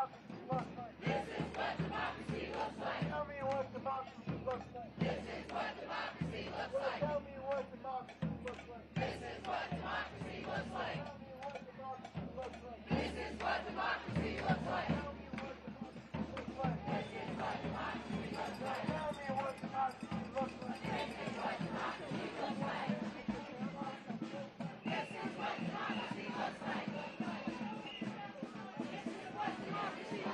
democracy looks like. This is what democracy looks like. Tell me what democracy looks like. This is what democracy looks like. Tell me what democracy looks like. This is what democracy looks like. Tell me what democracy looks like. This is what democracy looks like. Tell me what democracy looks like. This is what democracy looks like. Tell me what democracy looks like. This is what democracy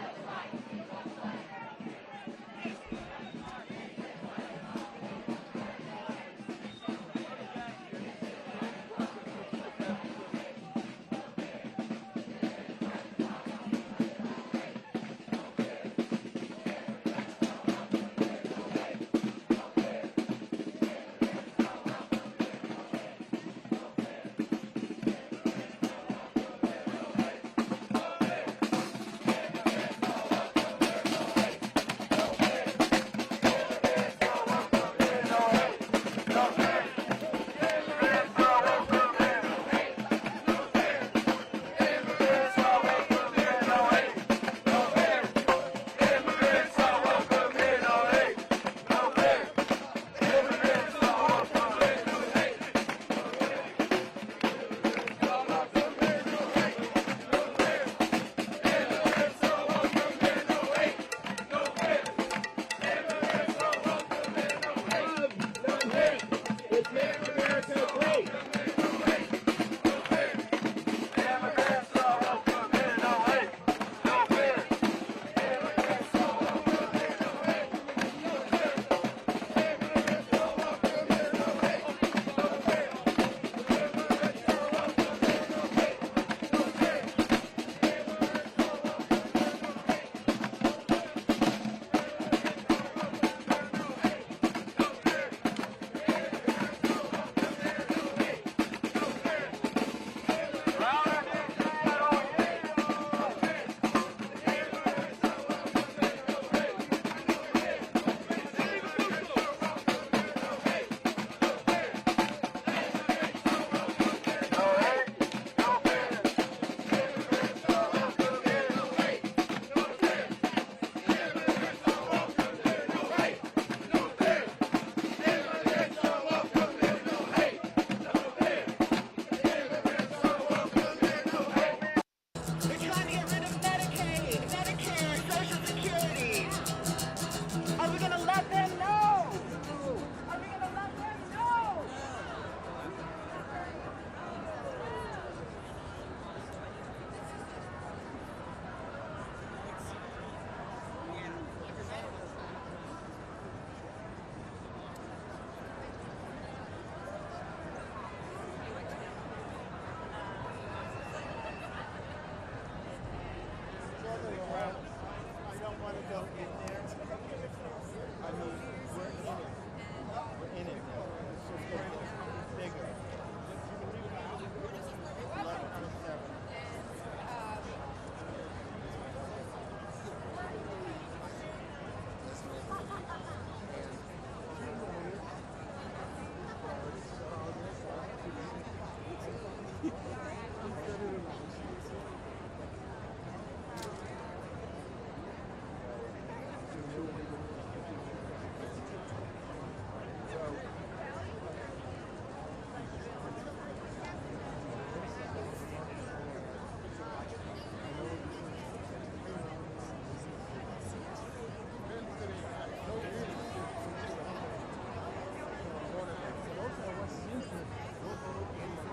looks like. This is what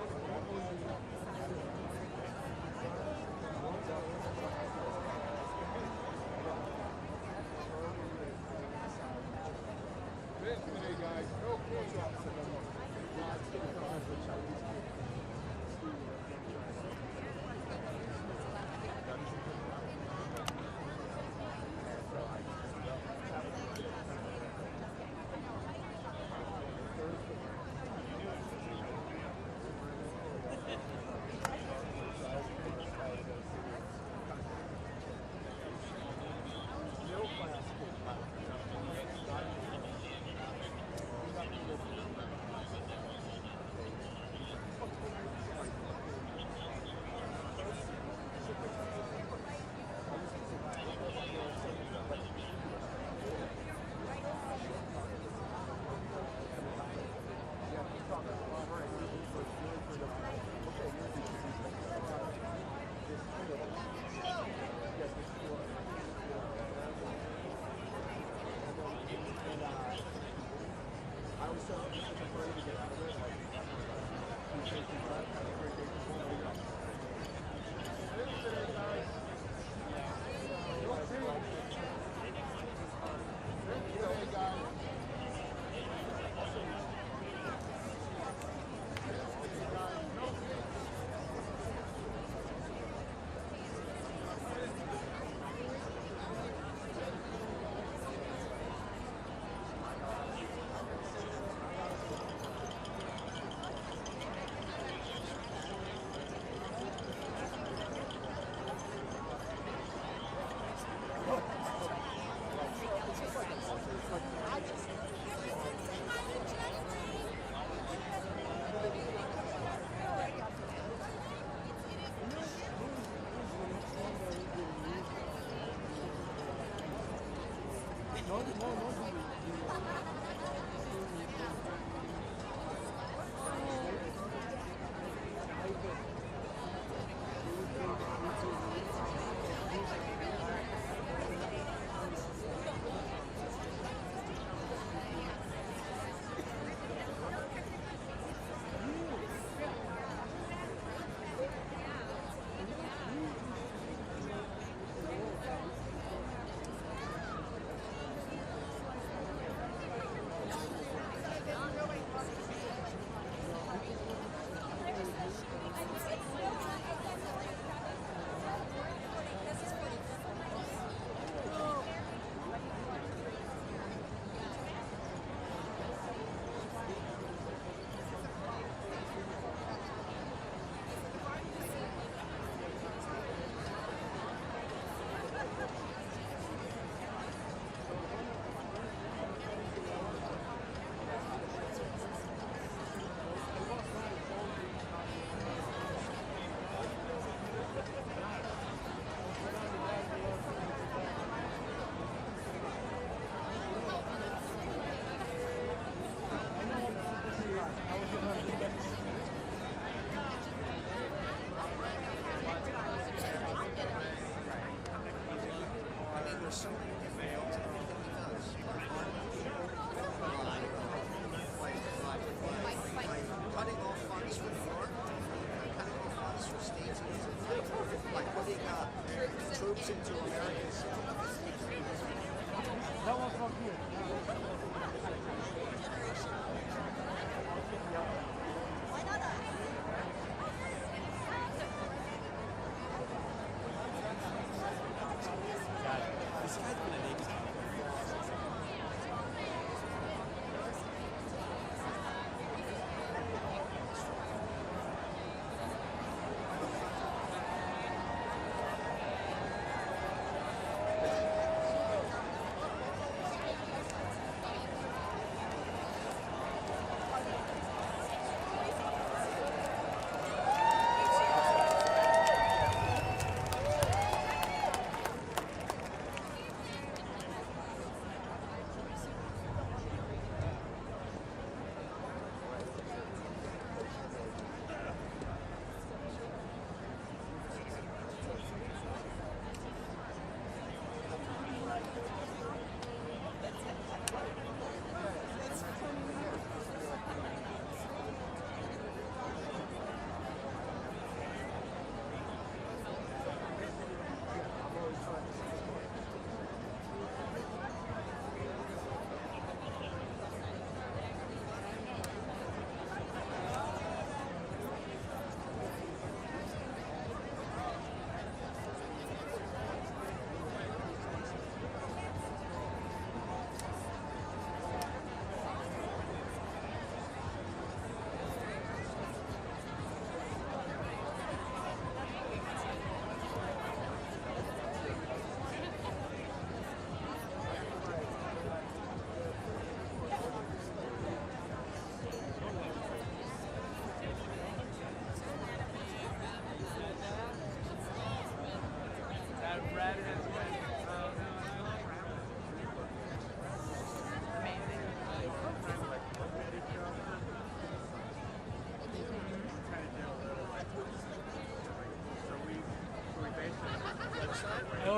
democracy looks like. This is what democracy looks like.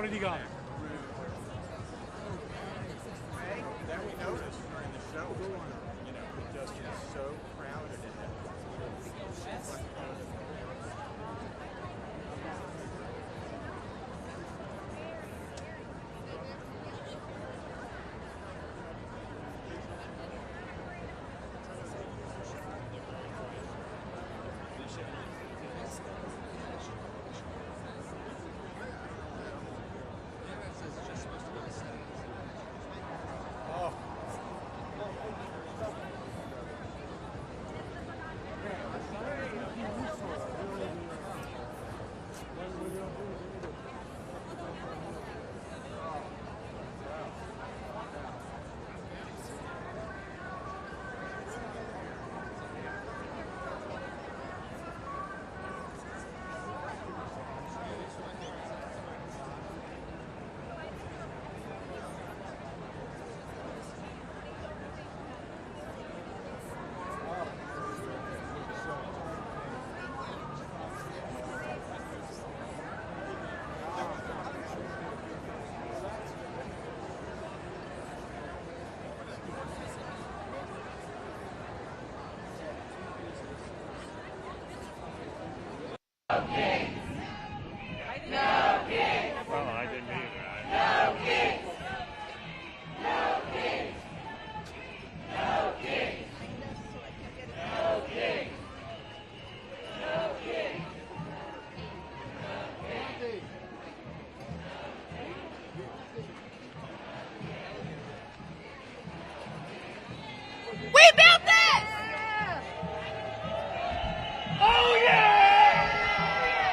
already got it. That we noticed during the show, you know, it just is so crowded in it. Well, I didn't either. We built this! Oh yeah!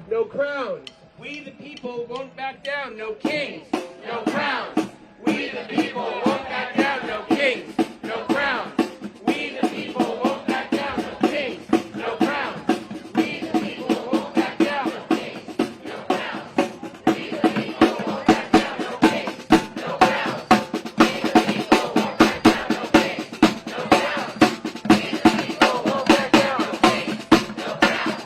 no crowns. We the people won't back down, no kings, no crowns. We the people won't back down, no kings, no crowns. We the people won't back down, no kings, no crowns. We the people won't back down, no kings, no crowns. We the people won't back down, no kings, no crowns. We the people won't back down, no kings, no crowns. We the people won't back down, no kings, no crowns.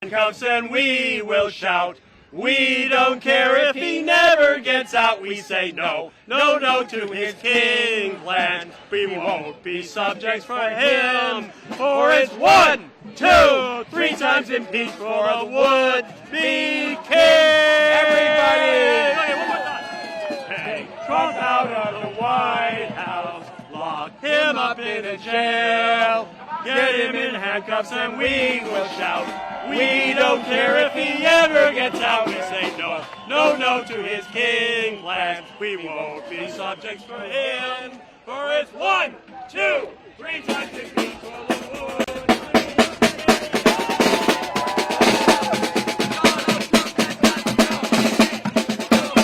Handcuffs and we will shout. We don't care if he never gets out. We say no, no, no to his king plan. We won't be subjects for him. For it's 1, 2, 3 times impeach for a would-be king. Everybody, one more time. Take Trump out of the White House. Lock him up in a jail. Get him in handcuffs and we will shout. We don't care if he ever gets out. We say no, no, no to his king plan. We won't be subjects for him. For it's 1, 2, 3 times impeach for the would. Donald Trump has got to go.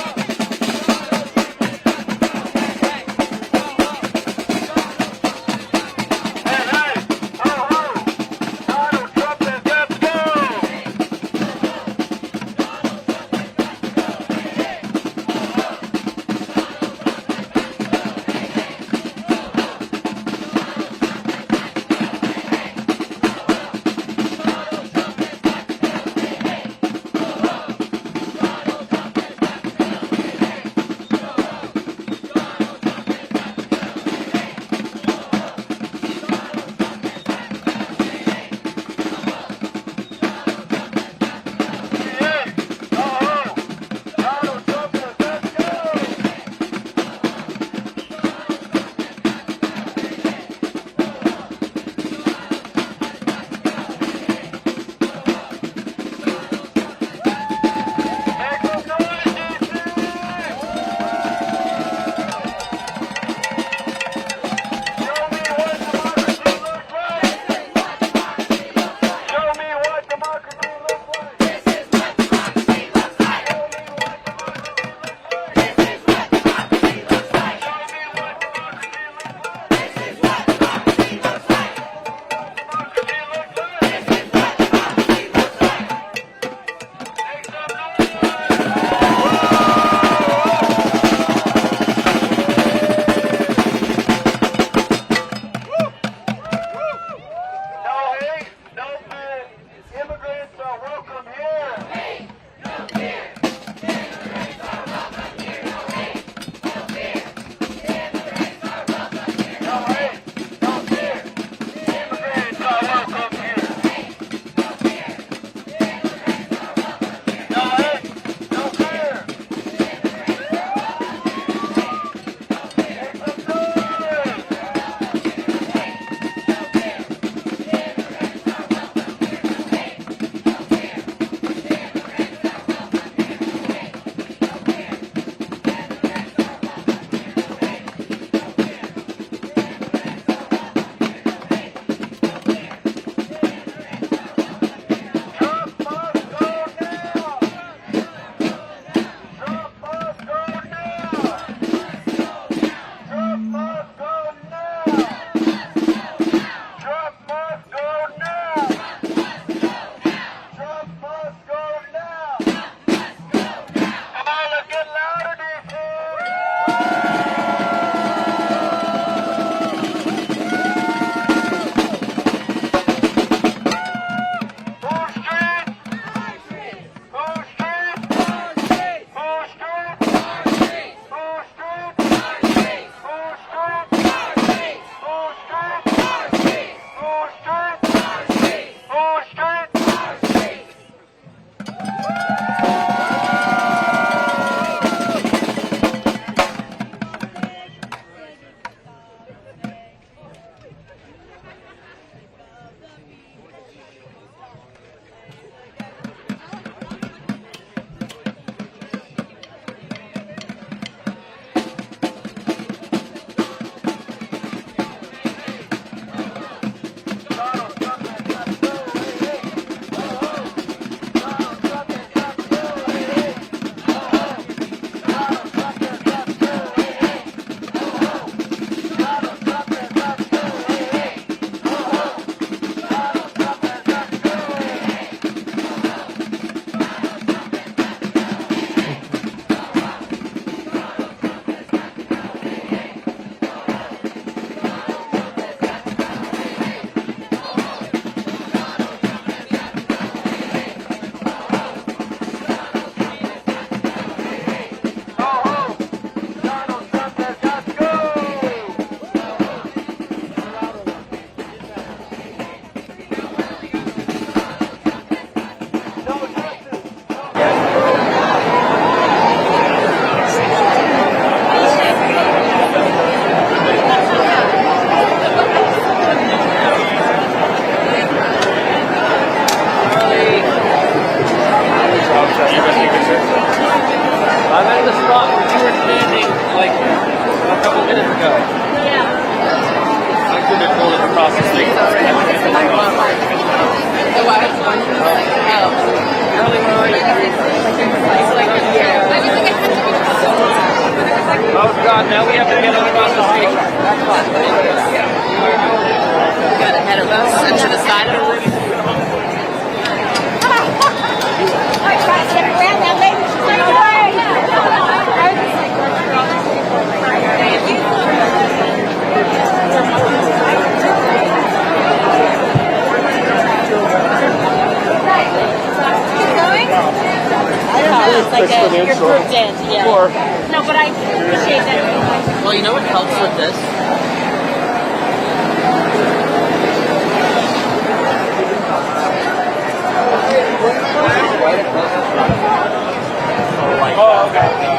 did, yeah. No, but I appreciate that. Well, you know what helps with this? Oh, okay.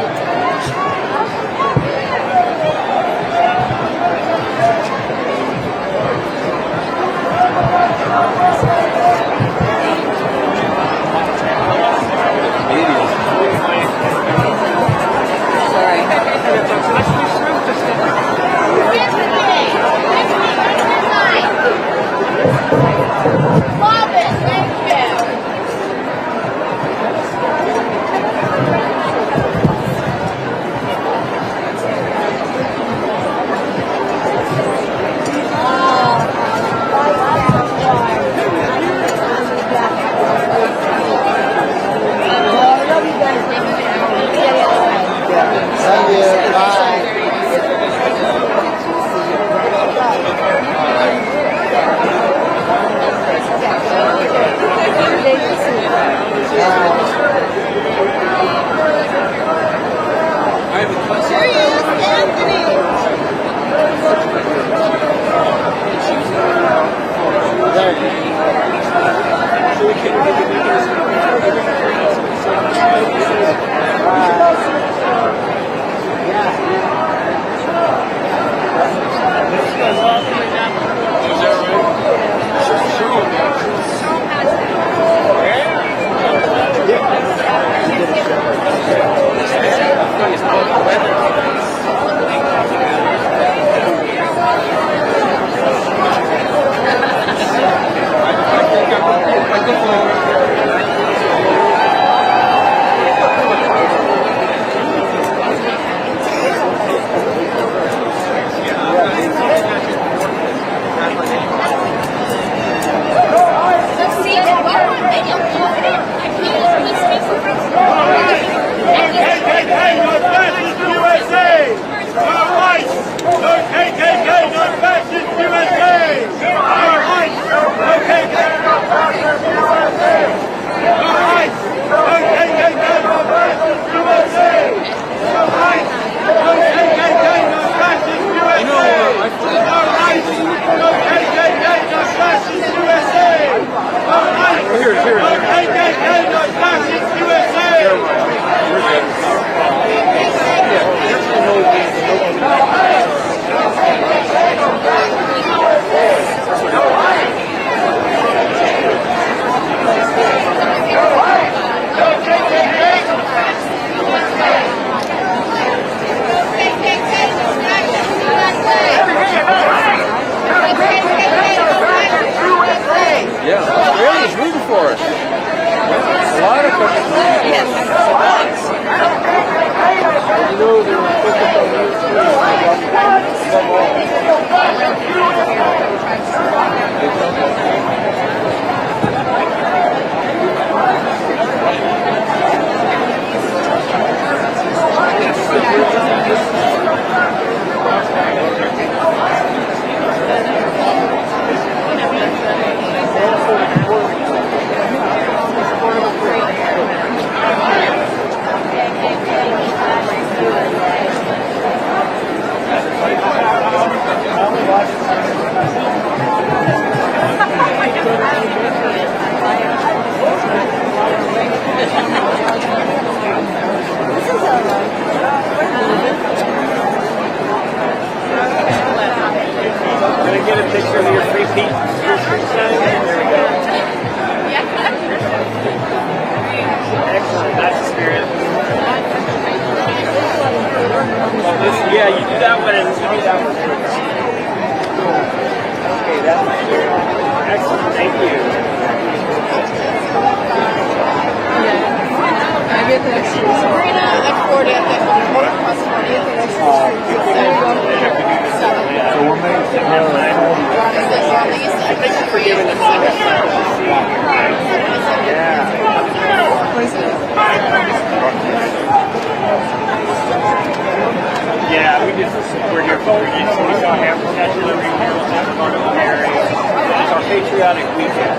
Yeah, we just, we're here for you. We got half cash delivery here on that part of the area. It's our patriotic weekend.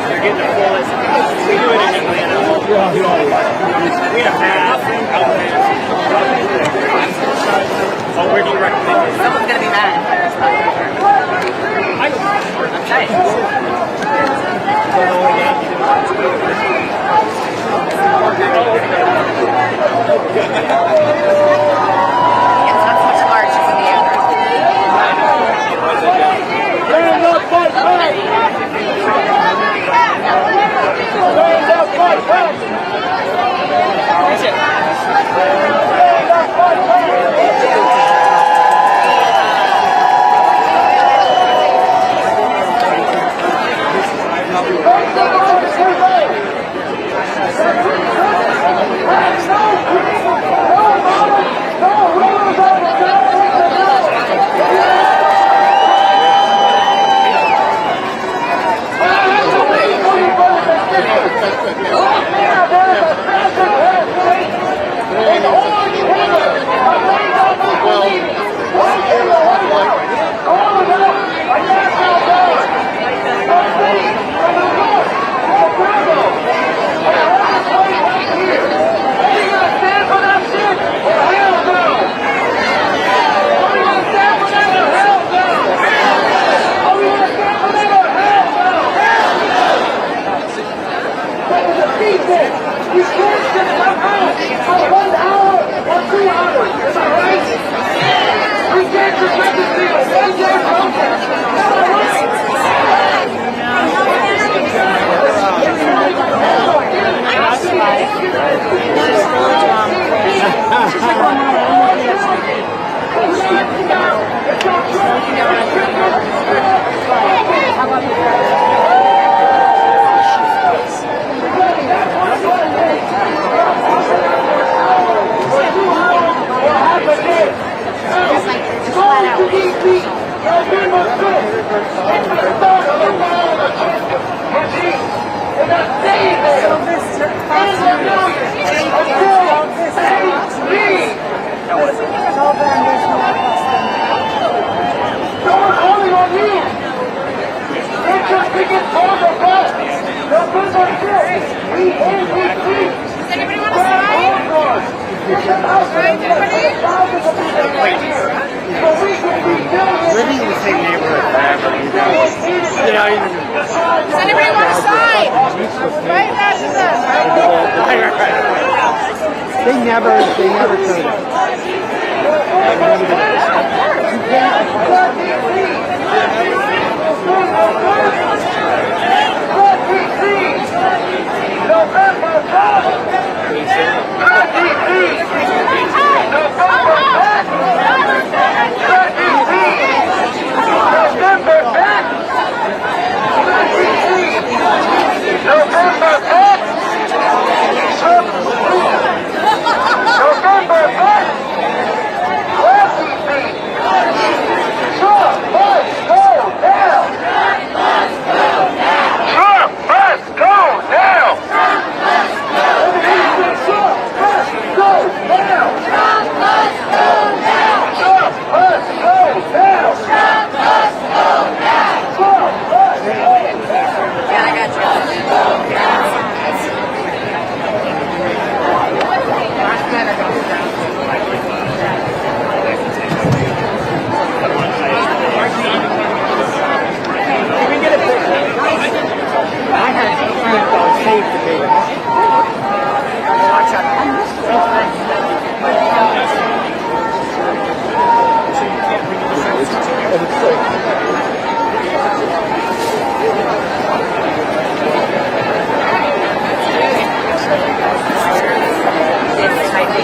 You're getting the fullest. We do it in Atlanta. have math. Oh, where do you recommend? Someone's gonna be mad. It's not so much arch as in the air.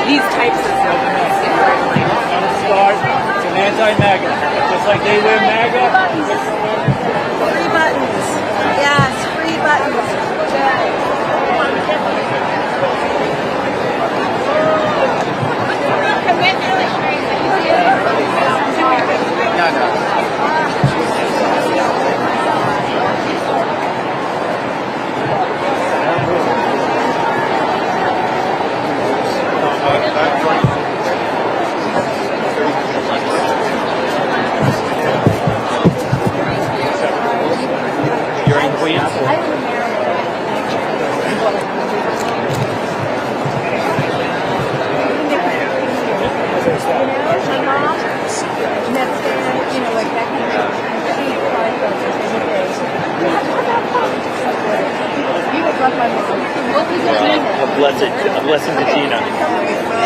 These types of stuff. It's an anti-MAGA. Just like they wear MAGA. Free buttons. Yes, free buttons. You're in Queens?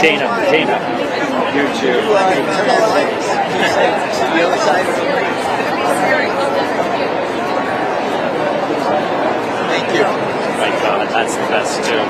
Tina. You too. Turn on lights. See the other side. Thank you. My God, that's the best too.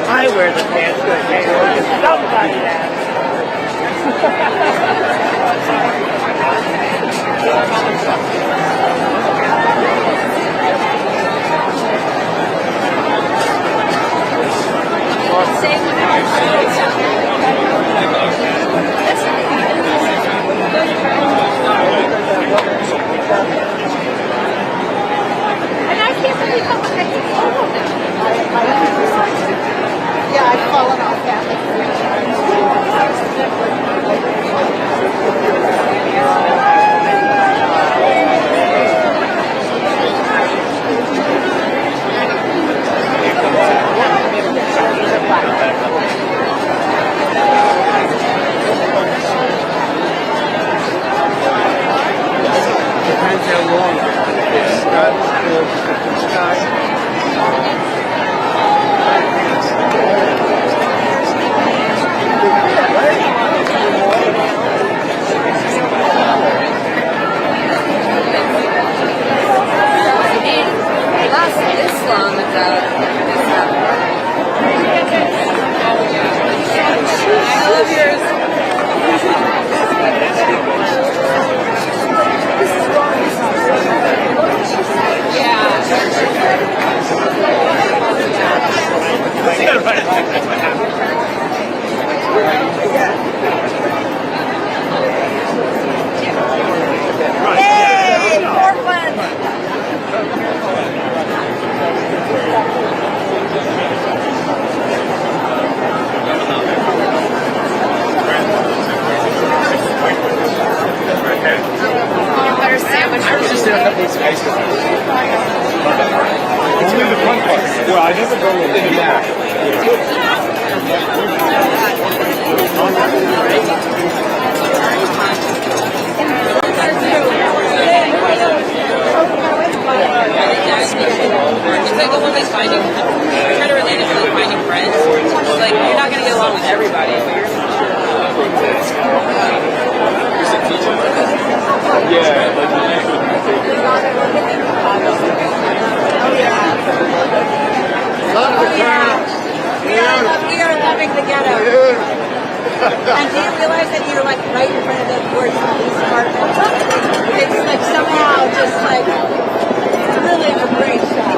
I wear the pants to occasionally because somebody has. And I can't believe how much I can follow now. Yeah, I've fallen off that. Depends how long it's got the sky. This long ago. I love yours. Yay! Portland! Butter sandwich. I was just there a couple weeks ago. Only the front part. Well, I never go with the back. It's like a woman finding, trying to relate it to like finding friends. Like, you're not going to get along with everybody, but you're We are loving the ghetto. And do you realize that you're like right in front of the Ford Police Department? It's like somehow just like really a great shot.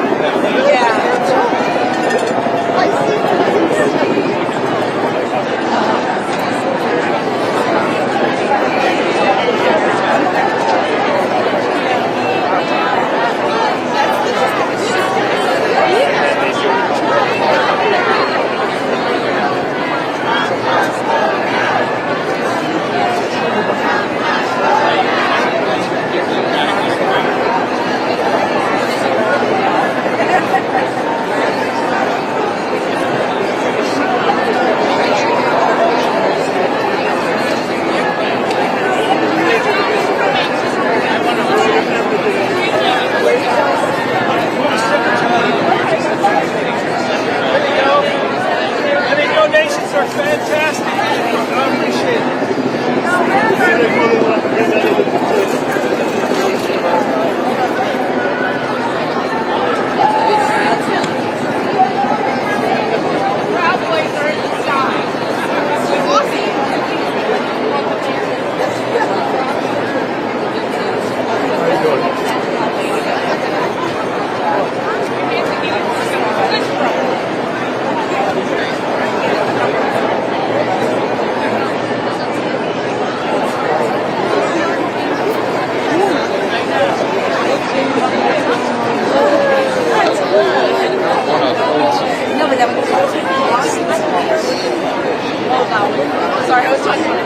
Sorry, I was talking about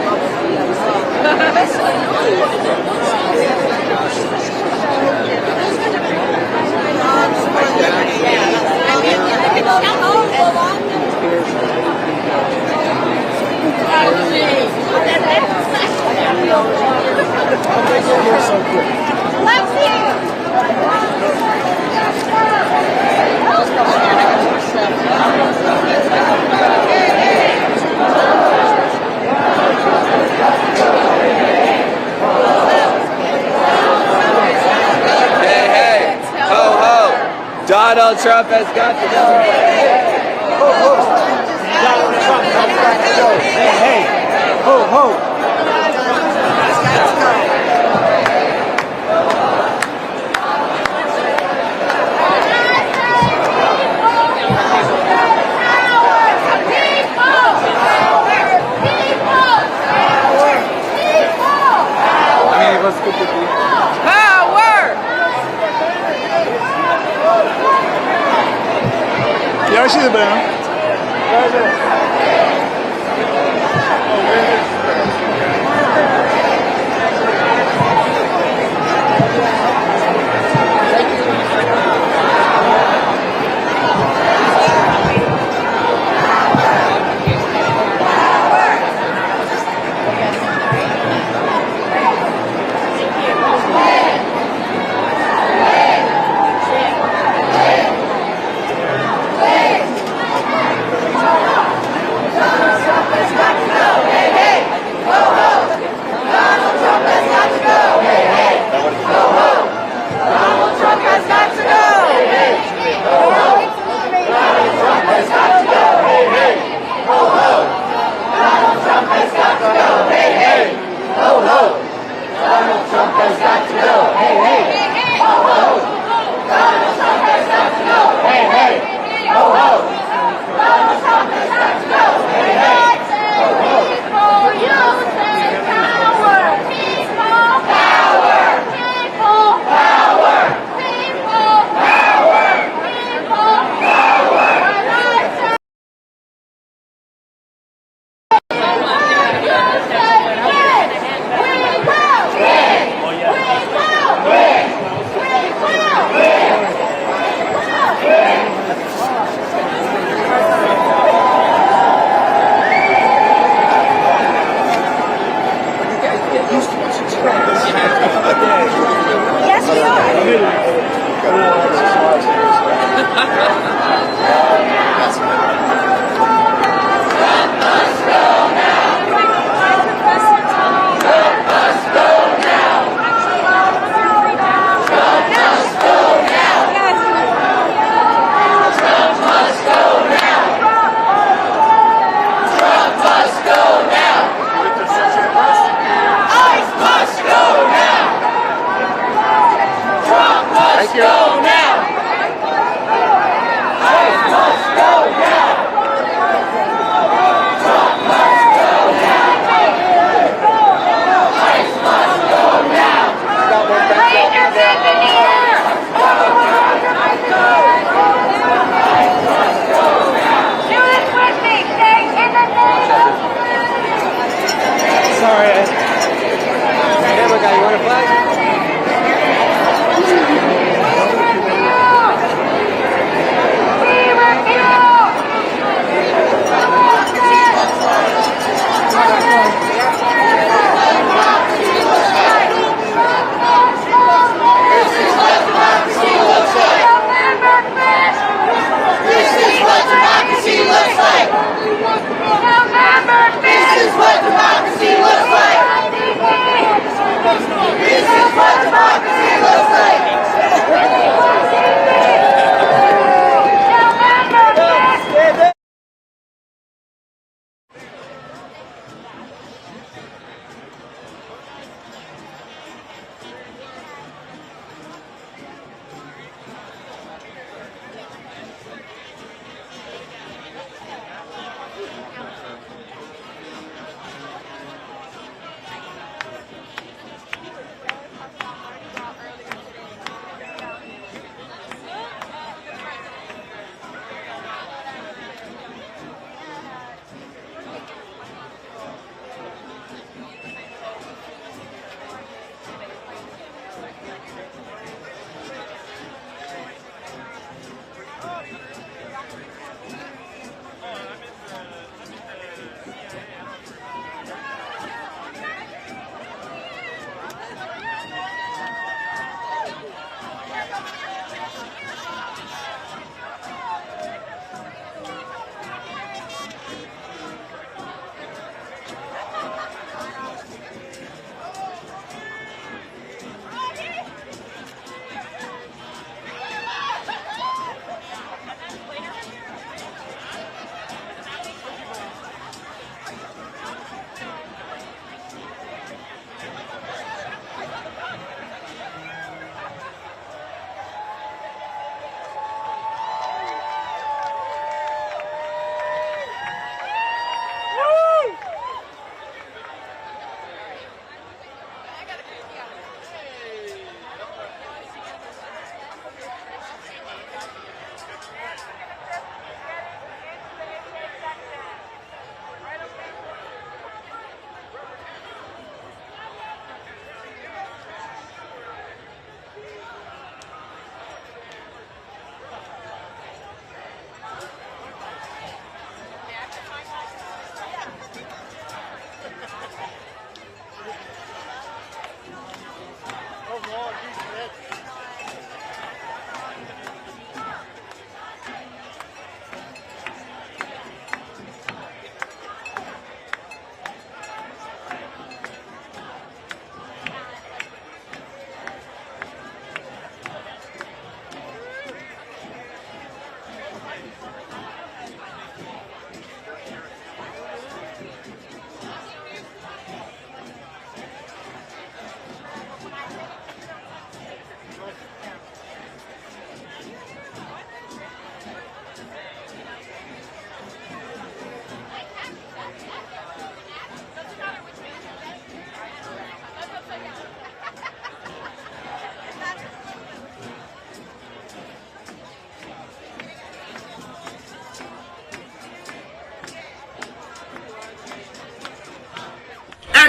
Donald Trump has got the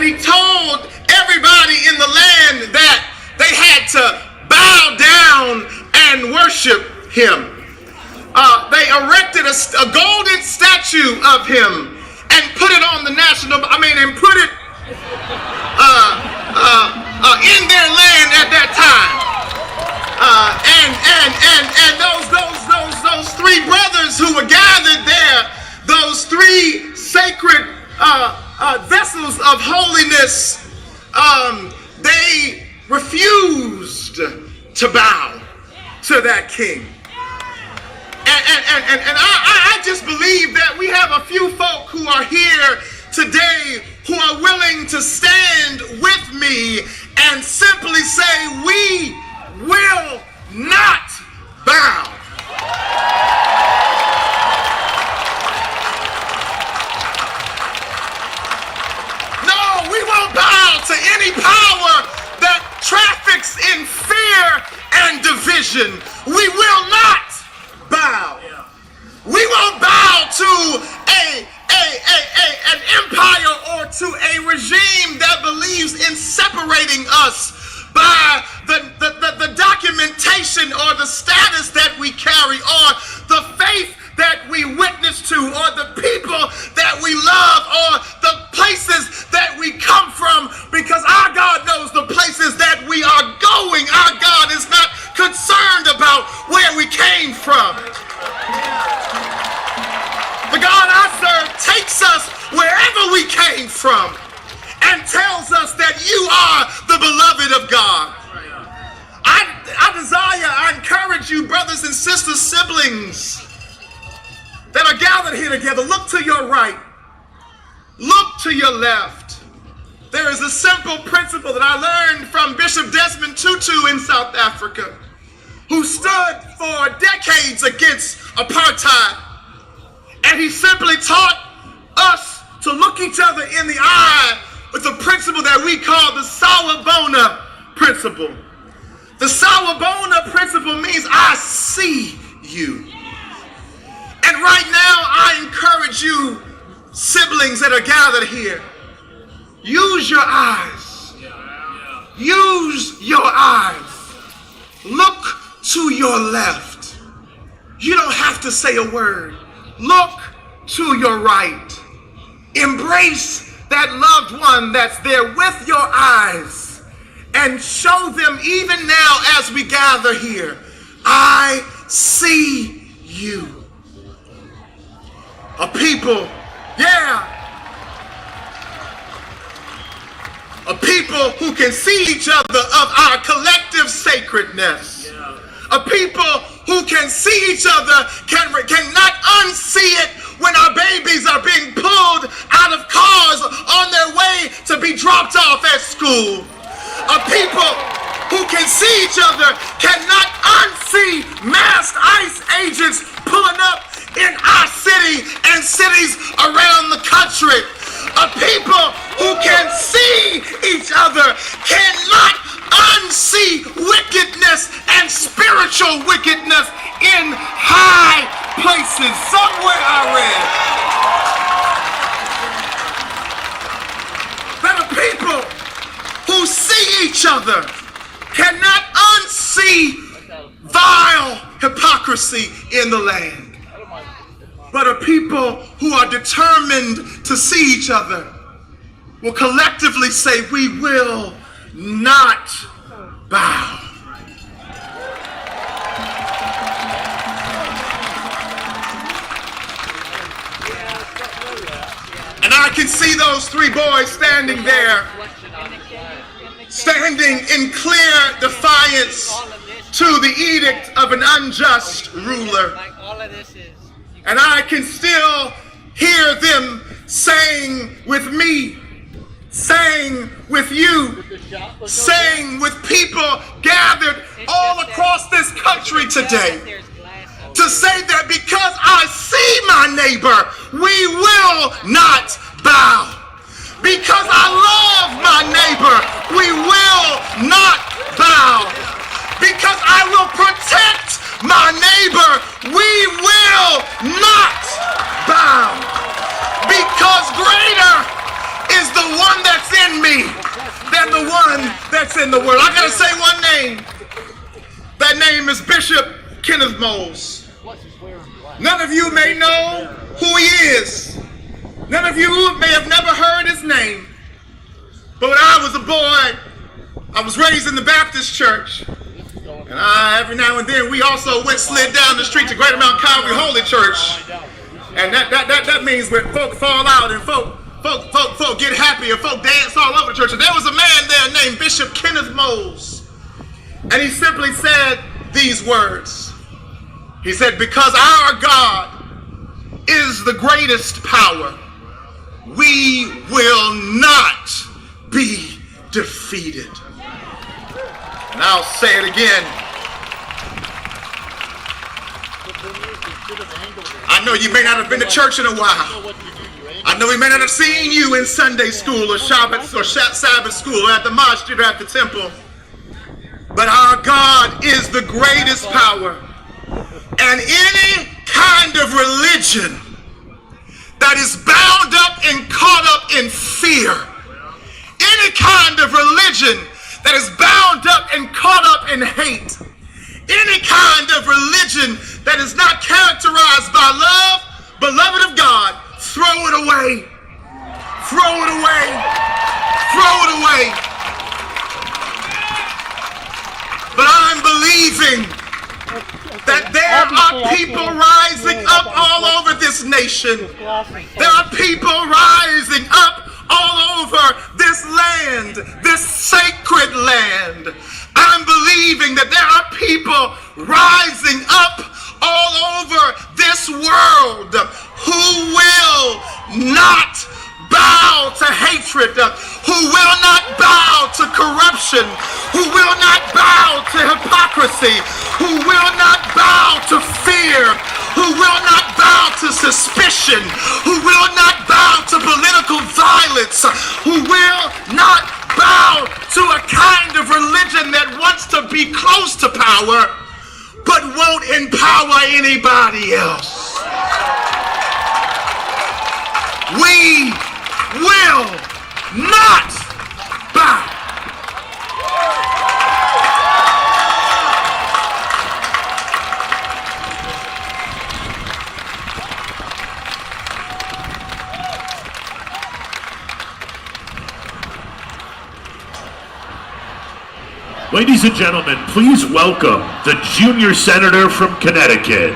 And he told everybody in the land that they had to bow down and worship him. They erected a golden statue of him and put it on the and put it in their land at that time. And those three brothers who were gathered there, those three sacred vessels of holiness, they refused to bow to that king. And I just believe that we have a few folk who are here today who are willing to stand with me and simply say, we will not bow. No, we won't bow to any power that traffics in fear and division. We will not bow. We won't bow to an empire or to a regime that believes in separating us by the documentation or the status that we carry or the faith that we witness to or the people that we love or the places that we come from, because our God knows the places that we are going. Our God is not concerned about where we came from. The God I serve takes us wherever we came from and tells us that you are the beloved of God. I encourage you, brothers and sisters, siblings that are gathered here together, look to your right, look to your left. There is a simple principle that I learned from Bishop Desmond Tutu in South Africa, who stood for decades against apartheid. And he simply taught us to look each other in the eye with a principle that we call the Sawubona principle. The Sawubona principle means I see you. And right now I encourage you, siblings that are gathered here, use your eyes. Use your eyes. Look to your left. You don't have to say a word. Look to your right. Embrace that loved one that's there with your eyes and show them even now as we gather here, I see you. A people, a people who can see each other of our collective sacredness. A people who can see each other, cannot unsee it when our babies are being pulled out of cars on their way to be dropped off at school. A people who can see each other cannot unsee masked ICE agents pulling up in our city and cities around the country. A people who can see each other cannot unsee wickedness and spiritual wickedness in high places. Somewhere I read that a people who see each other cannot unsee vile hypocrisy in the land. But a people who are determined to see each other will collectively say, we will not bow. And I can see those three boys standing there, standing in clear defiance to the edict of an unjust ruler. And I can still hear them saying with me, saying with you, saying with people gathered all across this country today, to say that because I see my neighbor, we will not bow. Because I love my neighbor, we will not bow. Because I will protect my neighbor, we will not bow. Because greater is the one that's in in me than the one that's in the world. I gotta say one name. That name is Bishop Kenneth Moles. None of you may know who he is. None of you may have never heard his name. But when I was a boy, I was raised in the Baptist church. And every now and then we also slid down the street to Greater Mount Calvary Holy Church. And that means when folk fall out and folk get happy and folk dance all over the church. And there was a man there named Bishop Kenneth Moles. And he simply said these words. He said, because our God is the greatest power, we will not be defeated. And I'll say it again. I know you may not have been to church in a while. I know we may not have seen you in Sunday school or Sabbath school or at the masjid or at the temple. But our God is the greatest power. And any kind of religion that is bound up and caught up in fear, any kind of religion that is bound up and caught up in hate, any kind of religion that is not characterized by love, beloved of God, throw it away. Throw it away. Throw it away. But I'm believing that there are people rising up all over this nation. There are people rising up all over this land, this sacred land. I'm believing that there are people rising up all over this world who will not bow to hatred, who will not bow to corruption, who will not bow to hypocrisy, who will not bow to fear, who will not bow to suspicion, who will not bow to political violence, who will not bow to a kind of religion that wants to be close to power but won't empower anybody else. We will not bow. Ladies and gentlemen, please welcome the junior senator from Connecticut,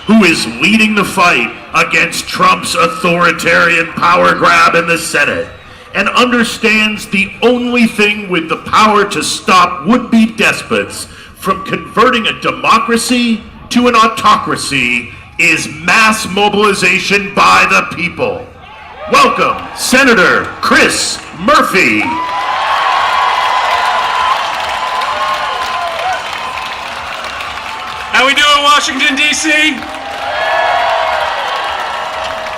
who is leading the fight against Trump's authoritarian power grab in the Senate and understands the only thing with the power to stop would-be despots from converting a democracy to an autocracy is mass mobilization by the people. Welcome, Senator Chris Murphy. How we doing, Washington, D.C.?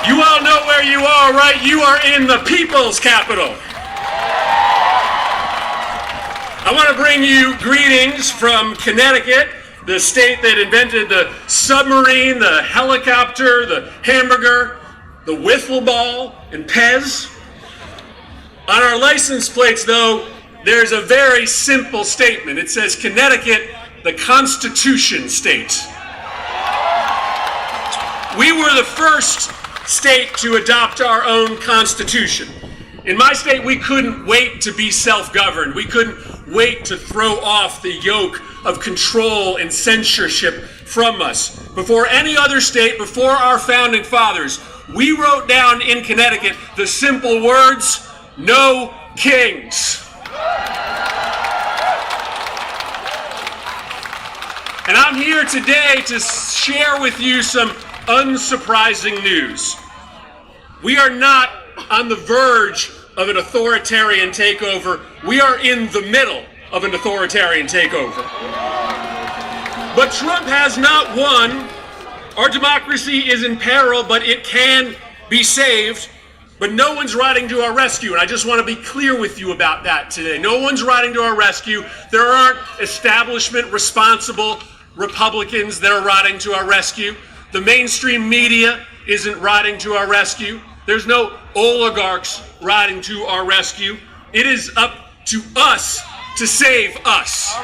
You all know where you are, right? You are in the people's capital. I want to bring you greetings from Connecticut, the state that invented the submarine, the helicopter, the hamburger, the wiffle ball, and Pez. On our license plates, though, there's a very simple statement. It says, Connecticut, the Constitution state. We were the first state to adopt our own constitution. In my state, we couldn't wait to be self-governed. We couldn't wait to throw off the yoke of control and censorship from us. Before any other state, before our founding fathers, we wrote down in Connecticut the simple words, no kings. And I'm here today to share with you some unsurprising news. We are not on the verge of an authoritarian takeover. We are in the middle of an authoritarian takeover. But Trump has not won. Our democracy is in peril, but it can be saved. But no one's riding to our rescue, and I just want to be clear with you about that today. No one's riding to our rescue. There aren't establishment responsible Republicans that are riding to our rescue. The mainstream media isn't riding to our rescue. There's no oligarchs riding to our rescue. It is up to us to save us.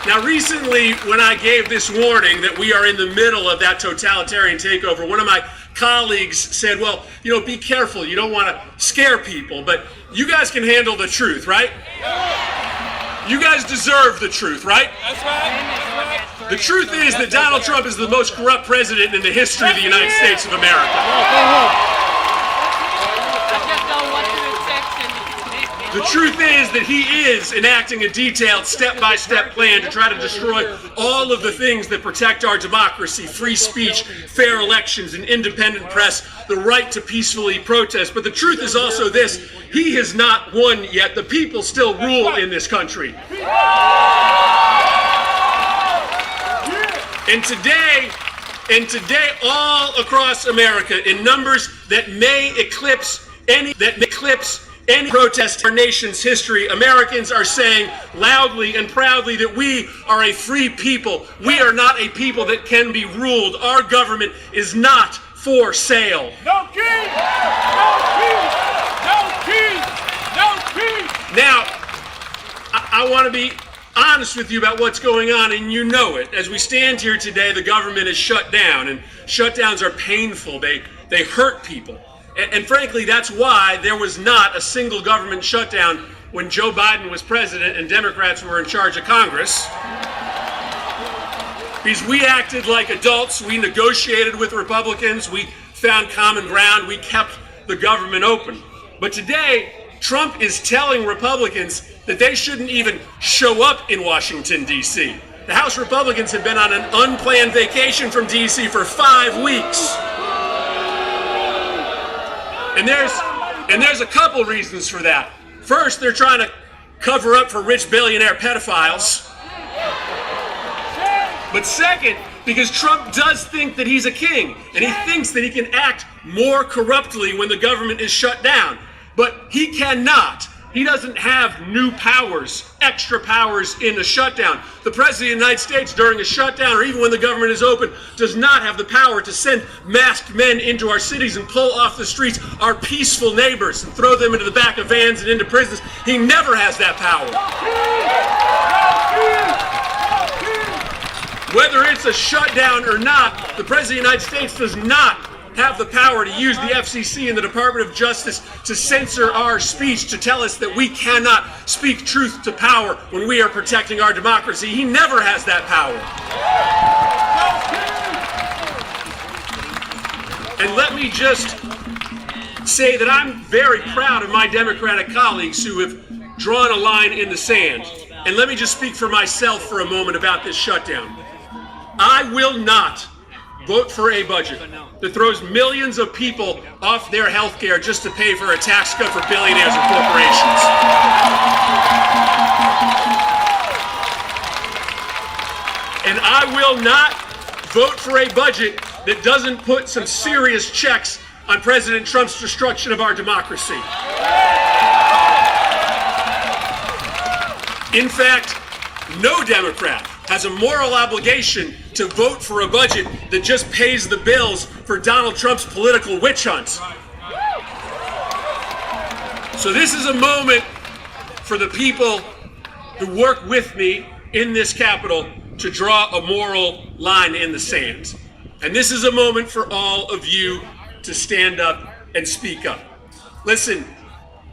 Now, recently, when I gave this warning that we are in the middle of that totalitarian takeover, one of my colleagues said, well, be careful. You don't want to scare people, but you guys can handle the truth, right? You guys deserve the truth, right? That's right. The truth is that Donald Trump is the most corrupt president in the history of the United States of America. The truth is that he is enacting a detailed step-by-step plan to try to destroy all of the things that protect our democracy: free speech, fair elections, an independent press, the right to peacefully protest. But the truth is also this: he has not won yet. The people still rule in this country. And today, all across America, in numbers that may eclipse any protest in our nation's history, Americans are saying loudly and proudly that we are a free people. We are not a people that can be ruled. Our government is not for sale. No king! No king! No king! No king! Now, I want to be honest with you about what's going on, and you know it. As we stand here today, the government is shut down, and shutdowns are painful. They hurt people. And frankly, that's why there was not a single government shutdown when Joe Biden was president and Democrats were in charge of Congress. Because we acted like adults, we negotiated with Republicans, we found common ground, we kept the government open. But today, Trump is telling Republicans that they shouldn't even show up in Washington, D.C. The House Republicans have been on an unplanned vacation from D.C. for 5 weeks. And there's a couple reasons for that. First, they're trying to cover up for rich billionaire pedophiles. But second, because Trump does think that he's a king, and he thinks that he can act more corruptly when the government is shut down. But he cannot. He doesn't have new powers, extra powers in a shutdown. The President of the United States during a shutdown, or even when the government is open, does not have the power to send masked men into our cities and pull off the streets our peaceful neighbors and throw them into the back of vans and into prisons. He never has that power. Whether it's a shutdown or not, the President of the United States does not have the power to use the FCC and the Department of Justice to censor our speech, to tell us that we cannot speak truth to power when we are protecting our democracy. He never has that power. And let me just say that I'm very proud of my Democratic colleagues who have drawn a line in the sand. And let me just speak for myself for a moment about this shutdown. I will not vote for a budget that throws millions of people off their health care just to pay for a tax cut for billionaires and corporations. And I will not vote for a budget that doesn't put some serious checks on President Trump's destruction of our democracy. In fact, no Democrat has a moral obligation to vote for a budget that just pays the bills for Donald Trump's political witch hunt. So this is a moment for the people who work with me in this Capitol to draw a moral line in the sand. And this is a moment for all of you to stand up and speak up. Listen,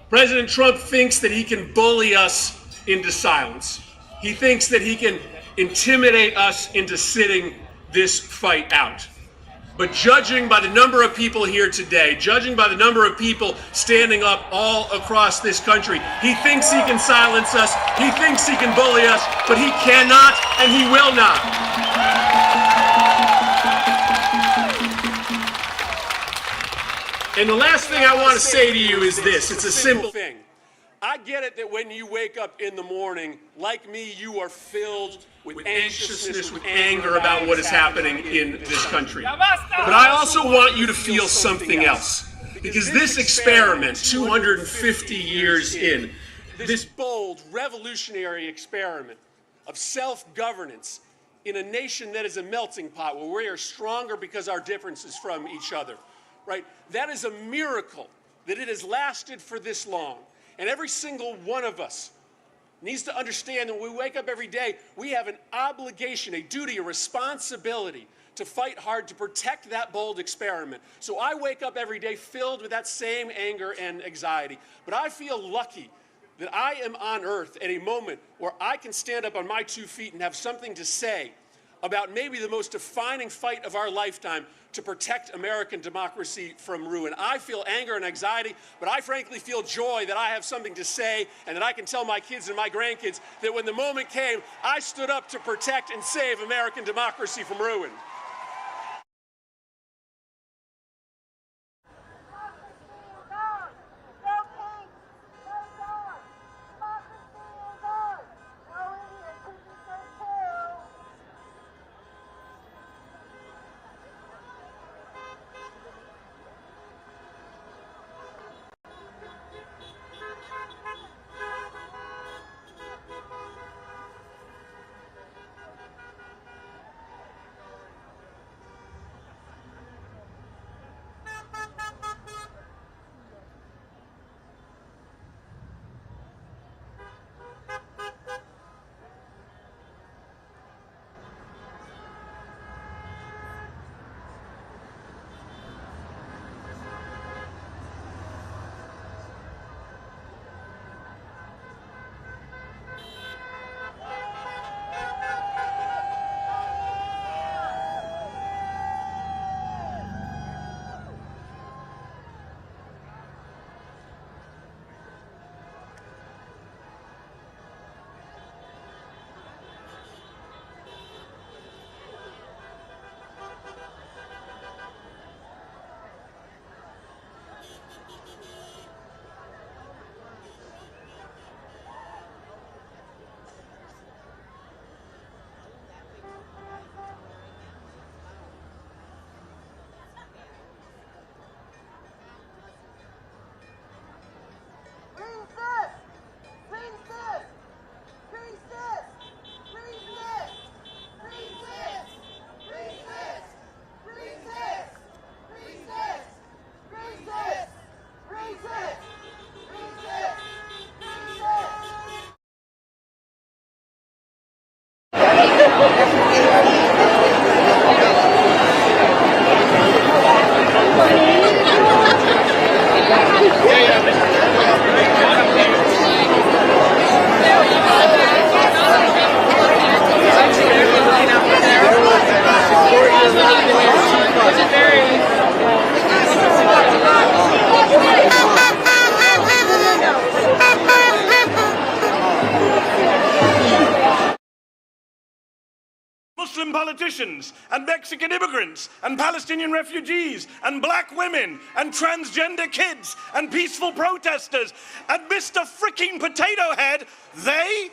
President Trump thinks that he can bully us into silence. He thinks that he can intimidate us into sitting this fight out. But judging by the number of people here today, judging by the number of people standing up all across this country, he thinks he can silence us, he thinks he can bully us, but he cannot and he will not. And the last thing I want to say to you is this. It's a simple thing. I get it that when you wake up in the morning, like me, you are filled with anxiousness, with anger about what is happening in this country. But I also want you to feel something else. Because this experiment, 250 years in, this bold, revolutionary experiment of self-governance in a nation that is a melting pot, where we are stronger because our differences from each other, right? That is a miracle that it has lasted for this long. And every single one of us needs to understand that when we wake up every day, we have an obligation, a duty, a responsibility to fight hard to protect that bold experiment. So I wake up every day filled with that same anger and anxiety. But I feel lucky that I am on earth at a moment where I can stand up on my 2 feet and have something to say about maybe the most defining fight of our lifetime to protect American democracy from ruin. I feel anger and anxiety, but I frankly feel joy that I have something to say and that I can tell my kids and my grandkids that when the moment came, I stood up to protect and save American democracy from ruin. Muslim politicians and Mexican immigrants and Palestinian refugees and black women and transgender kids and peaceful protesters and Mr. Freaking Potato Head, they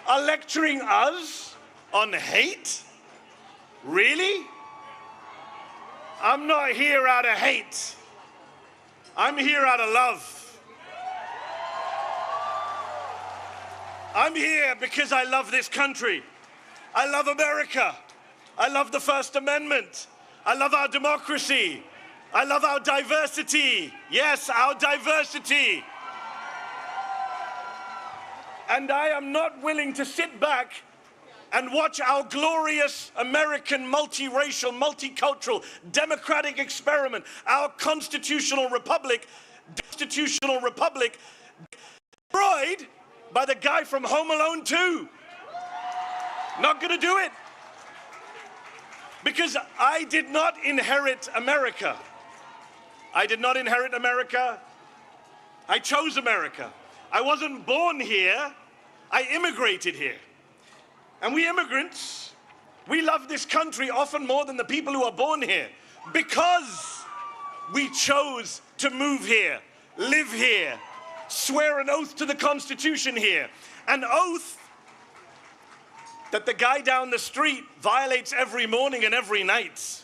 are lecturing us on hate? Really? I'm not here out of hate. I'm here out of love. I'm here because I love this country. I love America. I love the First Amendment. I love our democracy. I love our diversity. Yes, our diversity. And I am not willing to sit back and watch our glorious American multiracial, multicultural, democratic experiment, our constitutional republic, destroyed by the guy from Home Alone 2. Not gonna do it. Because I did not inherit America. I did not inherit America. I chose America. I wasn't born here. I immigrated here. And we immigrants, we love this country often more than the people who are born here because we chose to move here, live here, swear an oath to the Constitution here, an oath that the guy down the street violates every morning and every night.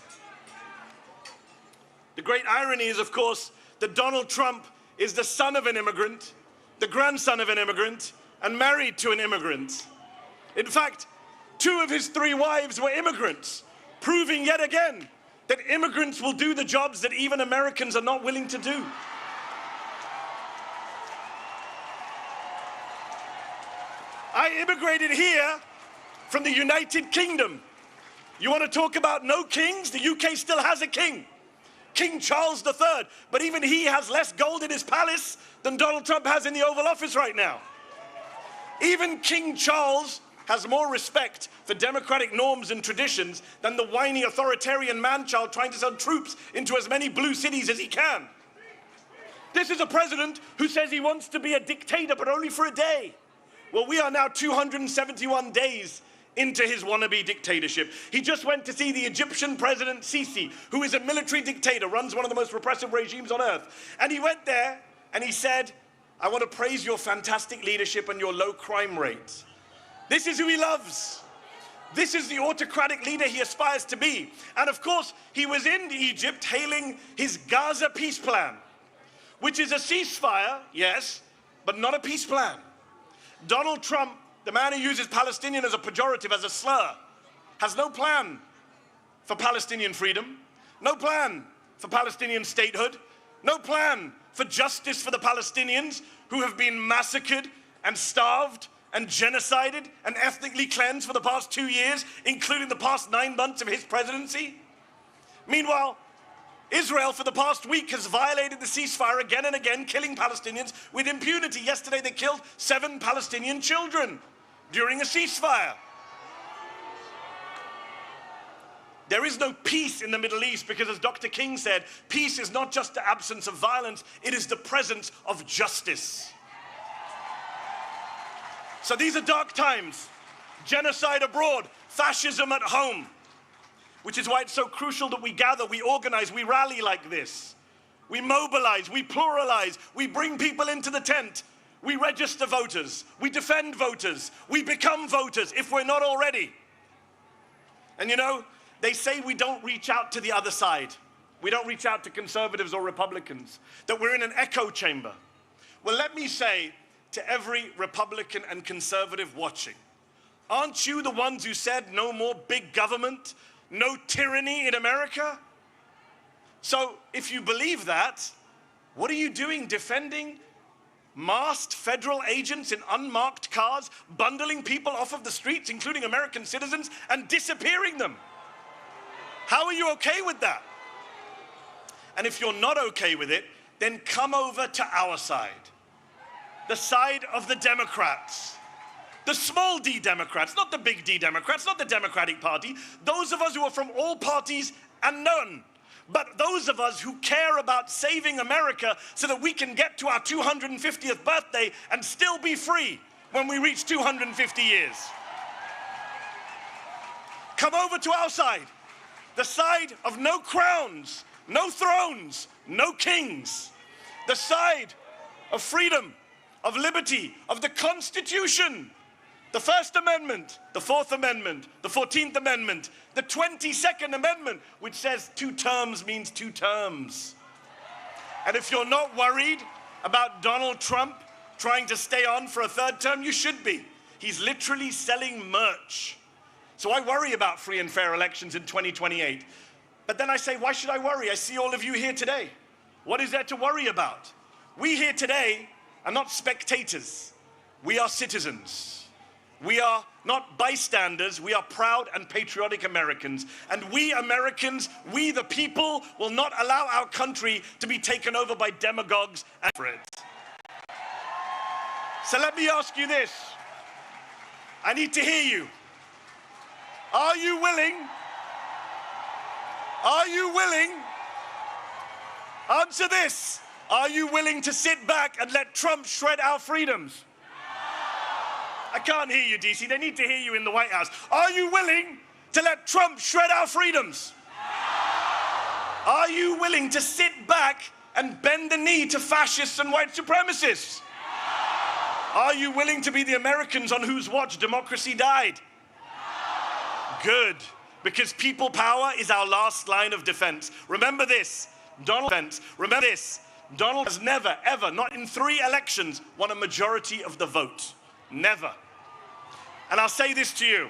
The great irony is, of course, that Donald Trump is the son of an immigrant, the grandson of an immigrant, and married to an immigrant. In fact, 2 of his 3 wives were immigrants, proving yet again that immigrants will do the jobs that even Americans are not willing to do. I immigrated here from the United Kingdom. You want to talk about no kings? The UK still has a king, King Charles III, but even he has less gold in his palace than Donald Trump has in the Oval Office right now. Even King Charles has more respect for democratic norms and traditions than the whiny authoritarian man-child trying to send troops into as many blue cities as he can. This is a president who says he wants to be a dictator, but only for a day. Well, we are now 271 days into his wannabe dictatorship. He just went to see the Egyptian president Sisi, who is a military dictator, runs one of the most repressive regimes on earth. And he went there and he said, I want to praise your fantastic leadership and your low crime rate. This is who he loves. This is the autocratic leader he aspires to be. And of course, he was in Egypt hailing his Gaza peace plan, which is a ceasefire, yes, but not a peace plan. Donald Trump, the man who uses Palestinian as a pejorative, as a slur, has no plan for Palestinian freedom, no plan for Palestinian statehood, no plan for justice for the Palestinians who have been massacred and starved and genocided and ethnically cleansed for the past 2 years, including the past 9 months of his presidency. Meanwhile, Israel for the past week has violated the ceasefire again and again, killing Palestinians with impunity. Yesterday they killed 7 Palestinian children during a ceasefire. There is no peace in the Middle East because, as Dr. King said, peace is not just the absence of violence, it is the presence of justice. So these are dark times. Genocide abroad, fascism at home. Which is why it's so crucial that we gather, we organize, we rally like this. We mobilize, we pluralize, we bring people into the tent. We register voters, we defend voters, we become voters if we're not already. And you know, they say we don't reach out to the other side. We don't reach out to conservatives or Republicans, that we're in an echo chamber. Well, let me say to every Republican and conservative watching, aren't you the ones who said no more big government? No tyranny in America? So if you believe that, what are you doing defending masked federal agents in unmarked cars, bundling people off of the streets, including American citizens, and disappearing them? How are you okay with that? And if you're not okay with it, then come over to our side, the side of the Democrats. The small d Democrats, not the big D Democrats, not the Democratic Party. Those of us who are from all parties and none. But those of us who care about saving America so that we can get to our 250th birthday and still be free when we reach 250 years. Come over to our side. The side of no crowns, no thrones, no kings. The side of freedom, of liberty, of the Constitution. The First Amendment, the Fourth Amendment, the 14th Amendment, the 22nd Amendment, which says 2 terms means 2 terms. And if you're not worried about Donald Trump trying to stay on for a 3rd term, you should be. He's literally selling merch. So I worry about free and fair elections in 2028. But then I say, why should I worry? I see all of you here today. What is there to worry about? We here today are not spectators. We are citizens. We are not bystanders, we are proud and patriotic Americans. And we Americans, we the people, will not allow our country to be taken over by demagogues and friends. So let me ask you this. I need to hear you. Are you willing? Are you willing? Answer this. Are you willing to sit back and let Trump shred our freedoms? I can't hear you, DC. They need to hear you in the White House. Are you willing to let Trump shred our freedoms? Are you willing to sit back and bend the knee to fascists and white supremacists? Are you willing to be the Americans on whose watch democracy died? Good, because people power is our last line of defense. Remember this, Donald has never, ever, not in 3 elections, won a majority of the vote. Never. And I'll say this to you.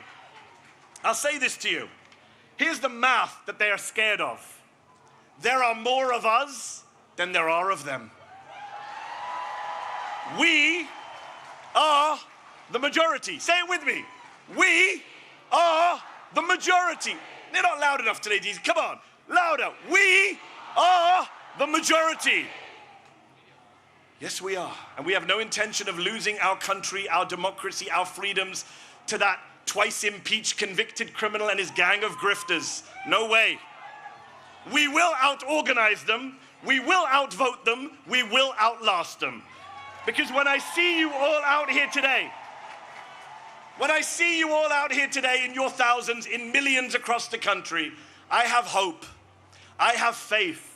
Here's the math that they are scared of. There are more of us than there are of them. We are the majority. Say it with me. We are the majority. They're not loud enough today, Jesus. Come on, louder. We are the majority. Yes, we are. And we have no intention of losing our country, our democracy, our freedoms to that twice impeached convicted criminal and his gang of grifters. No way. We will out-organize them. We will outvote them. We will outlast them. Because when I see you all out here today, in your thousands, in millions across the country, I have hope. I have faith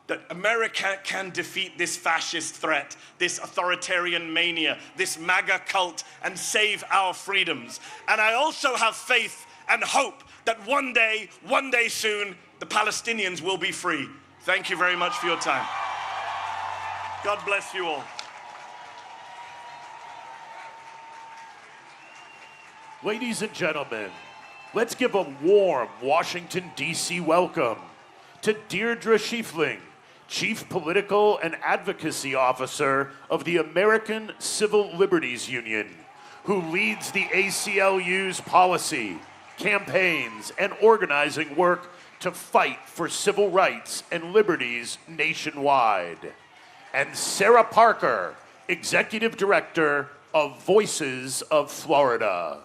that America can defeat this fascist threat, this authoritarian mania, this MAGA cult, and save our freedoms. And I also have faith and hope that one day soon, the Palestinians will be free. Thank you very much for your time. God bless you all. Ladies and gentlemen, let's give a warm Washington, D.C. welcome to Deirdre Schiefling, Chief Political and Advocacy Officer of the American Civil Liberties Union, who leads the ACLU's policy, campaigns, and organizing work to fight for civil rights and liberties nationwide. And Sarah Parker, Executive Director of Voices of Florida.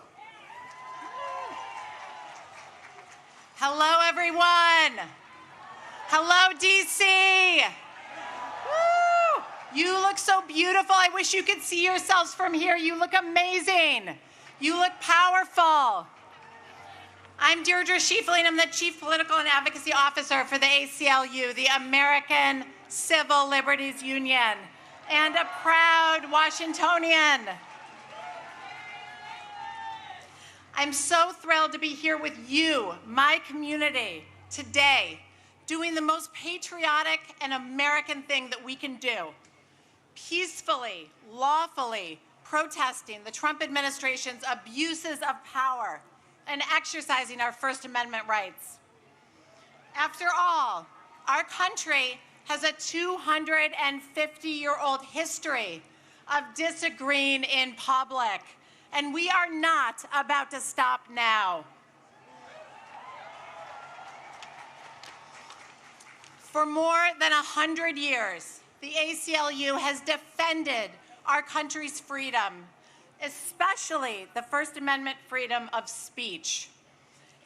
Hello, everyone. Hello, DC. Woo! You look so beautiful. I wish you could see yourselves from here. You look amazing. You look powerful. I'm Deirdre Schiefling. I'm the Chief Political and Advocacy Officer for the ACLU, the American Civil Liberties Union, and a proud Washingtonian. I'm so thrilled to be here with you, my community, today, doing the most patriotic and American thing that we can do, peacefully, lawfully protesting the Trump administration's abuses of power and exercising our First Amendment rights. After all, our country has a 250-year-old history of disagreeing in public, and we are not about to stop now. For more than 100 years, the ACLU has defended our country's freedom, especially the First Amendment freedom of speech.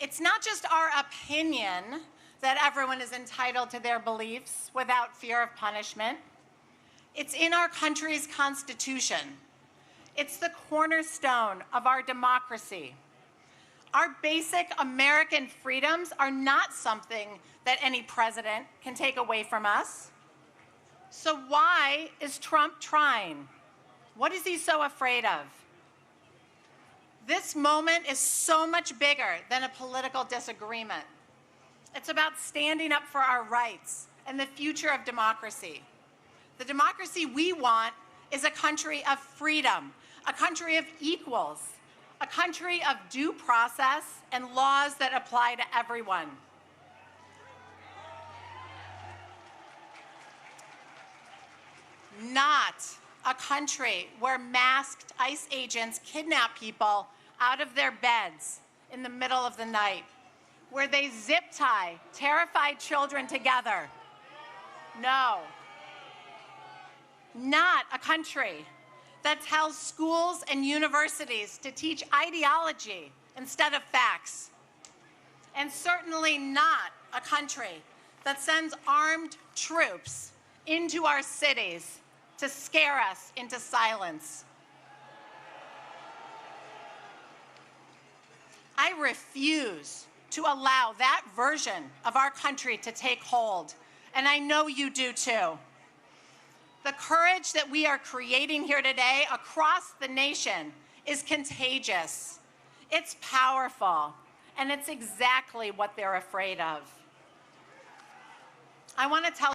It's not just our opinion that everyone is entitled to their beliefs without fear of punishment. It's in our country's Constitution. It's the cornerstone of our democracy. Our basic American freedoms are not something that any president can take away from us. So why is Trump trying? What is he so afraid of? This moment is so much bigger than a political disagreement. It's about standing up for our rights and the future of democracy. The democracy we want is a country of freedom, a country of equals, a country of due process and laws that apply to everyone. Not a country where masked ICE agents kidnap people out of their beds in the middle of the night, where they zip tie terrified children together. No. Not a country that tells schools and universities to teach ideology instead of facts. And certainly not a country that sends armed troops into our cities to scare us into silence. I refuse to allow that version of our country to take hold, and I know you do too. The courage that we are creating here today across the nation is contagious. It's powerful, and it's exactly what they're afraid of. I want to tell you,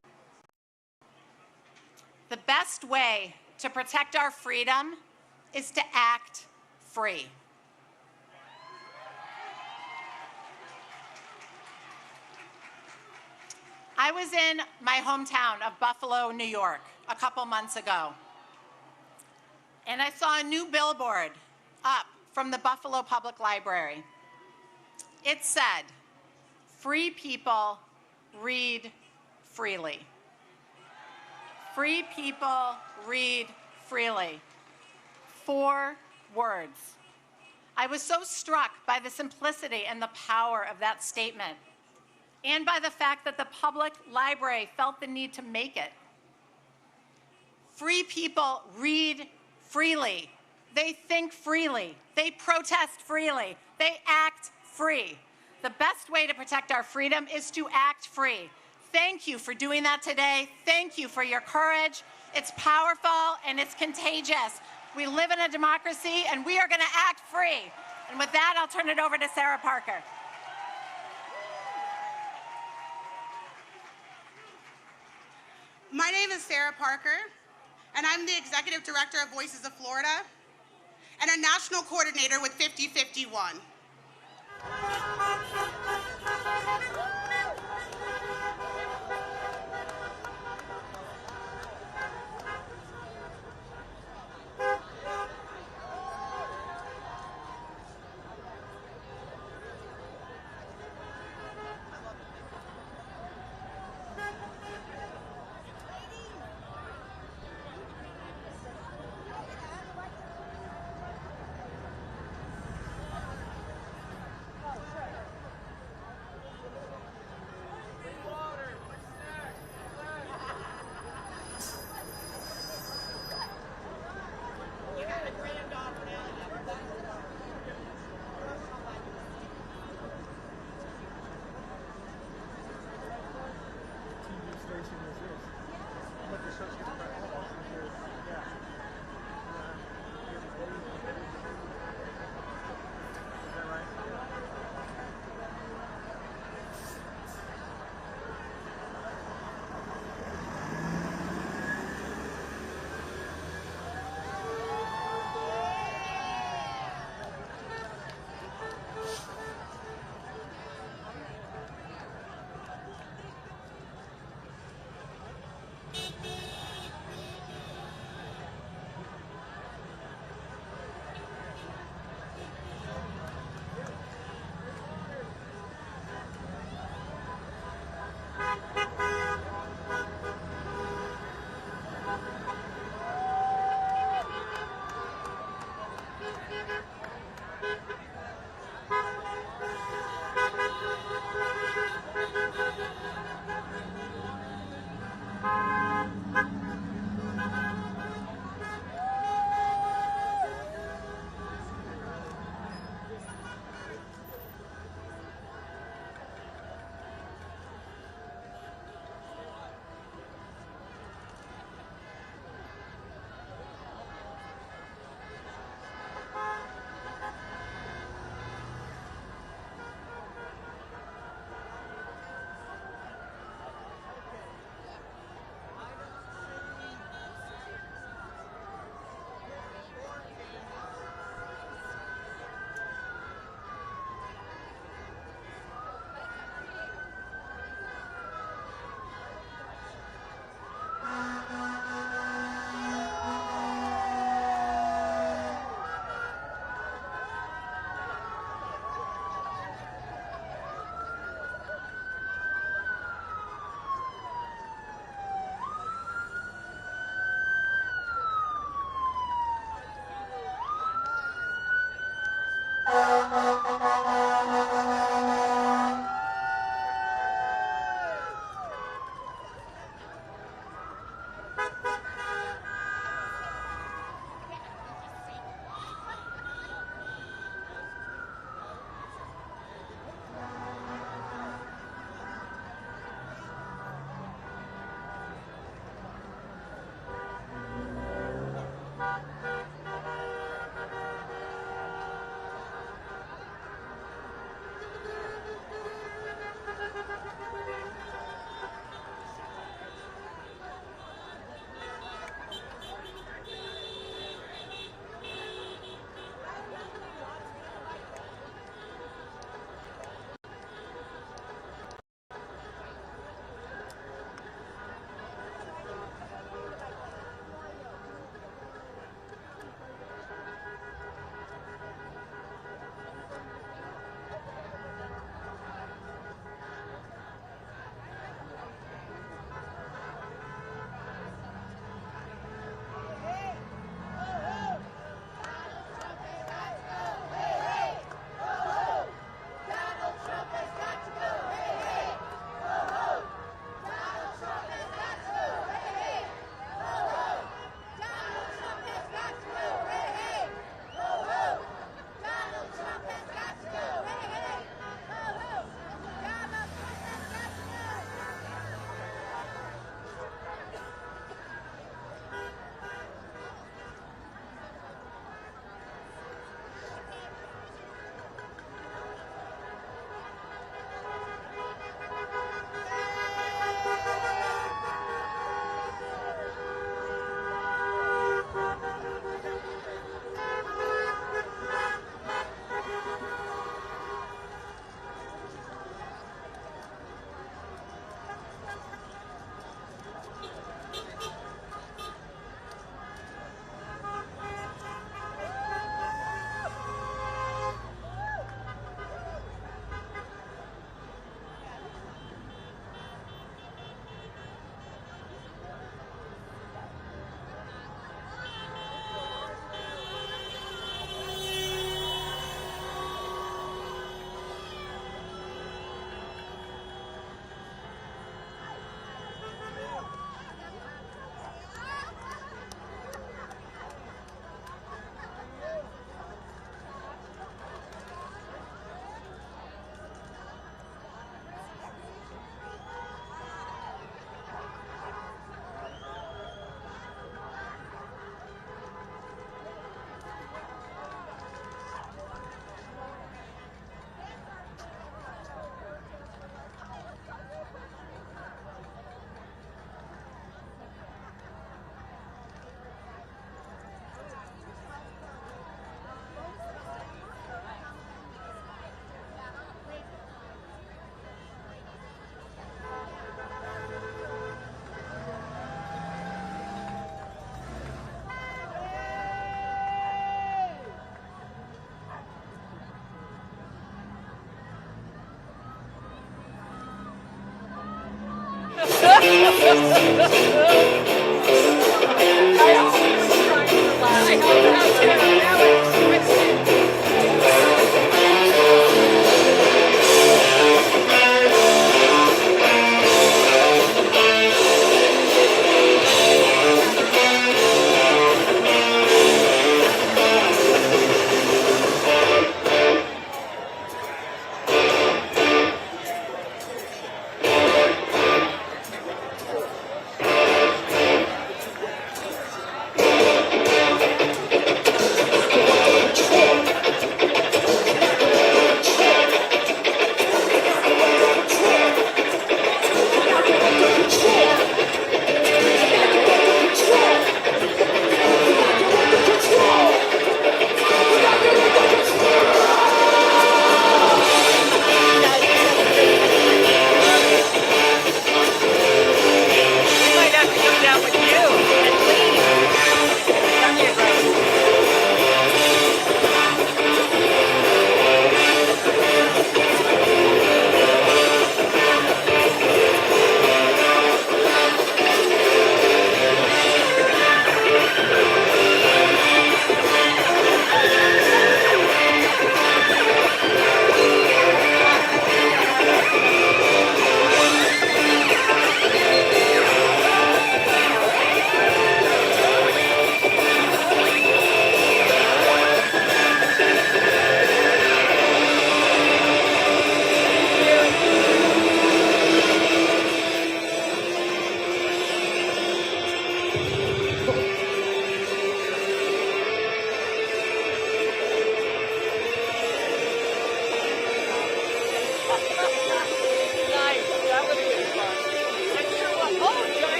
the best way to protect our freedom is to act free. I was in my hometown of Buffalo, New York, a couple months ago, and I saw a new billboard up from the Buffalo Public Library. It said, "Free people read freely." Free people read freely. 4 words. I was so struck by the simplicity and the power of that statement, and by the fact that the public library felt the need to make it. Free people read freely. They think freely. They protest freely. They act free. The best way to protect our freedom is to act free. Thank you for doing that today. Thank you for your courage. It's powerful and it's contagious. We live in a democracy and we are going to act free. And with that, I'll turn it over to Sarah Parker. My name is Sarah Parker, and I'm the Executive Director of Voices of Florida and a National Coordinator with 5051.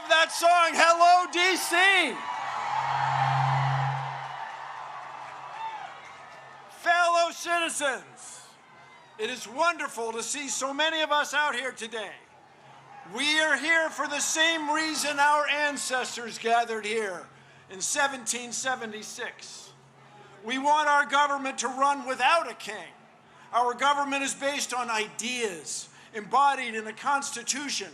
that song, Hello, D.C. Fellow citizens, it is wonderful to see so many of us out here today. We are here for the same reason our ancestors gathered here in 1776. We want our government to run without a king. Our government is based on ideas embodied in a constitution.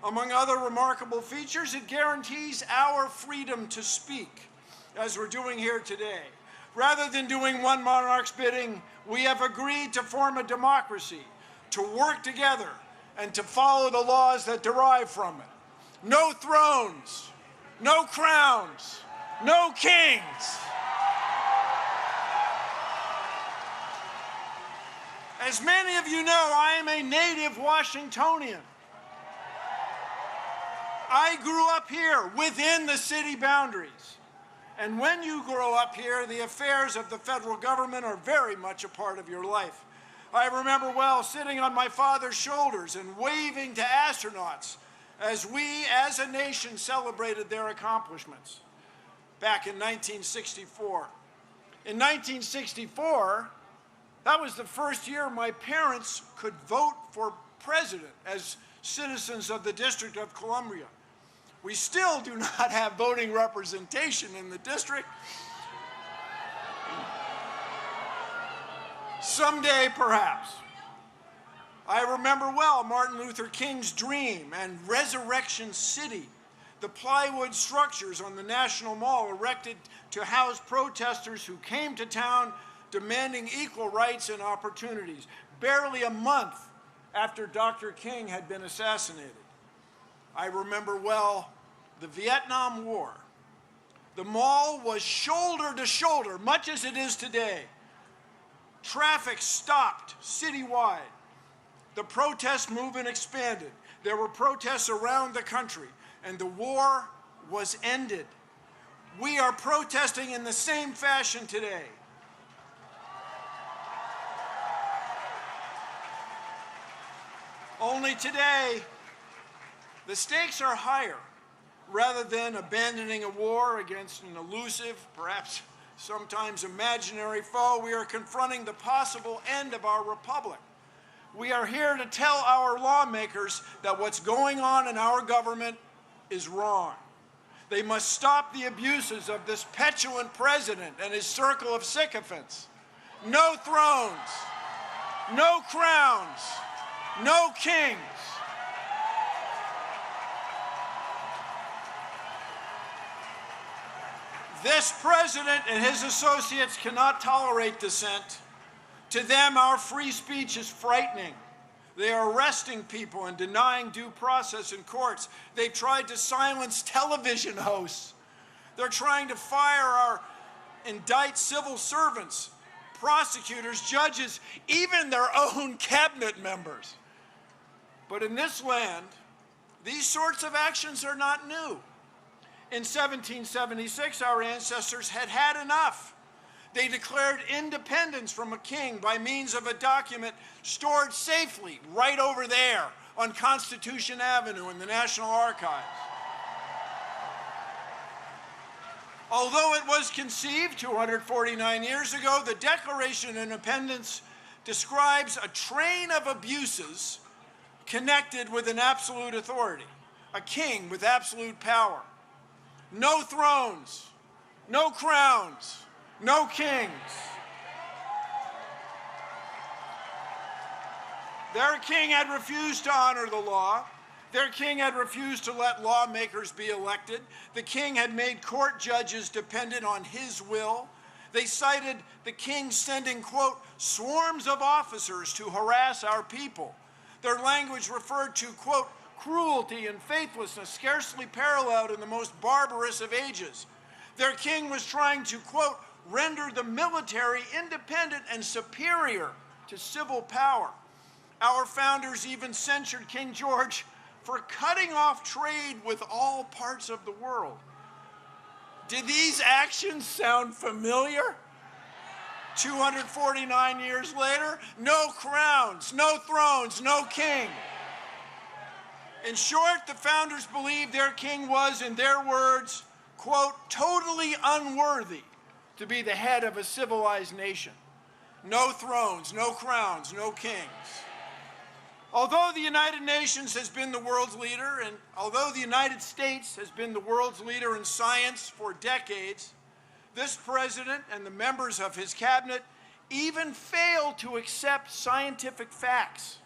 Among other remarkable features, it guarantees our freedom to speak, as we're doing here today. Rather than doing one monarch's bidding, we have agreed to form a democracy, to work together, and to follow the laws that derive from it. No thrones, no crowns, no kings. As many of you know, I am a native Washingtonian. I grew up here within the city boundaries. And when you grow up here, the affairs of the federal government are very much a part of your life. I remember well sitting on my father's shoulders and waving to astronauts as we, as a nation, celebrated their accomplishments back in 1964. In 1964, that was the first year my parents could vote for president as citizens of the District of Columbia. We still do not have voting representation in the district. Someday, perhaps. I remember well Martin Luther King's dream and Resurrection City, the plywood structures on the National Mall erected to house protesters who came to town demanding equal rights and opportunities, barely a month after Dr. King had been assassinated. I remember well the Vietnam War. The mall was shoulder to shoulder, much as it is today. Traffic stopped citywide. The protest movement expanded. There were protests around the country, and the war was ended. We are protesting in the same fashion today. Only today, the stakes are higher. Rather than abandoning a war against an elusive, perhaps sometimes imaginary foe, we are confronting the possible end of our republic. We are here to tell our lawmakers that what's going on in our government is wrong. They must stop the abuses of this petulant president and his circle of sycophants. No thrones, no crowns, no kings. This president and his associates cannot tolerate dissent. To them, our free speech is frightening. They are arresting people and denying due process in courts. They've tried to silence television hosts. They're trying to fire or indict civil servants, prosecutors, judges, even their own cabinet members. But in this land, these sorts of actions are not new. In 1776, our ancestors had had enough. They declared independence from a king by means of a document stored safely right over there on Constitution Avenue in the National Archives. Although it was conceived 249 years ago, the Declaration of Independence describes a train of abuses connected with an absolute authority, a king with absolute power. No thrones, no crowns, no kings. Their king had refused to honor the law. Their king had refused to let lawmakers be elected. The king had made court judges dependent on his will. They cited the king sending, quote, swarms of officers to harass our people. Their language referred to, quote, cruelty and faithlessness scarcely paralleled in the most barbarous of ages. Their king was trying to, quote, render the military independent and superior to civil power. Our founders even censured King George for cutting off trade with all parts of the world. Did these actions sound familiar? 249 years later, no crowns, no thrones, no king. In short, the founders believed their king was, in their words, quote, totally unworthy to be the head of a civilized nation. No thrones, no crowns, no kings. Although the United Nations has been the world's leader, and although the United States has been the world's leader in science for decades, this president and the members of his cabinet even fail to accept scientific facts.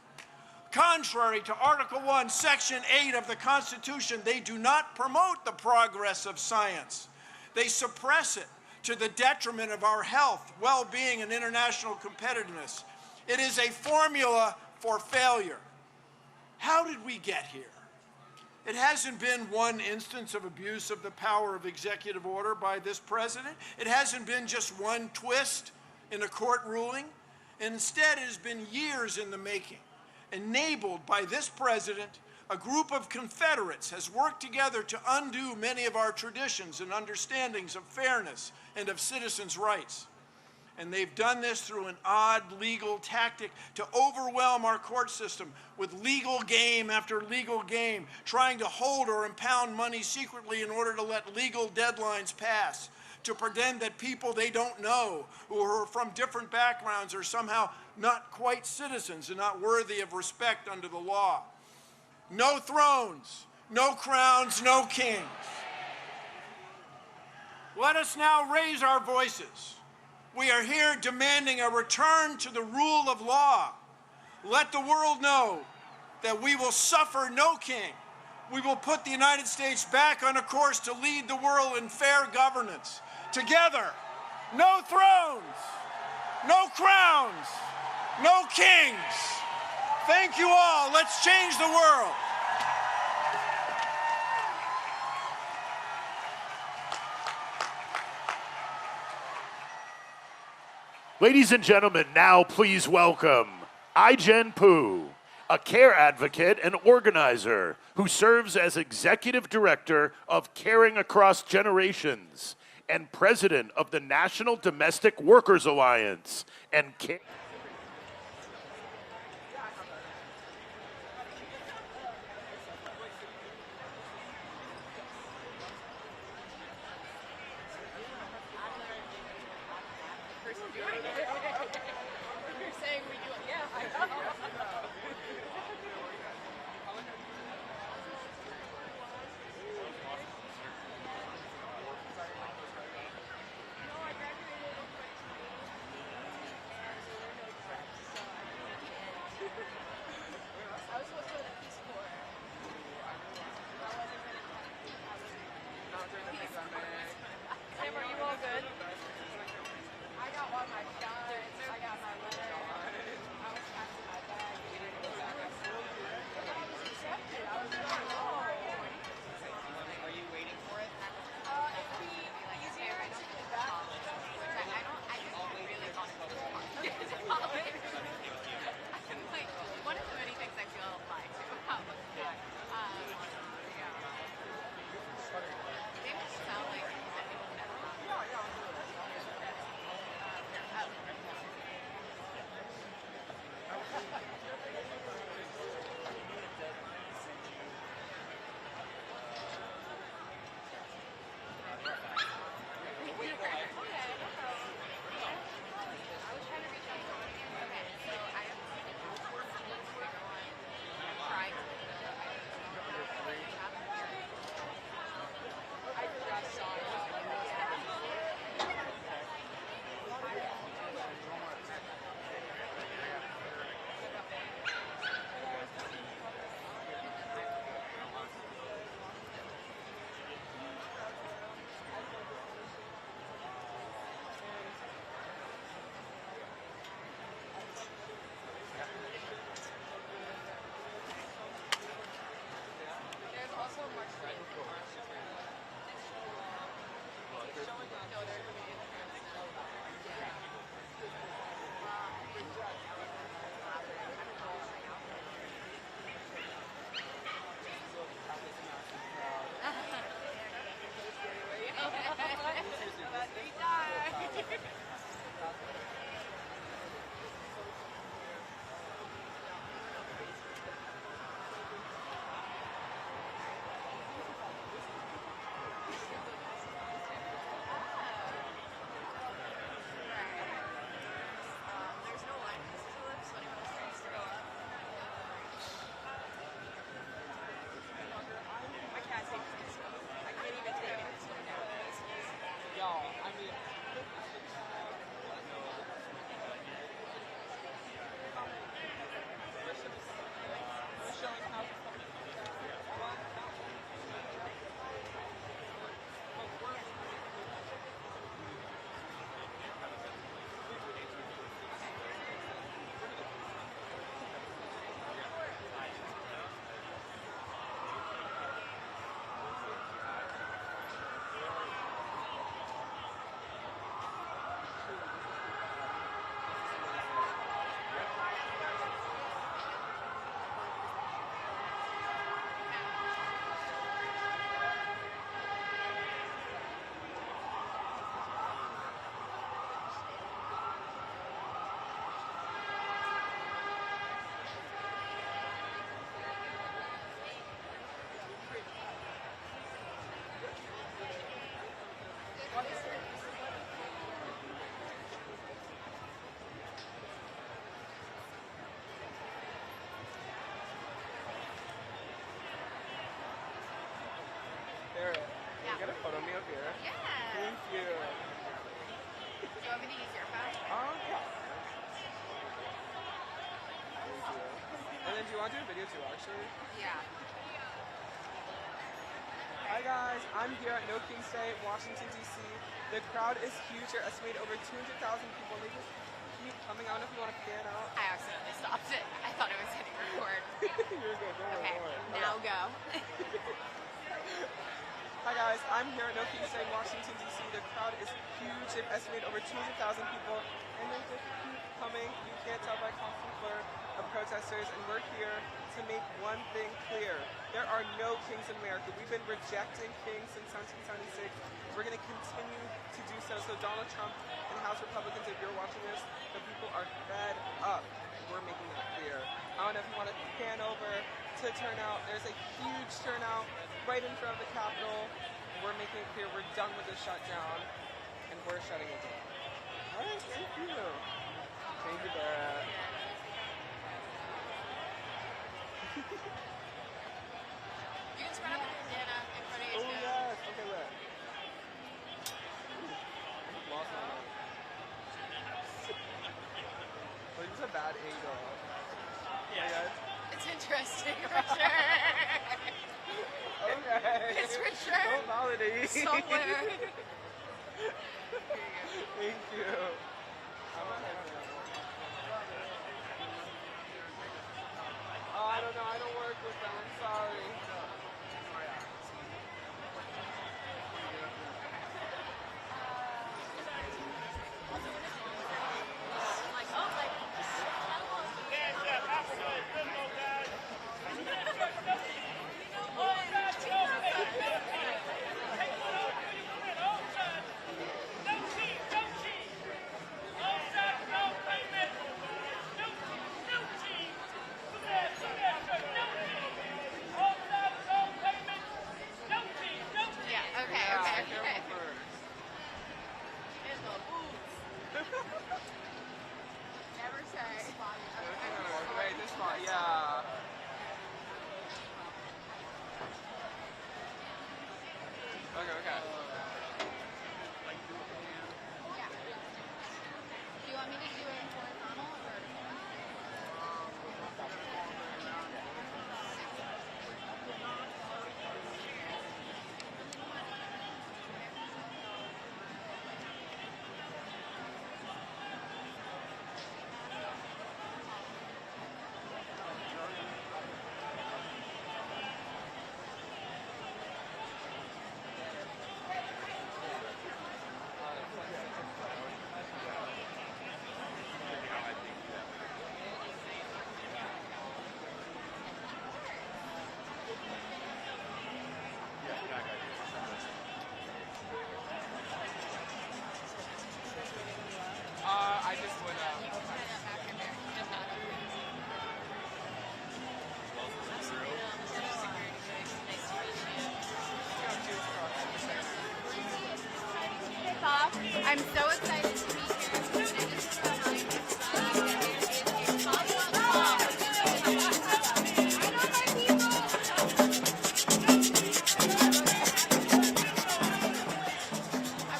Contrary to Article 1, Section 8 of the Constitution, they do not promote the progress of science. They suppress it to the detriment of our health, well-being, and international competitiveness. It is a formula for failure. How did we get here? It hasn't been one instance of abuse of the power of executive order by this president. It hasn't been just one twist in a court ruling. Instead, it has been years in the making. Enabled by this president, a group of Confederates has worked together to undo many of our traditions and understandings of fairness and of citizens' rights. And they've done this through an odd legal tactic to overwhelm our court system with legal game after legal game, trying to hold or impound money secretly in order to let legal deadlines pass, to pretend that people they don't know, who are from different backgrounds, are somehow not quite citizens and not worthy of respect under the law. No thrones, no crowns, no kings. Let us now raise our voices. We are here demanding a return to the rule of law. Let the world know that we will suffer no king. We will put the United States back on a course to lead the world in fair governance. Together, no thrones, no crowns, no kings. Thank you all. Let's change the world. Ladies and gentlemen, now please welcome I-Jen Poo, a care advocate and organizer who serves as Executive Director of Caring Across Generations and President of the National Domestic Workers Alliance and y'all. I mean, we're showing how to Here, can you get a photo of me up here? Yeah. Thank you. Do you want me to use your phone? Yeah. Thank you. And then do you want to do a video too, actually? Yeah. Hi guys, I'm here at No King's Day, Washington, D.C. The crowd is huge. They're estimated over 200,000 people. They just keep coming. I don't know if you want to pan out. I accidentally stopped it. I thought it was hitting record. You're good. Don't Okay, worry. now go. Hi guys, I'm here at No King's Day, Washington, D.C. The crowd is huge. They've estimated over 200,000 people, and they just keep coming. You can't tell by constant blur of protesters, and we're here to make one thing clear. There are no kings in America. We've been rejecting kings since 1776. We're going to continue to do so. So Donald Trump and House Republicans, if you're watching this, the people are fed up. We're making that clear. I don't know if you want to pan over to turnout. There's a huge turnout right in front of the Capitol. We're making it clear we're done with the shutdown, and we're shutting it down. All right, thank you. Thank you, Barrett. You can spread out the bandana in front of you. Oh, yes. Okay, look. I lost my mind. Like, this is a bad angle. Yeah, guys. It's interesting for sure. Okay. It's for sure. Don't validate. Somewhere. Thank you. Oh, I don't know. I don't work with them. I'm sorry. Never say. Wait, this spot, yeah. Okay. Do you want me to do it horizontal or vertical? I just would, Hey, Bob. I'm so excited to meet you.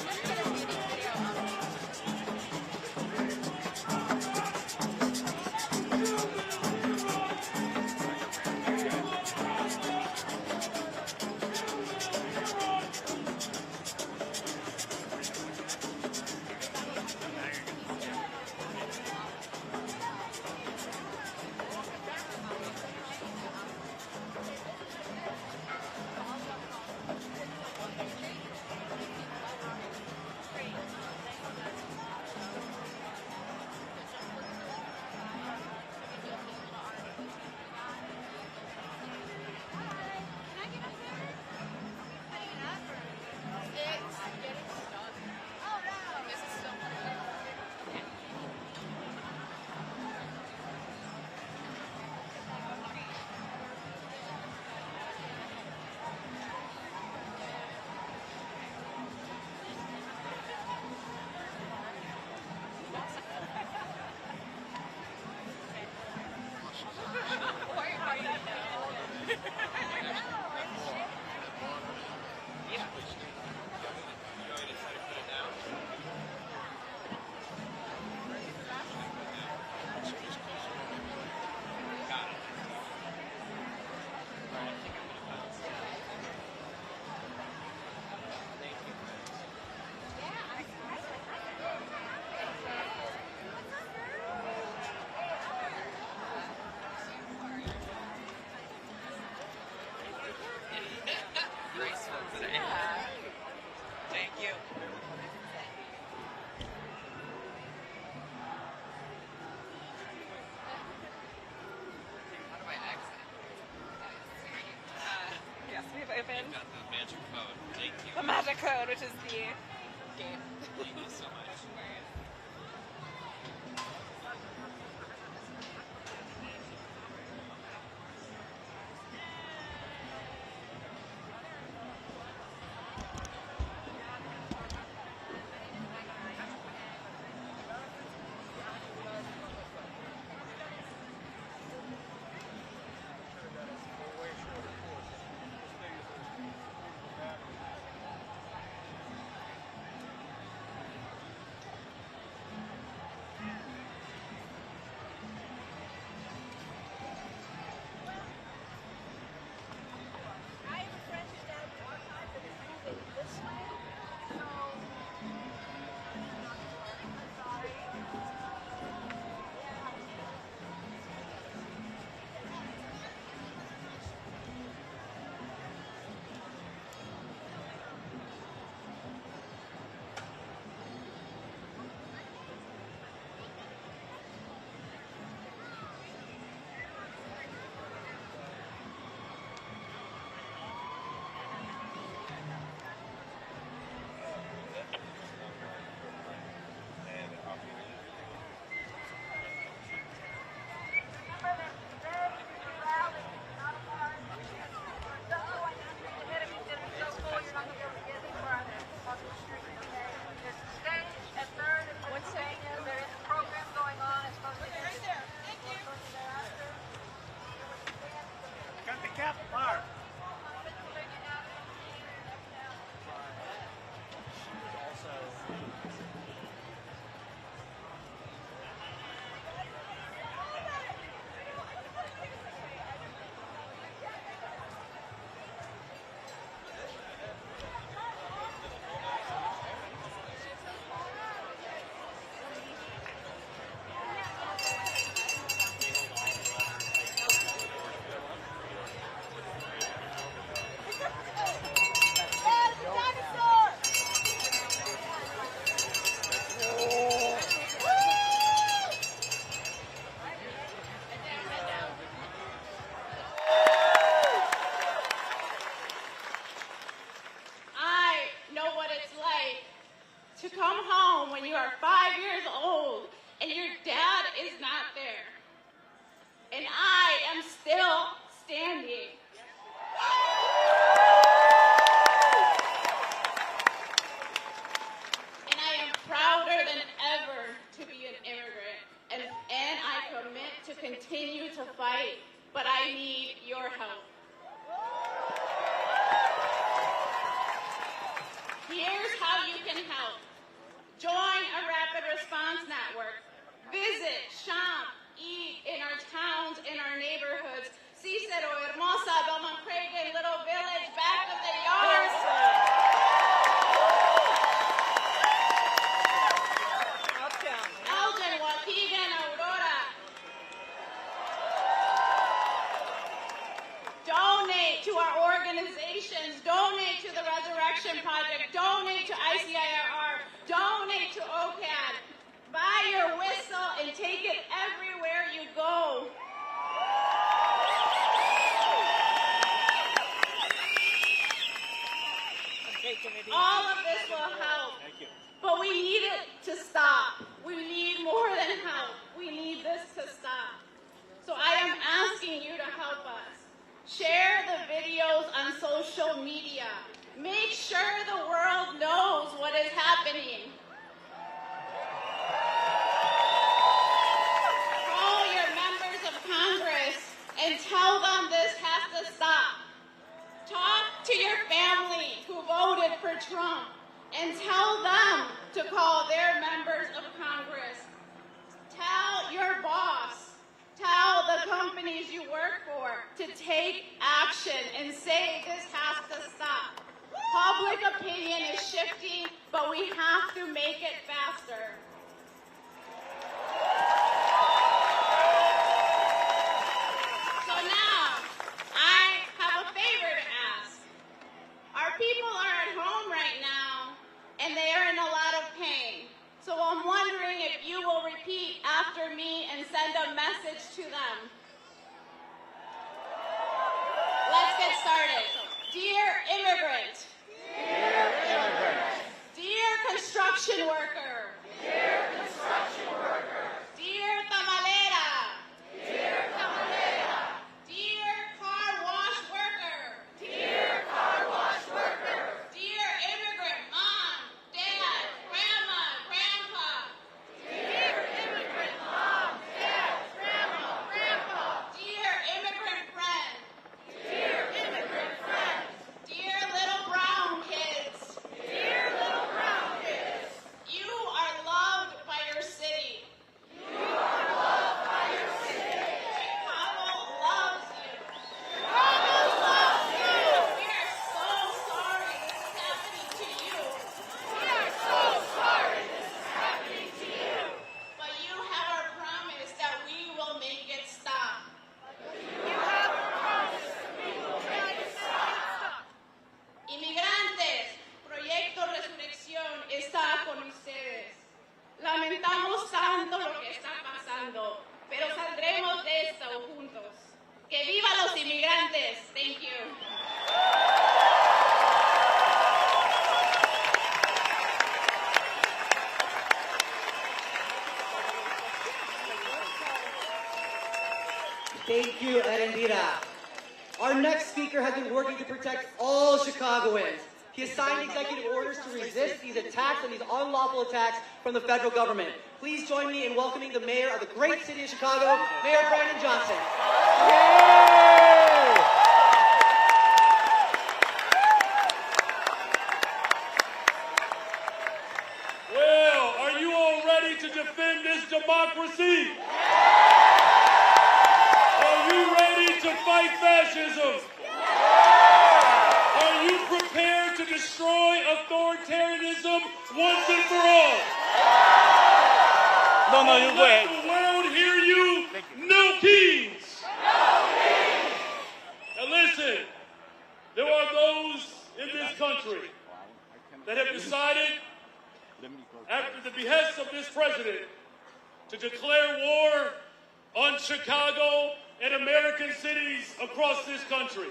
I'm Thank you. How do I exit? Yes, we've opened Got the magic code. Thank you. the magic code, which is the gate. Thank you so much. to come home when you are 5 years old and your dad is not there. And I am still standing. And I am prouder than ever to be an immigrant. And I commit to continue to fight, but I need your help. Here's how you can help. Join a rapid response network. Visit, shop, eat in our towns, in our neighborhoods. Cicero, Hermosa, Belmont Cragen, Little Village, back of the yard. Elgin, Waukegan, Aurora. Donate to our organizations. Donate to the Resurrection Project. Donate to ICIRR. Donate to OCAD. Buy your whistle and take it everywhere you go. All of this will help. But we need it to stop. We need more than help. We need this to stop. So I am asking you to help us. Share the videos on social media. Make sure the world knows what is happening. Call your members of Congress and tell them this has to stop. to call their members of Congress. Tell your boss, tell the companies you work for to take action and say this has to stop. Public opinion is shifting, but we have to make it faster. So now, I have a favor to ask. Our people are at home right now, and they are in a lot of pain. So I'm wondering if you will repeat after me and send a message to them. Let's get started. Dear immigrant. Dear immigrant. Dear construction worker. Dear construction worker. Dear tamalera. Dear tamalera. Dear car wash worker. Dear car wash worker. Dear immigrant mom, dad, grandma, grandpa. Dear immigrant mom, dad, grandma, grandpa. Dear immigrant friend. Dear immigrant friend. Dear little brown kids. Dear little brown kids. You are loved by your city. You are loved by your city. Chicago loves you. Chicago loves you. We are so sorry this is happening to you. We are so sorry this is happening to you. But you have our promise that we will make it stop. You have our promise that we will make it stop. Inmigrantes, Proyecto Resurrección está con ustedes. Lamentamos tanto lo que está pasando, pero saldremos de esto juntos. ¡Que viva los inmigrantes! Thank you. Thank you, Erendira. Our next speaker has been working to protect all Chicagoans. He has signed executive orders to resist these attacks and these unlawful attacks from the federal government. Please join me in welcoming the mayor of the great city of Chicago, Mayor Brandon Johnson. Well, are you all ready to defend this democracy? Are you ready to fight fascism? Are you prepared to destroy authoritarianism once and for all? No, you go ahead. Let the world hear you. No kings. No kings. Now listen, there are those in this country that have decided, after the behest of this president, to declare war on Chicago and American cities across this country.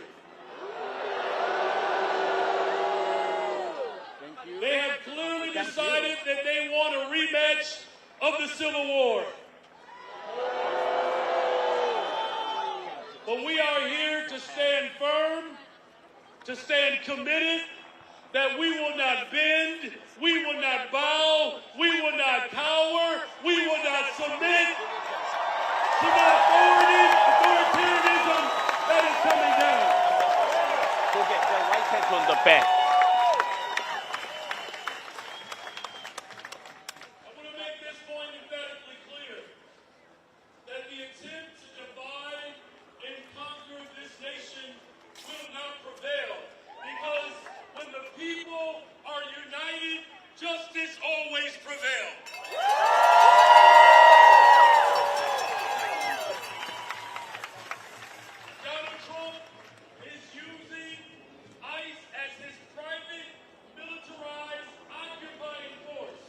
They have clearly decided that they want a rematch of the Civil War. But we are here to stand firm, to stand committed, that we will not bend, we will not bow, we will not cower, we will not submit to the authoritarianism that is coming down. Go get the white hat on the back. I want to make this point emphatically clear, that the attempt to divide and conquer this nation will not prevail, because when the people are united, justice always prevails. Donald Trump is using ICE as his private, militarized, occupying force.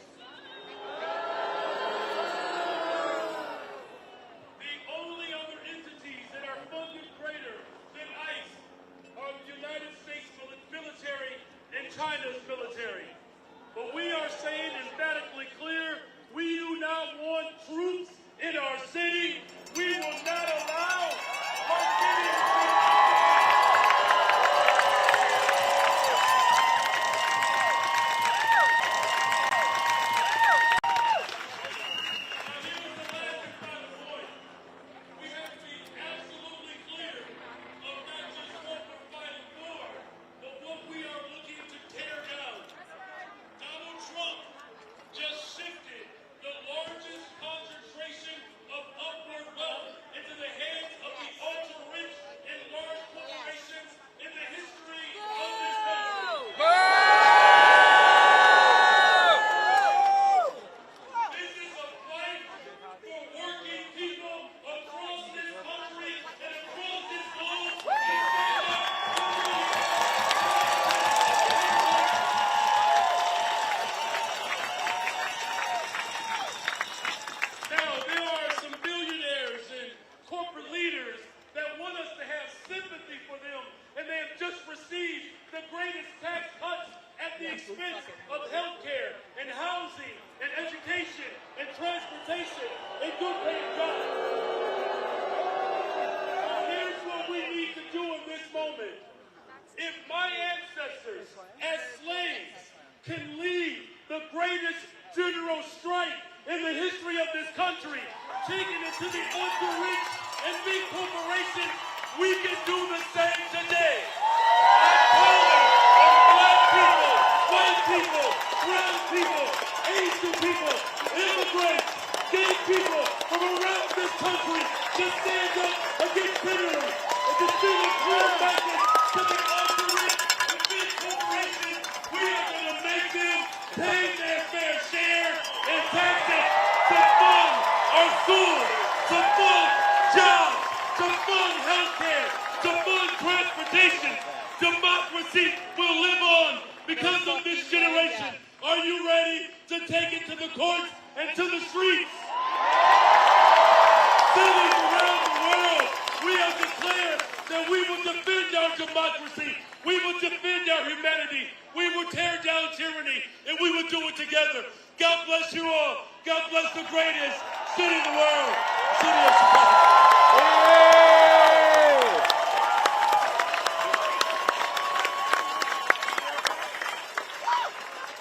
The only other entities that are funded greater than ICE are the United States military and China's military. But we are saying emphatically clear, we do not want troops in our city. We will not allow our city to be housing and education and transportation and good paying jobs. Now here's what we need to do in this moment. If my ancestors as slaves can lead the greatest general strike in the history of this country, taking it to the ultra-rich and big corporations, we can do the same today. I'm calling on black people, white people, brown people, Asian people, immigrants, gay people from around this country to stand up against tyranny and to see the real message to the ultra-rich and big corporations. We are going to make them pay their fair share in taxes to fund our schools, to fund jobs, to fund healthcare, to fund transportation. Democracy will live on because of this generation. Are you ready to take it to the courts and to the streets? Cities around the world, we have declared that we will defend our democracy. We will defend our humanity. We will tear down tyranny, and we will do it together. God bless you all. God bless the greatest city in the world, city of Chicago.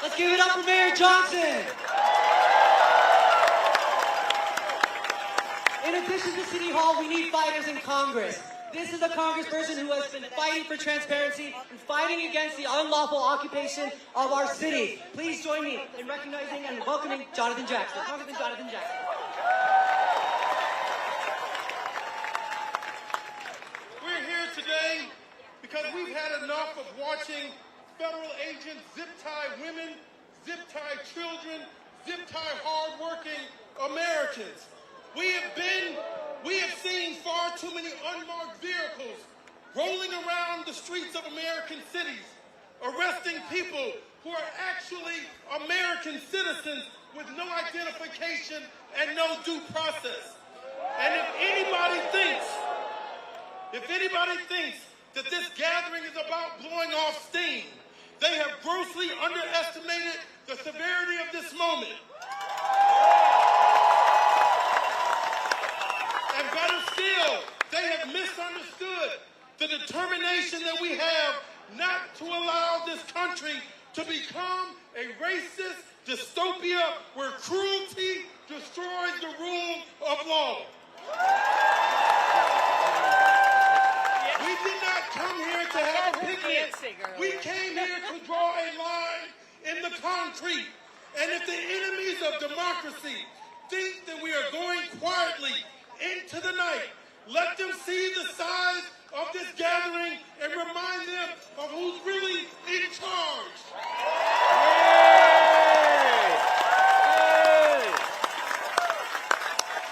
Let's give it up for Mayor Johnson. In addition to City Hall, we need fighters in Congress. This is a congressperson who has been fighting for transparency and fighting against the unlawful occupation of our city. Please join me in recognizing and welcoming Jonathan Jackson. Congressman Jonathan Jackson. We're here today because we've had enough of watching federal agents zip-tie women, zip-tie children, zip-tie hard-working Americans. We have seen far too many unmarked vehicles rolling around the streets of American cities, arresting people who are actually American citizens with no identification and no due process. And if anybody thinks that this gathering is about blowing off steam, they have grossly underestimated the severity of this moment. And better still, they have misunderstood the determination that we have not to allow this country to become a racist dystopia where cruelty destroys the rule of law. We did not come here to have a picnic. We came here to draw a line in the concrete. And if the enemies of democracy think that we are going quietly into the night, let them see the size of this gathering and remind them of who's really in charge.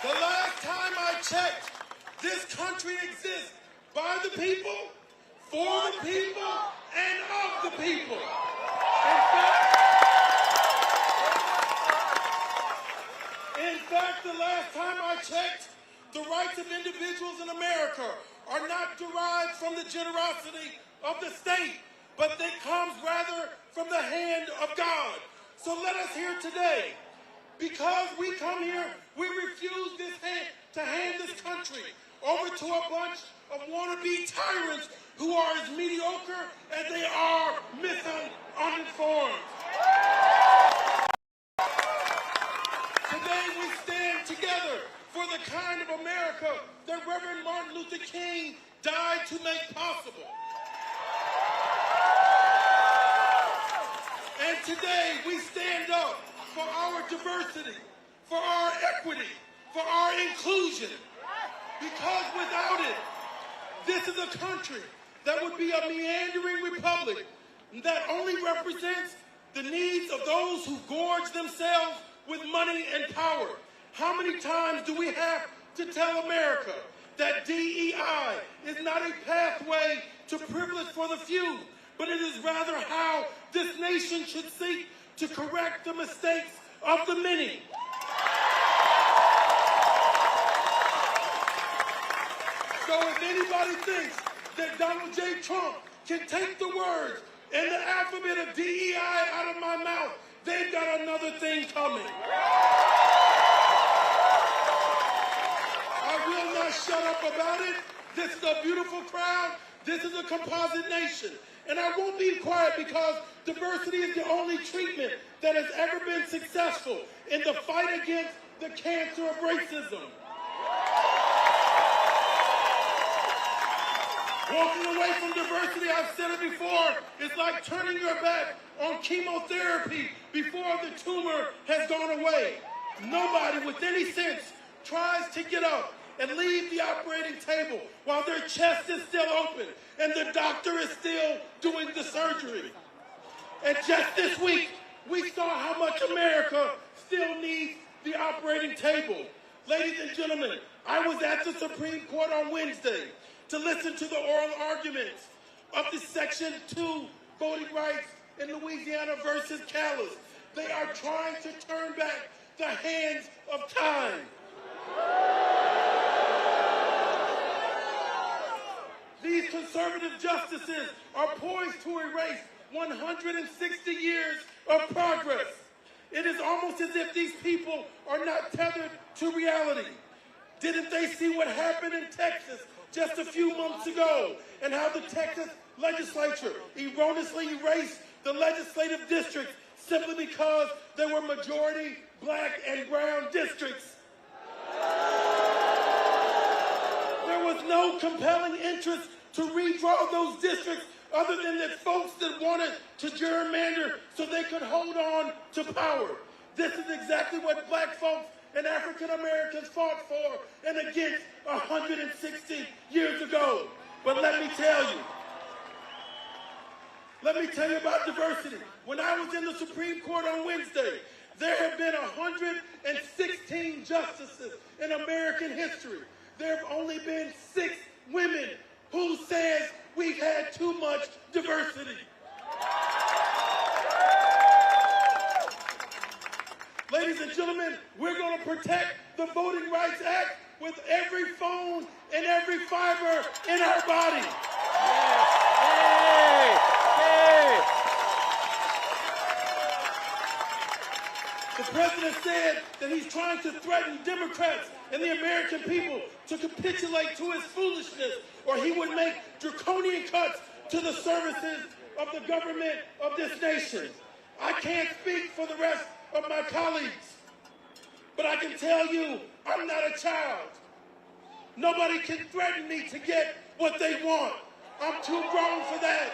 The last time I checked, this country exists by the people, for the people, and of the people. In fact, the last time I checked, the rights of individuals in America are not derived from the generosity of the state, but they comes rather from the hand of God. So let us hear today, because we come here, we refuse to hand this country over to a bunch of wannabe tyrants who are as mediocre as they are uninformed. Today we stand together for the kind of America that Reverend Martin Luther King died to make possible. And today we stand up for our diversity, for our equity, for our inclusion. Because without it, this is a country that would be a meandering republic that only represents the needs of those who gorge themselves with money and power. How many times do we have to tell America that DEI is not a pathway to privilege for the few, but it is rather how this nation should seek to correct the mistakes of the many? So if anybody thinks that Donald J. Trump can take the words and the alphabet of DEI out of my mouth they've got another thing coming. I will not shut up about it. This is a beautiful crowd. This is a composite nation. And I won't be quiet because diversity is the only treatment that has ever been successful in the fight against the cancer of racism. Walking away from diversity, I've said it before, is like turning your back on chemotherapy before the tumor has gone away. Nobody with any sense tries to get up and leave the operating table while their chest is still open and the doctor is still doing the surgery. And just this week, we saw how much America still needs the operating table. Ladies and gentlemen, I was at the Supreme Court on Wednesday to listen to the oral arguments of the Section 2 voting rights in Louisiana versus Callis. They are trying to turn back the hands of time. These conservative justices are poised to erase 160 years of progress. It is almost as if these people are not tethered to reality. Didn't they see what happened in Texas just a few months ago and how the Texas legislature erroneously erased the legislative districts simply because there were majority black and brown districts? There was no compelling interest to redraw those districts other than that folks that wanted to gerrymander so they could hold on to power. This is exactly what black folks and African Americans fought for and against 160 years ago. But let me tell you about diversity. When I was in the Supreme Court on Wednesday, there have been 116 justices in American history. There have only been 6 women who says we've had too much diversity. Ladies and gentlemen, we're going to protect the Voting Rights Act with every phone and every fiber in our body. Yes. Hey. The president said that he's trying to threaten Democrats and the American people to capitulate to his foolishness, or he would make draconian cuts to the services of the government of this nation. I can't speak for the rest of my colleagues, but I can tell you I'm not a child. Nobody can threaten me to get what they want. I'm too grown for that.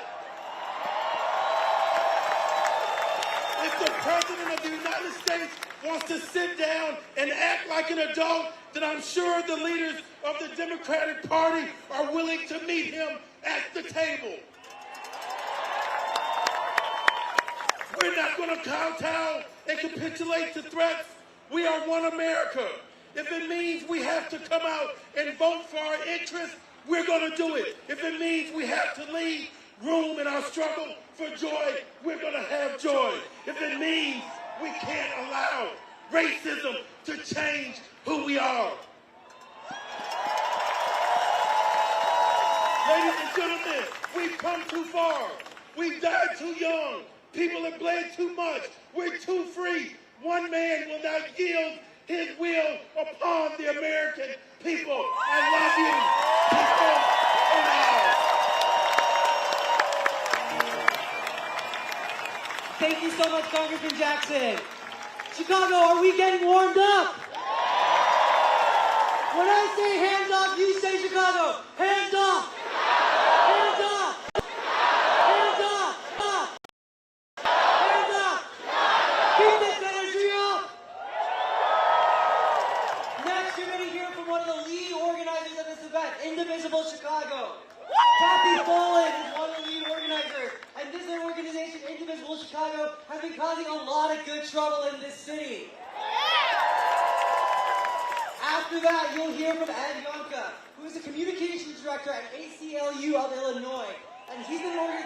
If the President of the United States wants to sit down and act like an adult, then I'm sure the leaders of the Democratic Party are willing to meet him at the table. We're not going to kowtow and capitulate to threats. We are one America. If it means we have to come out and vote for our interests, we're going to do it. If it means we have to leave room in our struggle for joy, we're going to have joy. If it means we can't allow racism to change who we are. Ladies and gentlemen, we've come too far. We've died too young. People have bled too much. We're too free. One man will not yield his will upon the American people. I love you, people of ours. Thank you so much, Congressman Jackson. Chicago, are we getting warmed up? When I say hands off, you say Chicago. Hands off. Hands off. Hands off. Hands off. Keep this energy up. Next, you're going to hear from one of the lead organizers of this event, Indivisible Chicago. Kathy Folin is one of the lead organizers, and this organization, Indivisible Chicago, has been causing a lot of good trouble in this city. After that, you'll hear from Ed Yonka, who is the communications director at ACLU of Illinois, and they've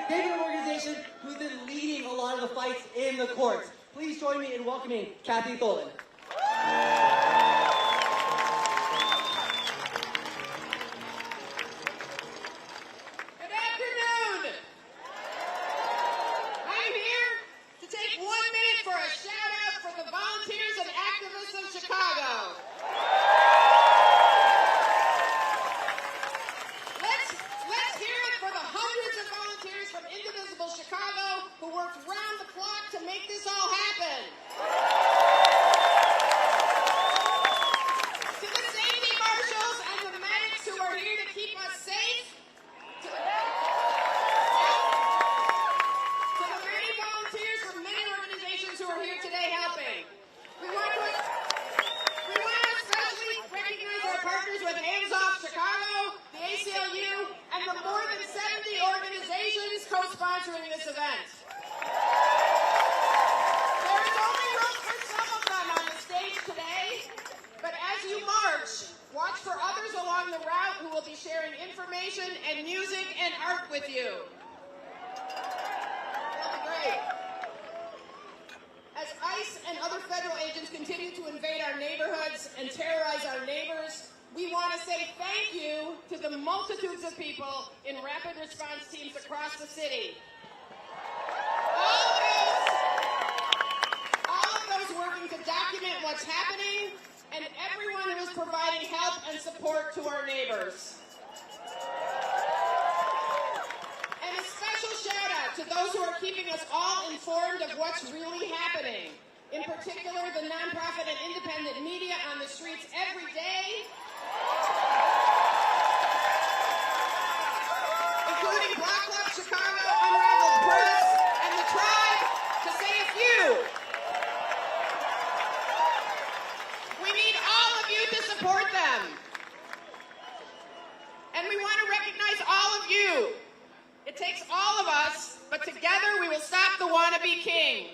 been an organization who's been leading a lot of the fights in the courts. Please join me in welcoming Kathy Folin. I'm here to take 1 minute for a stay helping. We want to especially recognize our partners with Hands Off Chicago, the ACLU, and the more than 70 organizations co-sponsoring this event. There is only room for some of them on the stage today, but as you march, watch for others along the route who will be sharing information and music and art with you. That'll be great. As ICE and other federal agents continue to invade our neighborhoods and terrorize our neighbors, we want to say thank you to the multitudes of people in rapid response teams across the city. All of those working to document what's happening, and everyone who is providing help and support to our neighbors. And a special shout out to those who are keeping us all informed of what's really happening. In particular, the nonprofit and independent media on the streets every day, including Block Club Chicago, Unraveled Press, and The Tribe, to say a few. We need all of you to support them. And we want to recognize all of you. It takes all of us, but together we will stop the wannabe king.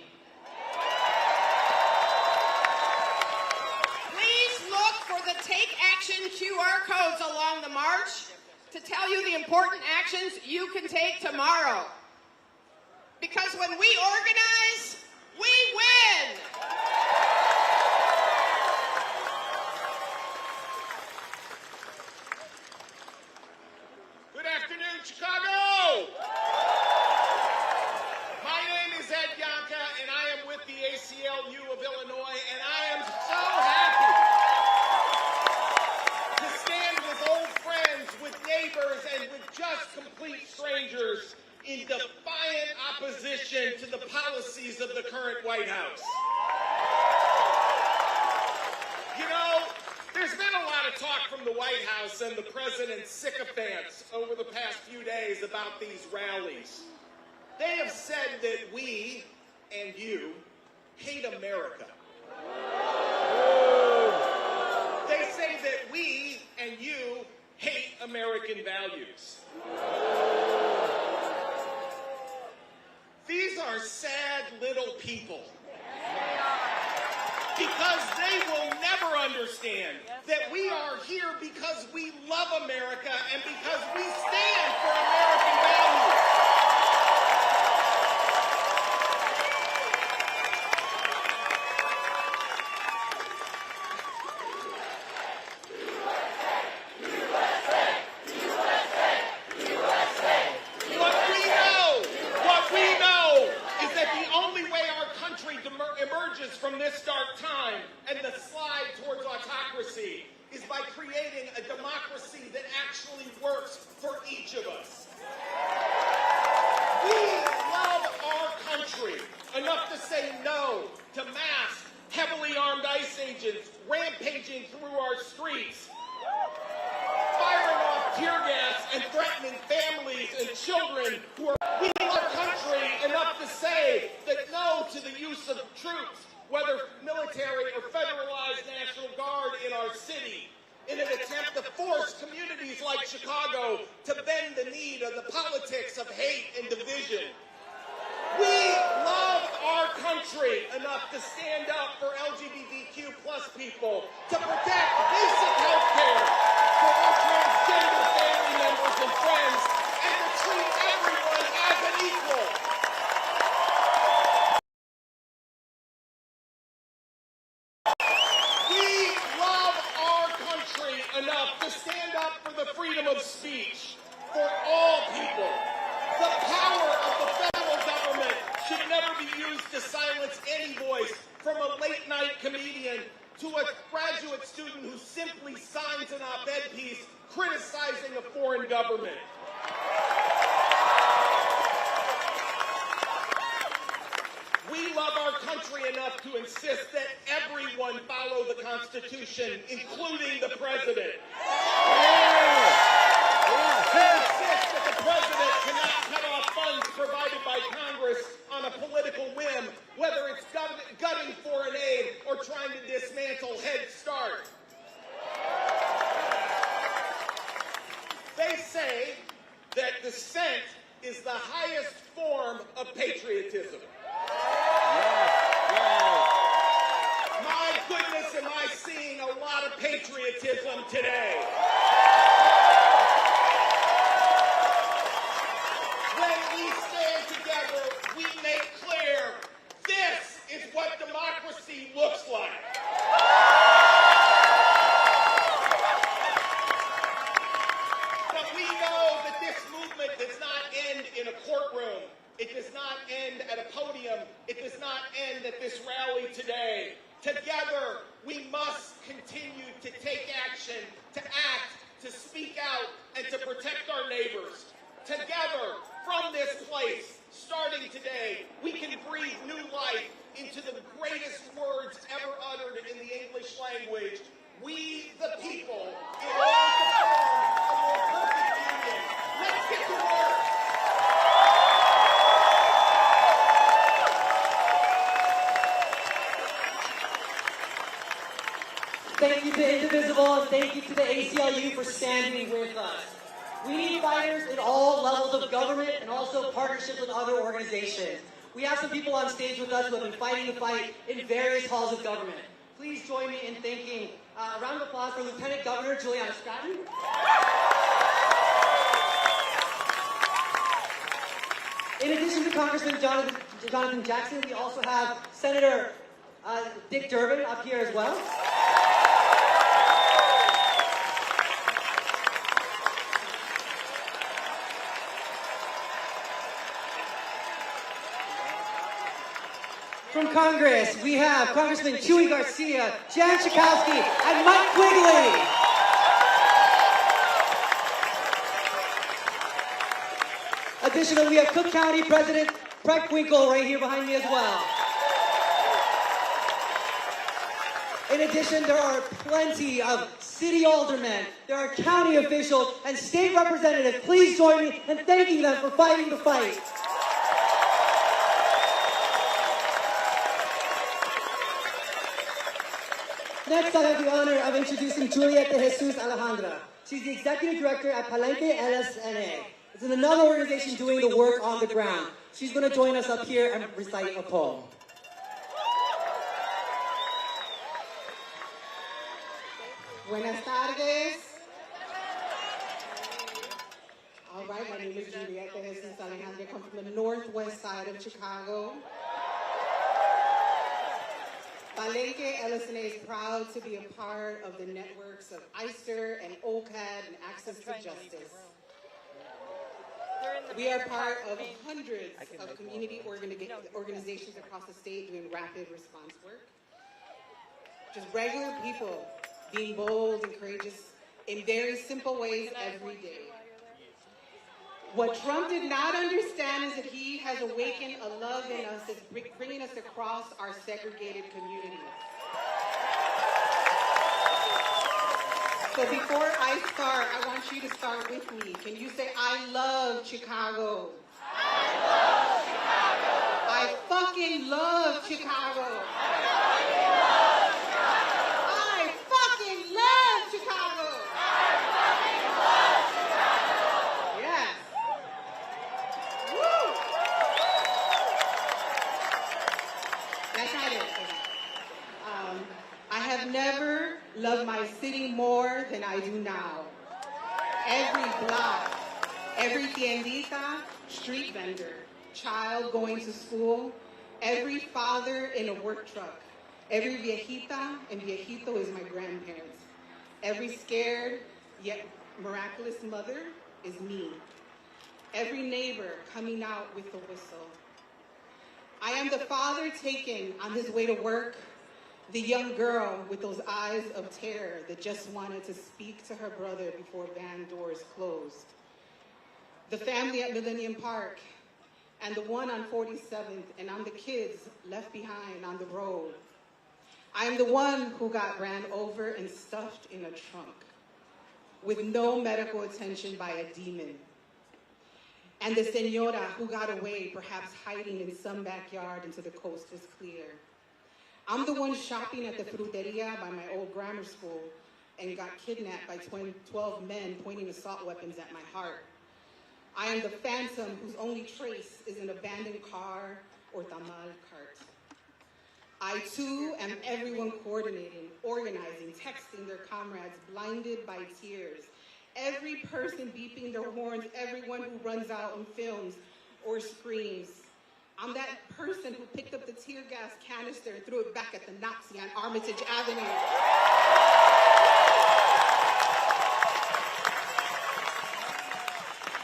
Please look for the Take Action QR codes along the march to tell you the important actions you can take tomorrow. Because when we organize, we win! Good afternoon, Chicago! My name is Ed Yonka, and I am with the ACLU of Illinois, and I am so happy to stand with old friends, with neighbors, and with just complete strangers in defiant opposition to the policies of the current White House. You know, there's been a lot of talk from the White House and the president's sycophants over the past few days about these rallies. They have said that we and you hate America. They say that we and you hate American values. These are sad little people. Because they will never understand that we are here because we love America and because we stand for American values. What we know is that the only way our country emerges from this dark time and the slide towards autocracy is by creating a democracy that actually works for each of us. We love our country enough to say no to mass, heavily armed ICE agents rampaging through our streets, firing off tear gas and threatening families and children who are. We love our country enough to say that no to the use of troops, whether military or federalized National Guard in our city, in an attempt to force communities like Chicago to bend the knee to the politics of hate and division. We love our country enough to stand up for LGBTQ plus people, to protect basic health care for our transgender family members and friends, and to treat everyone as an equal. We love our country enough to stand up for the freedom of speech for all people. The power of the federal government should never be used to silence any voice, from a late-night comedian to a graduate student who simply signs an op-ed piece criticizing a foreign government. We love our country enough to insist that everyone follow the Constitution, including the president. To insist that the president cannot cut off funds provided by Congress on a political whim, whether it's gutting foreign aid or trying to dismantle Head Start. They say that dissent is the highest form of patriotism. My goodness, am I seeing a lot of patriotism today. When we stand together, we make clear this is what democracy looks like. But we know that this movement does not end in a courtroom. It does not end at a podium. It does not end at this rally today. Together, we must continue to take action, to act, to speak out, and to protect our neighbors. Together, from this place, starting today, we can breathe new life into the greatest words ever uttered in the English language. We, the people, in order to form a more perfect union. Let's get to work. Thank you to Indivisible, and thank you to the ACLU for standing with us. We need fighters in all levels of government and also partnerships with other organizations. We have some people on stage with us who have been fighting the fight in various halls of government. Please join me in thanking, a round of applause for Lieutenant Governor Juliana Stratton. In addition to Congressman Jonathan Jackson, we also have Senator Dick Durbin up here as well. From Congress, we have Congressman Chuy Garcia, Jan Schakowsky, and Mike Quigley. Additionally, we have Cook County President Breck Winkle right here behind me as well. In addition, there are plenty of city aldermen, there are county officials, and state representatives. Please join me in thanking them for fighting the fight. Next, I have the honor of introducing Julieta de Jesus Alejandra. She's the Executive Director at Palenque LSNA. It's another organization doing the work on the ground. She's going to join us up here and recite a poem. Buenas tardes. All right, my name is Julieta de Jesus Alejandra. I come from the northwest side of Chicago. Palenque LSNA is proud to be a part of the networks of ICER and OCAD and Access to Justice. We are part of hundreds of community organizations across the state doing rapid response work. Just regular people being bold and courageous in very simple ways every day. What Trump did not understand is that he has awakened a love in us that's bringing us across our segregated communities. So before I start, I want you to start with me. Can you say, I love Chicago? I love Chicago. I fucking love Chicago. I fucking love Chicago. Yes. Woo. That's not it. I have never loved my city more than I do now. Every block, every tiendita, street vendor, child going to school, every father in a work truck, every viejita and viejito is my grandparents. Every scared yet miraculous mother is me. Every neighbor coming out with the whistle. I am the father taken on his way to work, the young girl with those eyes of terror that just wanted to speak to her brother before van doors closed. The family at Millennium Park, and the one on 47th, and I'm the kids left behind on the road. I am the one who got ran over and stuffed in a trunk with no medical attention by a demon. And the señora who got away, perhaps hiding in some backyard until the coast was clear. I'm the one shopping at the fruteria by my old grammar school and got kidnapped by 12 men pointing assault weapons at my heart. I am the phantom whose only trace is an abandoned car or tamal cart. I too am everyone coordinating, organizing, texting their comrades, blinded by tears. Every person beeping their horns, everyone who runs out and films or screams. I'm that person who picked up the tear gas canister and threw it back at the Nazi on Armitage Avenue.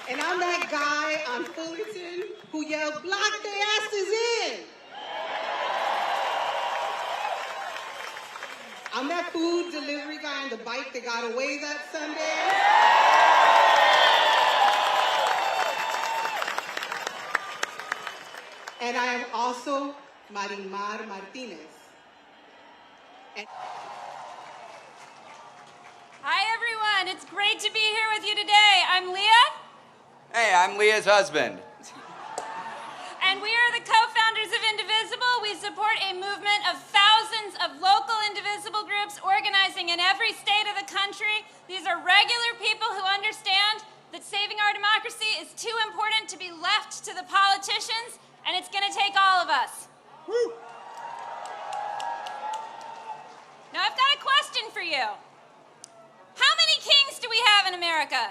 And I'm that guy on Fullerton who yelled, "Block their asses in!" I'm that food delivery guy on the bike that got away that Sunday. And I am also Marimar Martinez. And hi everyone, it's great to be here with you today. I'm Leah. Hey, I'm Leah's husband. And we are the co-founders of Indivisible. We support a movement of thousands of local indivisible groups organizing in every state of the country. These are regular people who understand that saving our democracy is too important to be left to the politicians, and it's going to take all of us. Woo. Now I've got a question for you. How many kings do we have in America?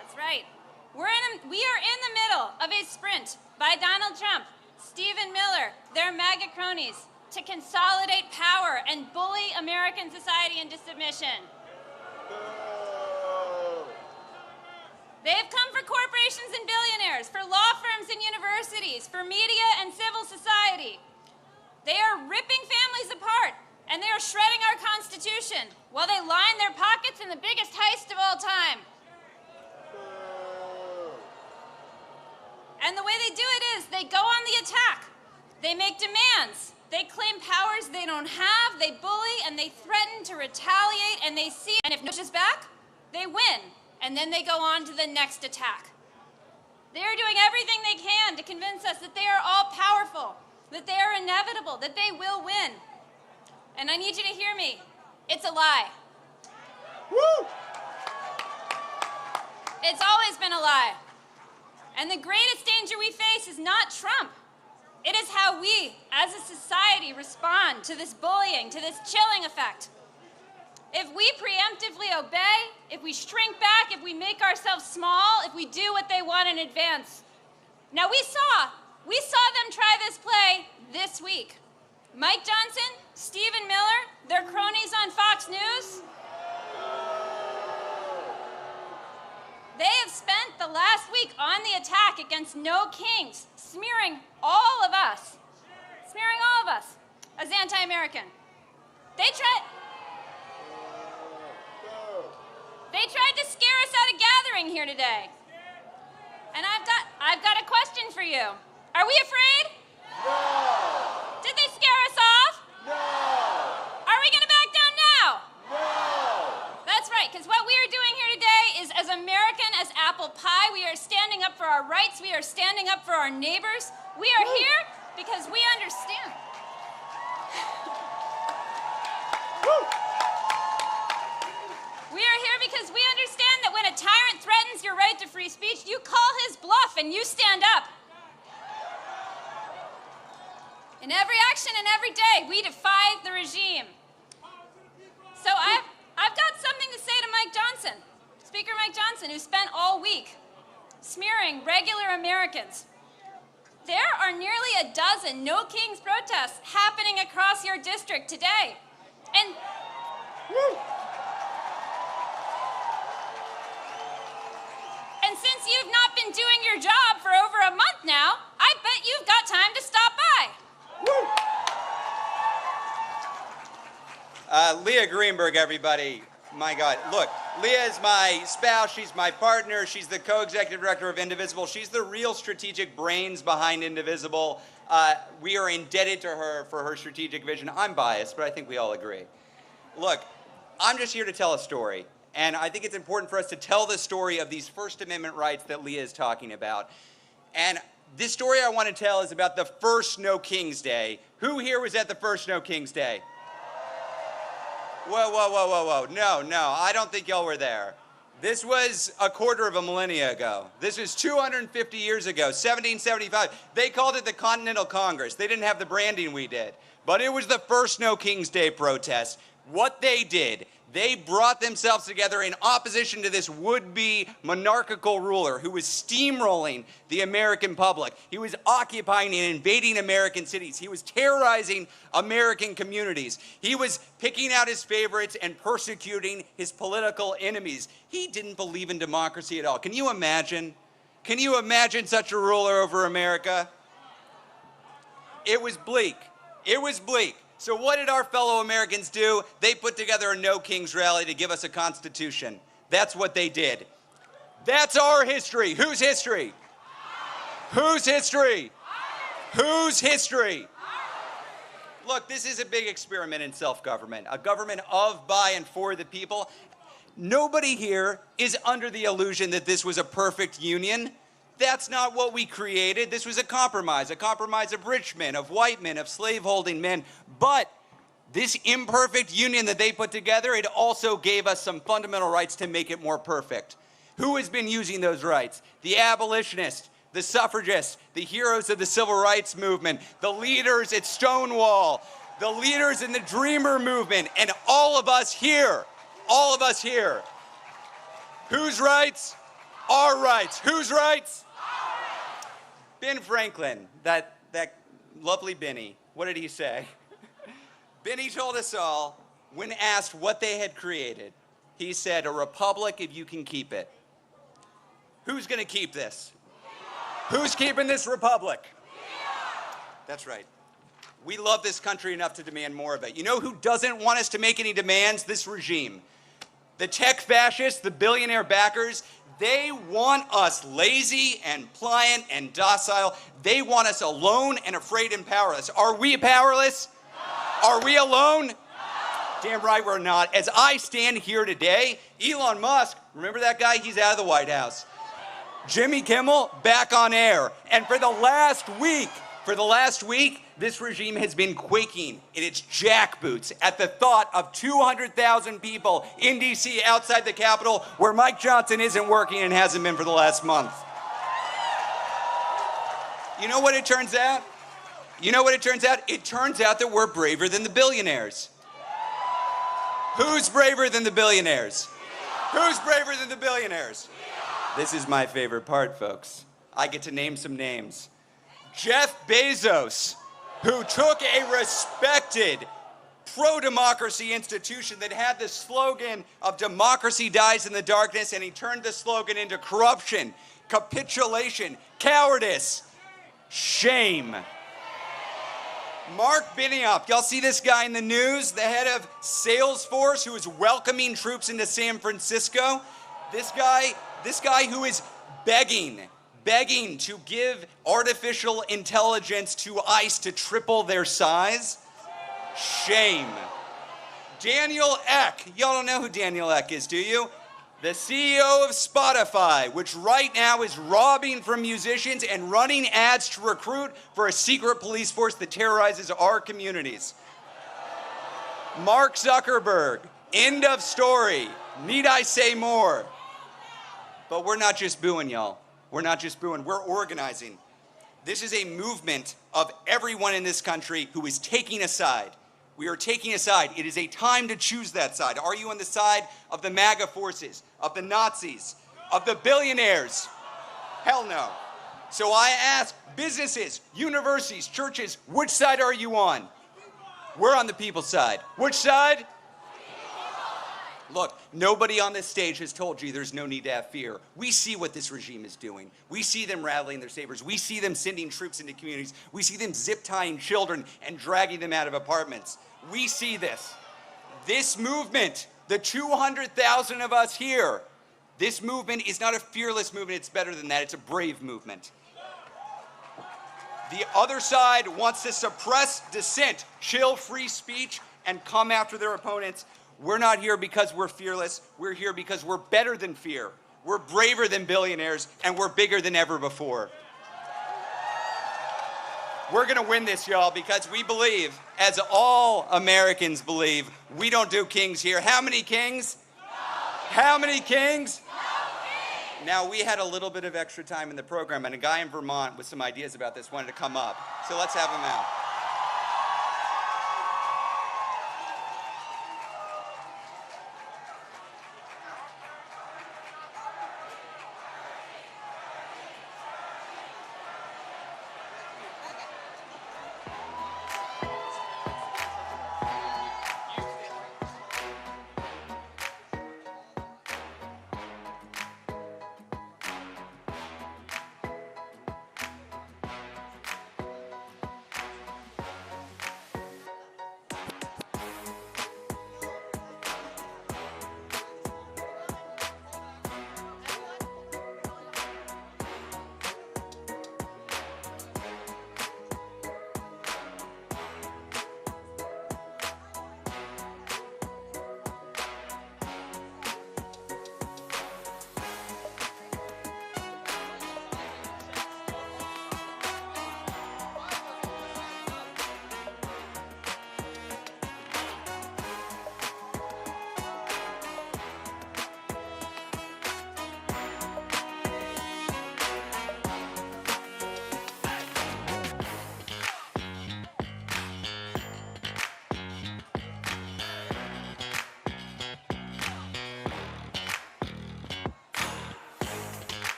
That's right. We are in the middle of a sprint by Donald Trump, Stephen Miller, their MAGA cronies, to consolidate power and bully American society into submission. They have come for corporations and billionaires, for law firms and universities, for media and civil society. They are ripping families apart, and they are shredding our Constitution while they line their pockets in the biggest heist of all time. And the way they do it is they go on the attack. They make demands. They claim powers they don't have. They bully and they threaten to retaliate, and they see, and if no pushes back, they win. And then they go on to the next attack. They are doing everything they can to convince us that they are all powerful, that they are inevitable, that they will win. And I need you to hear me. It's a lie. Woo! It's always been a lie. And the greatest danger we face is not Trump. It is how we, as a society, respond to this bullying, to this chilling effect. If we preemptively obey, if we shrink back, if we make ourselves small, if we do what they want in advance. Now we saw them try this play this week. Mike Johnson, Stephen Miller, their cronies on Fox News. They have spent the last week on the attack against No Kings, smearing all of us as anti-American. They tried to scare us out of gathering here today. And I've got a question for you. Are we afraid? No. Did they scare us off? No. Are we going to back down now? No. That's right, because what we are doing here today is as American as apple pie. We are standing up for our rights. We are standing up for our neighbors. We are here because we understand. We are here because we understand that when a tyrant threatens your right to free speech, you call his bluff and you stand up. In every action and every day, we defy the regime. So I've got something to say to Mike Johnson, Speaker Mike Johnson, who spent all week smearing regular Americans. There are nearly a dozen No Kings protests happening across your district today. And since you've not been doing your job for over a month now, I bet you've got time to stop by. Leah Greenberg, everybody. My God. Look, Leah is my spouse. She's my partner. She's the co-executive director of Indivisible. She's the real strategic brains behind Indivisible. We are indebted to her for her strategic vision. I'm biased, but I think we all agree. Look, I'm just here to tell a story. And I think it's important for us to tell the story of these First Amendment rights that Leah is talking about. And this story I want to tell is about the first No Kings Day. Who here was at the first No Kings Day? Whoa, whoa, whoa, whoa, whoa. No, I don't think y'all were there. This was a quarter of a millennia ago. This was 250 years ago, 1775. They called it the Continental Congress. They didn't have the branding we did. But it was the first No Kings Day protest. What they did, they brought themselves together in opposition to this would-be monarchical ruler who was steamrolling the American public. He was occupying and invading American cities. He was terrorizing American communities. He was picking out his favorites and persecuting his political enemies. He didn't believe in democracy at all. Can you imagine? Can you imagine such a ruler over America? It was bleak. It was bleak. So what did our fellow Americans do? They put together a No Kings rally to give us a constitution. That's what they did. That's our history. Whose history? Whose history? Whose history? Look, this is a big experiment in self-government, a government of, by, and for the people. Nobody here is under the illusion that this was a perfect union. That's not what we created. This was a compromise of rich men, of white men, of slave-holding men. But this imperfect union that they put together, it also gave us some fundamental rights to make it more perfect. Who has been using those rights? The abolitionists, the suffragists, the heroes of the civil rights movement, the leaders at Stonewall, the leaders in the Dreamer movement, and all of us here. All of us here. Whose rights? Our rights. Whose rights? Ben Franklin, that lovely Benny, what did he say? Benny told us all, when asked what they had created, he said, a republic if you can keep it. Who's going to keep this? Who's keeping this republic? That's right. We love this country enough to demand more of it. You know who doesn't want us to make any demands? This regime. The tech fascists, the billionaire backers, they want us lazy and pliant and docile. They want us alone and afraid and powerless. Are we powerless? No. Are we alone? No. Damn right we're not. As I stand here today, Elon Musk, remember that guy? He's out of the White House. Jimmy Kimmel, back on air. And for the last week, this regime has been quaking in its jackboots at the thought of 200,000 people in D.C. outside the Capitol where Mike Johnson isn't working and hasn't been for the last month. You know what it turns out? It turns out that we're braver than the billionaires. Who's braver than the billionaires? Who's braver than the billionaires? This is my favorite part, folks. I get to name some names. Jeff Bezos, who took a respected pro-democracy institution that had the slogan of democracy dies in the darkness, and he turned the slogan into corruption, capitulation, cowardice, shame. Mark Benioff, y'all see this guy in the news, the head of Salesforce, who is welcoming troops into San Francisco? This guy who is begging to give artificial intelligence to ICE to triple their size? Shame. Daniel Ek. Y'all don't know who Daniel Ek is, do you? The CEO of Spotify, which right now is robbing from musicians and running ads to recruit for a secret police force that terrorizes our communities. Mark Zuckerberg. End of story. Need I say more? But we're not just booing, y'all. We're not just booing, we're organizing. This is a movement of everyone in this country who is taking a side. We are taking a side. It is a time to choose that side. Are you on the side of the MAGA forces, of the Nazis, of the billionaires? Hell no. So I ask businesses, universities, churches, which side are you on? We're on the people's side. Which side? Look, nobody on this stage has told you there's no need to have fear. We see what this regime is doing. We see them rattling their sabers. We see them sending troops into communities. We see them zip-tying children and dragging them out of apartments. We see this. This movement, the 200,000 of us here, this movement is not a fearless movement. It's better than that. It's a brave movement. The other side wants to suppress dissent, chill free speech, and come after their opponents. We're not here because we're fearless. We're here because we're better than fear. We're braver than billionaires, and we're bigger than ever before. We're going to win this, y'all, because we believe, as all Americans believe, we don't do kings here. How many kings? No. How many kings? No kings. Now, we had a little bit of extra time in the program, and a guy in Vermont with some ideas about this wanted to come up. So let's have him out.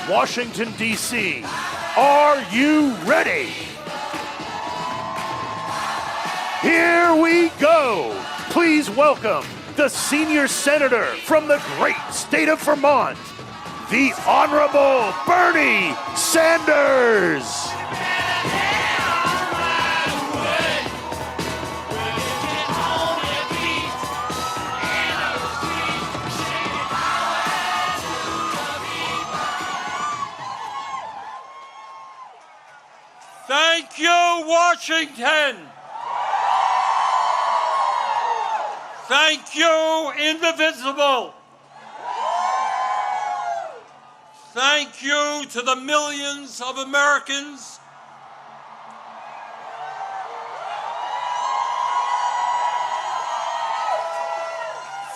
Washington, D.C., are you ready? Here we go. Please welcome the senior senator from the great state of Vermont, the Honorable Bernie Sanders. Thank you, Washington. Thank you, Indivisible. Thank you to the millions of Americans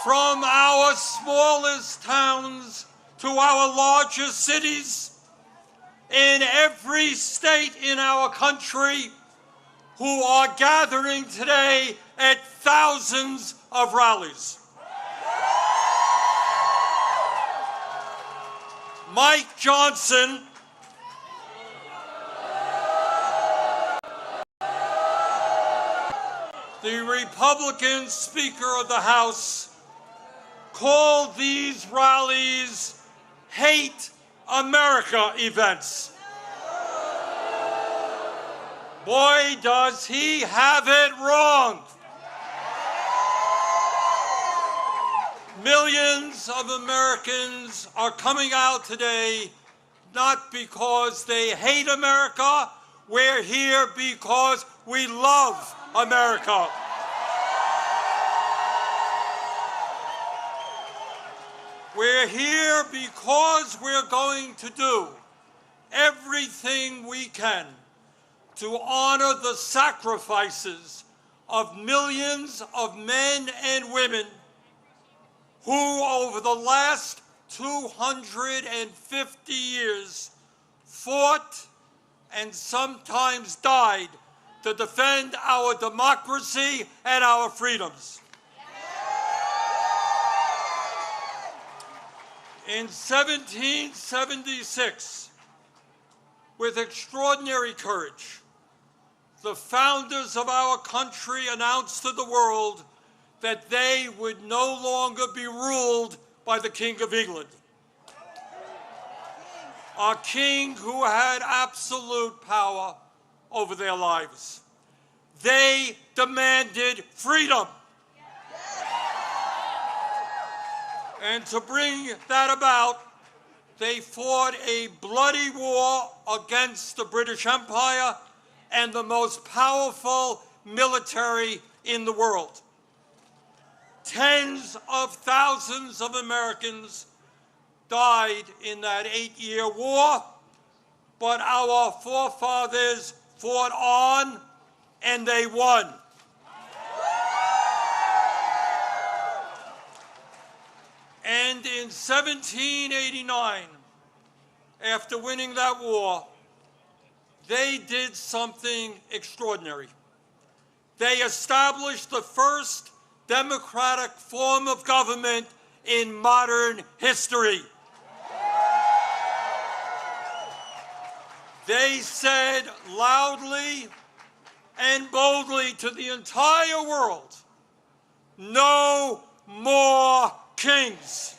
from our smallest towns to our largest cities in every state in our country who are gathering today at thousands of rallies. Mike Johnson, the Republican Speaker of the House, called these rallies hate America events. Boy, does he have it wrong. Millions of Americans are coming out today not because they hate America. We're here because we love America. We're here because we're going to do everything we can to honor the sacrifices of millions of men and women who, over the last 250 years, fought and sometimes died to defend our democracy and our freedoms. In 1776, with extraordinary courage, the founders of our country announced to the world that they would no longer be ruled by the King of England, a king who had absolute power over their lives. They demanded freedom. And to bring that about, they fought a bloody war against the British Empire and the most powerful military in the world. Tens of thousands of Americans died in that 8-year war, but our forefathers fought on and they won. And in 1789, after winning that war, they did something extraordinary. They established the first democratic form of government in modern history. They said loudly and boldly to the entire world, no more kings.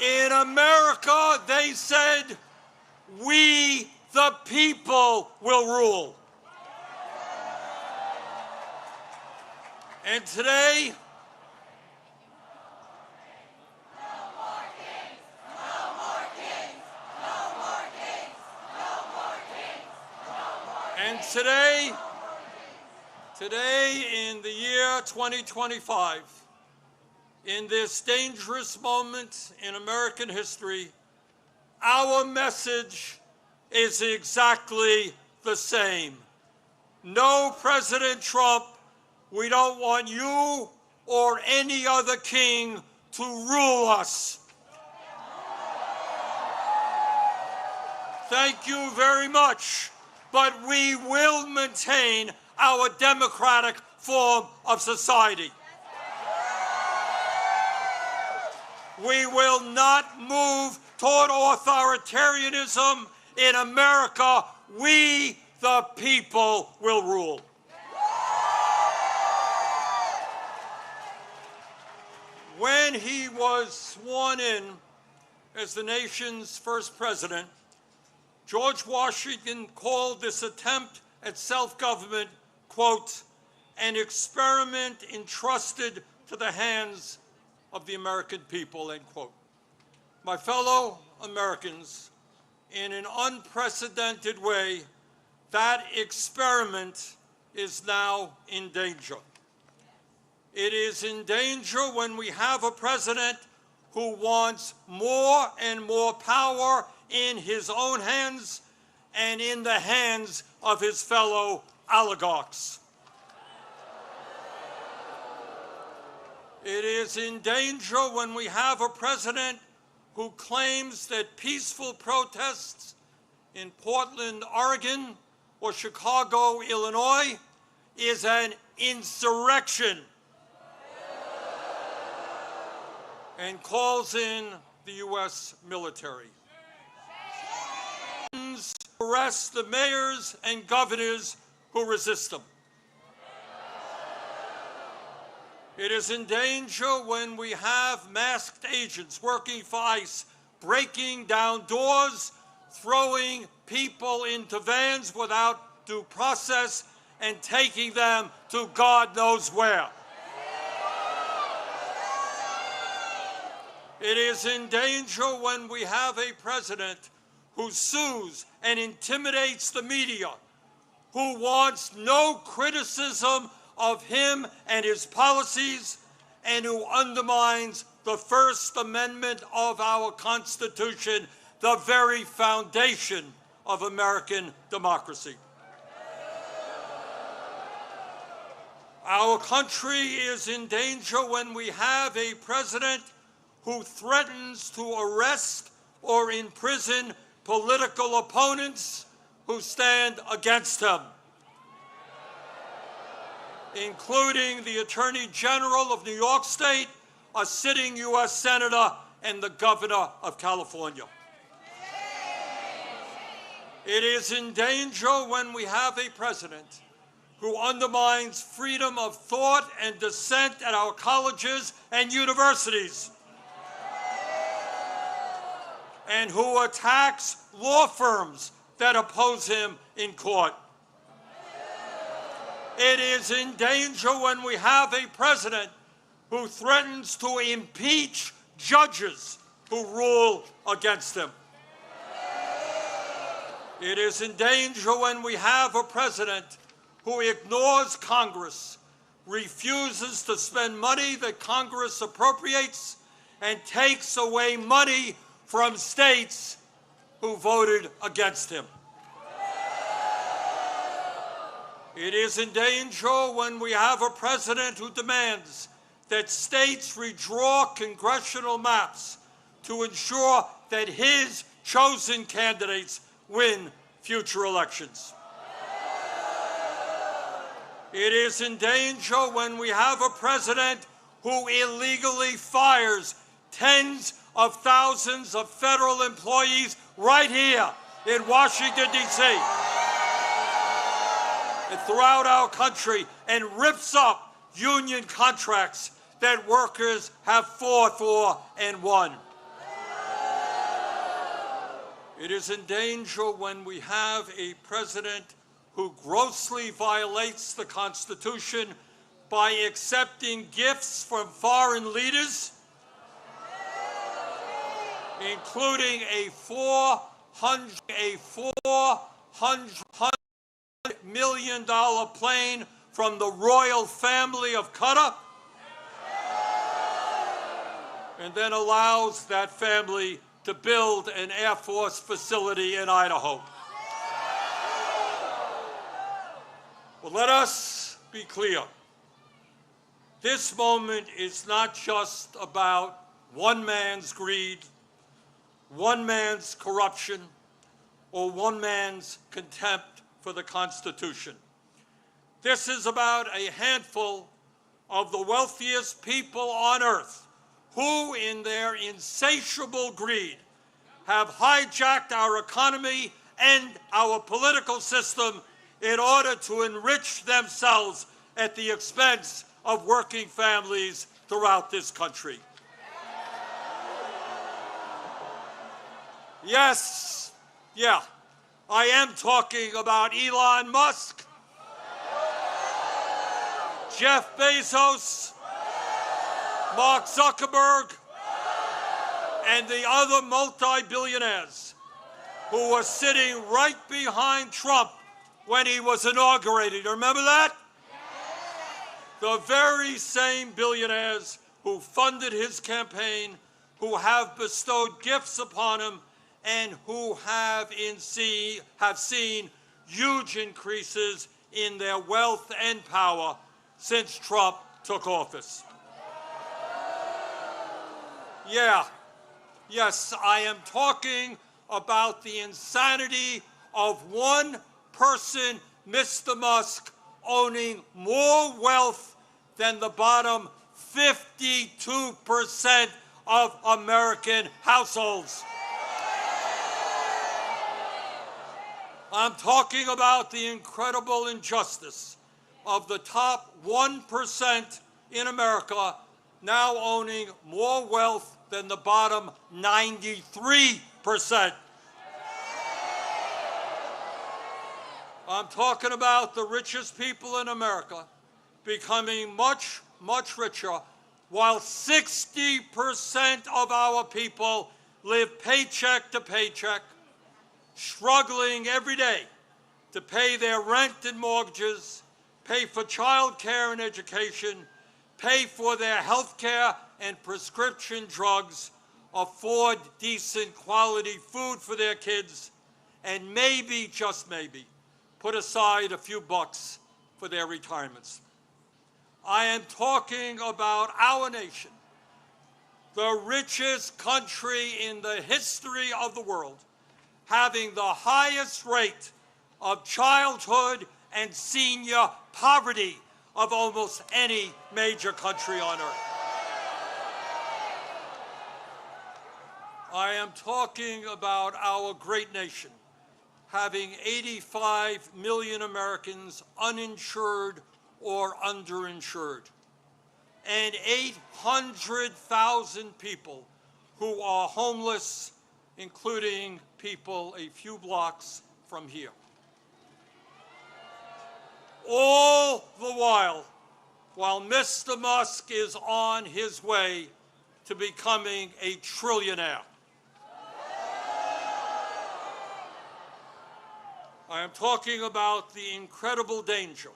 In America, they said, we the people will rule. And today, today in the year 2025, in this dangerous moment in American history, our message is exactly the same. No, President Trump, we don't want you or any other king to rule us. Thank you very much, but we will maintain our democratic form of society. We will not move toward authoritarianism. In America, we, the people, will rule. When he was sworn in as the nation's first president, George Washington called this attempt at self-government, quote, an experiment entrusted to the hands of the American people, end quote. My fellow Americans, in an unprecedented way, that experiment is now in danger. It is in danger when we have a president who wants more and more power in his own hands and in the hands of his fellow oligarchs. It is in danger when we have a president who claims that peaceful protests in Portland, Oregon, or Chicago, Illinois, is an insurrection and calls in the U.S. military. Arrest the mayors and governors who resist them. It is in danger when we have masked agents working for ICE, breaking down doors, throwing people into vans without due process, and taking them to God knows where. It is in danger when we have a president who sues and intimidates the media, who wants no criticism of him and his policies, and who undermines the First Amendment of our Constitution, the very foundation of American democracy. Our country is in danger when we have a president who threatens to arrest or imprison political opponents who stand against him. including the Attorney General of New York State, a sitting U.S. Senator, and the Governor of California. It is in danger when we have a president who undermines freedom of thought and dissent at our colleges and universities, and who attacks law firms that oppose him in court. It is in danger when we have a president who threatens to impeach judges who rule against him. It is in danger when we have a president who ignores Congress, refuses to spend money that Congress appropriates, and takes away money from states who voted against him. It is in danger when we have a president who demands that states redraw congressional maps to ensure that his chosen candidates win future elections. It is in danger when we have a president who illegally fires tens of thousands of federal employees right here in Washington, D.C. and throughout our country, and rips up union contracts that workers have fought for and won. It is in danger when we have a president who grossly violates the Constitution by accepting gifts from foreign leaders, including a $400 million plane from the royal family of Qatar, and then allows that family to build an Air Force facility in Idaho. Well, let us be clear. This moment is not just about one man's greed, one man's corruption, or one man's contempt for the Constitution. This is about a handful of the wealthiest people on earth who, in their insatiable greed, have hijacked our economy and our political system in order to enrich themselves at the expense of working families throughout this country. Yes, I am talking about Elon Musk, Jeff Bezos, Mark Zuckerberg, and the other multi-billionaires who were sitting right behind Trump when he was inaugurated. Remember that? The very same billionaires who funded his campaign, who have bestowed gifts upon him, and who have seen huge increases in their wealth and power since Trump took office. Yes, I am talking about the insanity of one person, Mr. Musk, owning more wealth than the bottom 52% of American households. I'm talking about the incredible injustice of the top 1% in America now owning more wealth than the bottom 93%. I'm talking about the richest people in America becoming much, much richer, while 60% of our people live paycheck to paycheck, struggling every day to pay their rent and mortgages, pay for child care and education, pay for their health care and prescription drugs, afford decent quality food for their kids, and maybe, just maybe, put aside a few bucks for their retirements. I am talking about our nation, the richest country in the history of the world, having the highest rate of childhood and senior poverty of almost any major country on earth. I am talking about our great nation having 85 million Americans uninsured or underinsured, and 800,000 people who are homeless, including people a few blocks from here. All the while Mr. Musk is on his way to becoming a trillionaire. I am talking about the incredible danger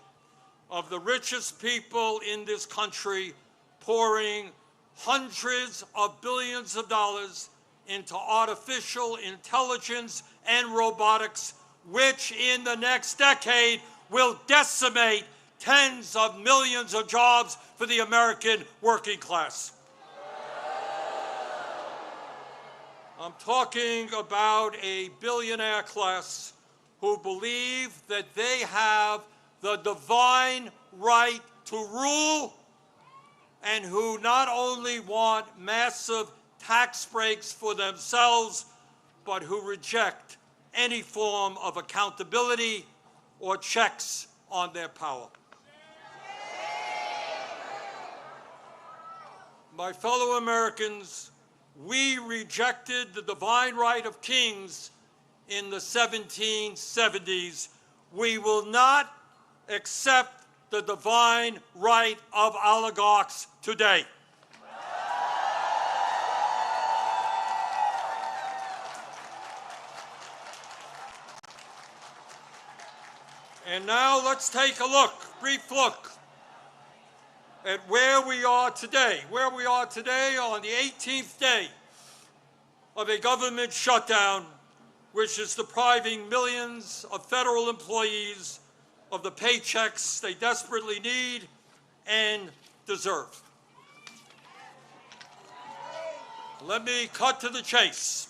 of the richest people in this country pouring hundreds of billions of dollars into artificial intelligence and robotics, which in the next decade will decimate tens of millions of jobs for the American working class. I'm talking about a billionaire class who believe that they have the divine right to rule, and who not only want massive tax breaks for themselves, but who reject any form of accountability or checks on their power. My fellow Americans, we rejected the divine right of kings in the 1770s. We will not accept the divine right of oligarchs today. And now let's take a look, brief look, at where we are today. Where we are today on the 18th day of a government shutdown, which is depriving millions of federal employees of the paychecks they desperately need and deserve. Let me cut to the chase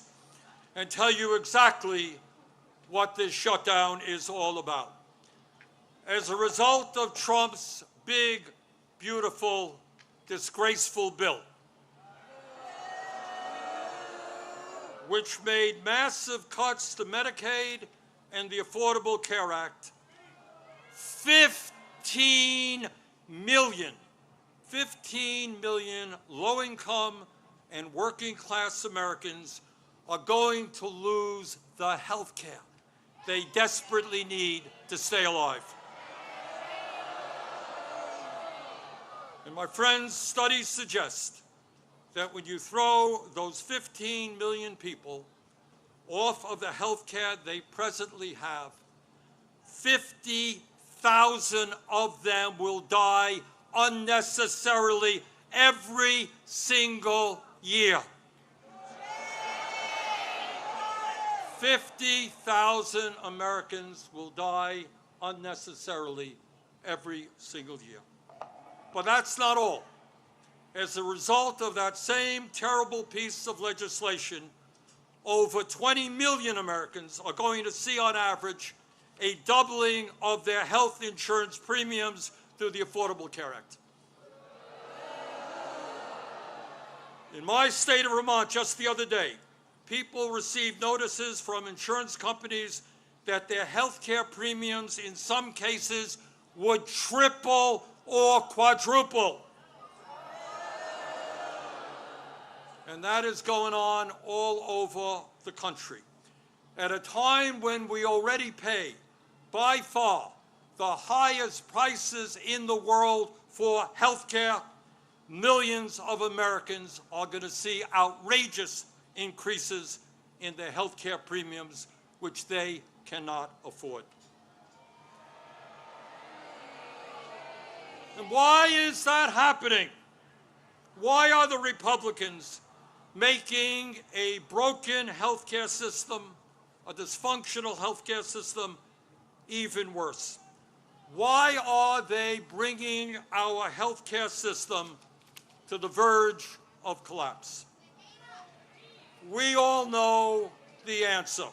and tell you exactly what this shutdown is all about. As a result of Trump's big, beautiful, disgraceful bill, which made massive cuts to Medicaid and the Affordable Care Act, 15 million low-income and working-class Americans are going to lose the health care they desperately need to stay alive. And my friends, studies suggest that when you throw those 15 million people off of the health care they presently have, 50,000 of them will die unnecessarily every single year. 50,000 Americans will die unnecessarily every single year. But that's not all. As a result of that same terrible piece of legislation, over 20 million Americans are going to see on average a doubling of their health insurance premiums through the Affordable Care Act. In my state of Vermont just the other day, people received notices from insurance companies that their health care premiums in some cases would triple or quadruple. And that is going on all over the country at a time when we already pay by far the highest prices in the world for health care. Millions of Americans are going to see outrageous increases in their health care premiums, which they cannot afford. And why is that happening? Why are the Republicans making a broken healthcare system, a dysfunctional healthcare system, even worse? Why are they bringing our healthcare system to the verge of collapse? We all know the answer.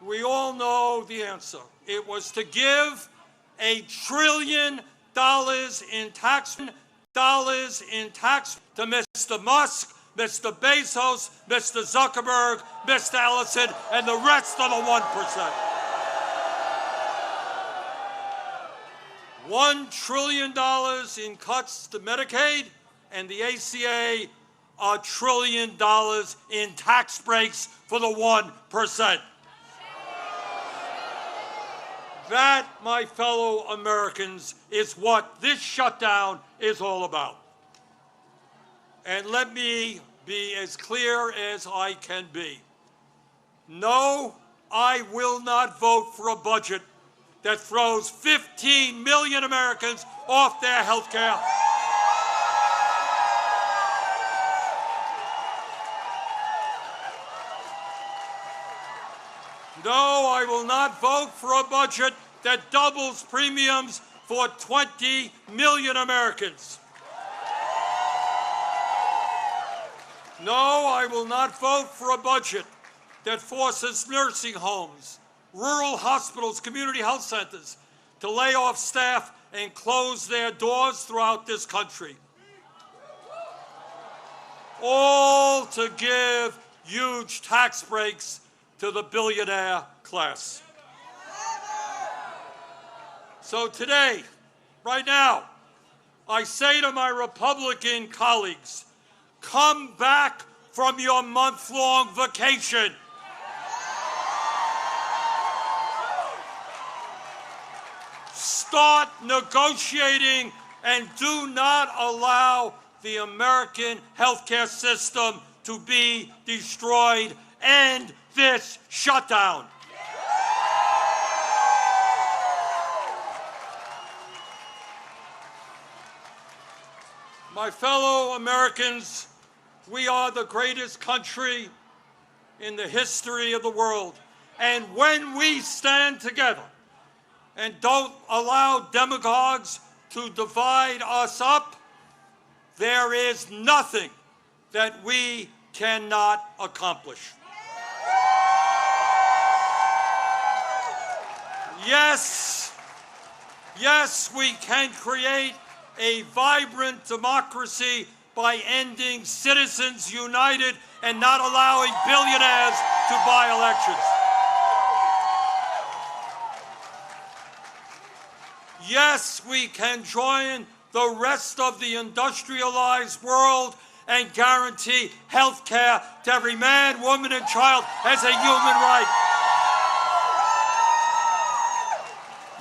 We all know the answer. It was to give $1 trillion dollars in tax to Mr. Musk, Mr. Bezos, Mr. Zuckerberg, Mr. Ellison, and the rest of the 1%. $1 trillion in cuts to Medicaid and the ACA, $1 trillion in tax breaks for the 1%. That, my fellow Americans, is what this shutdown is all about. And let me be as clear as I can be. No, I will not vote for a budget that throws 15 million Americans off their health care. No, I will not vote for a budget that doubles premiums for 20 million Americans. No, I will not vote for a budget that forces nursing homes, rural hospitals, community health centers to lay off staff and close their doors throughout this country. All to give huge tax breaks to the billionaire class. So today, right now, I say to my Republican colleagues, come back from your month-long vacation. Start negotiating and do not allow the American healthcare system to be destroyed. End this shutdown. My fellow Americans, we are the greatest country in the history of the world. And when we stand together and don't allow demagogues to divide us up, there is nothing that we cannot accomplish. Yes, we can create a vibrant democracy by ending Citizens United and not allowing billionaires to buy elections. Yes, we can join the rest of the industrialized world and guarantee health care to every man, woman, and child as a human right.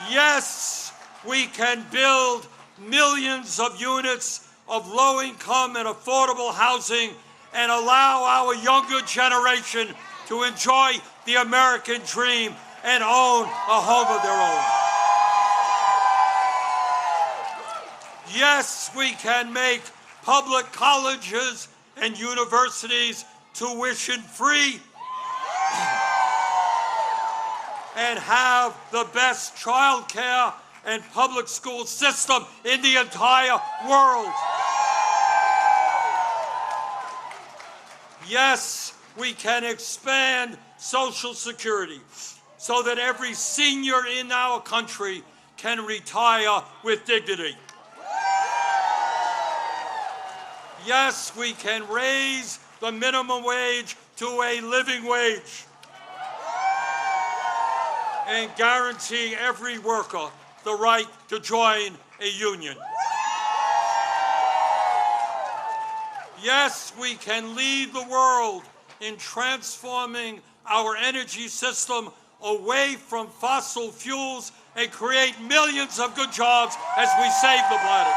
Yes, we can build millions of units of low-income and affordable housing and allow our younger generation to enjoy the American dream and own a home of their own. Yes, we can make public colleges and universities tuition-free and have the best child care and public school system in the entire world. Yes, we can expand Social Security so that every senior in our country can retire with dignity. Yes, we can raise the minimum wage to a living wage and guarantee every worker the right to join a union. Yes, we can lead the world in transforming our energy system away from fossil fuels and create millions of good jobs as we save the planet.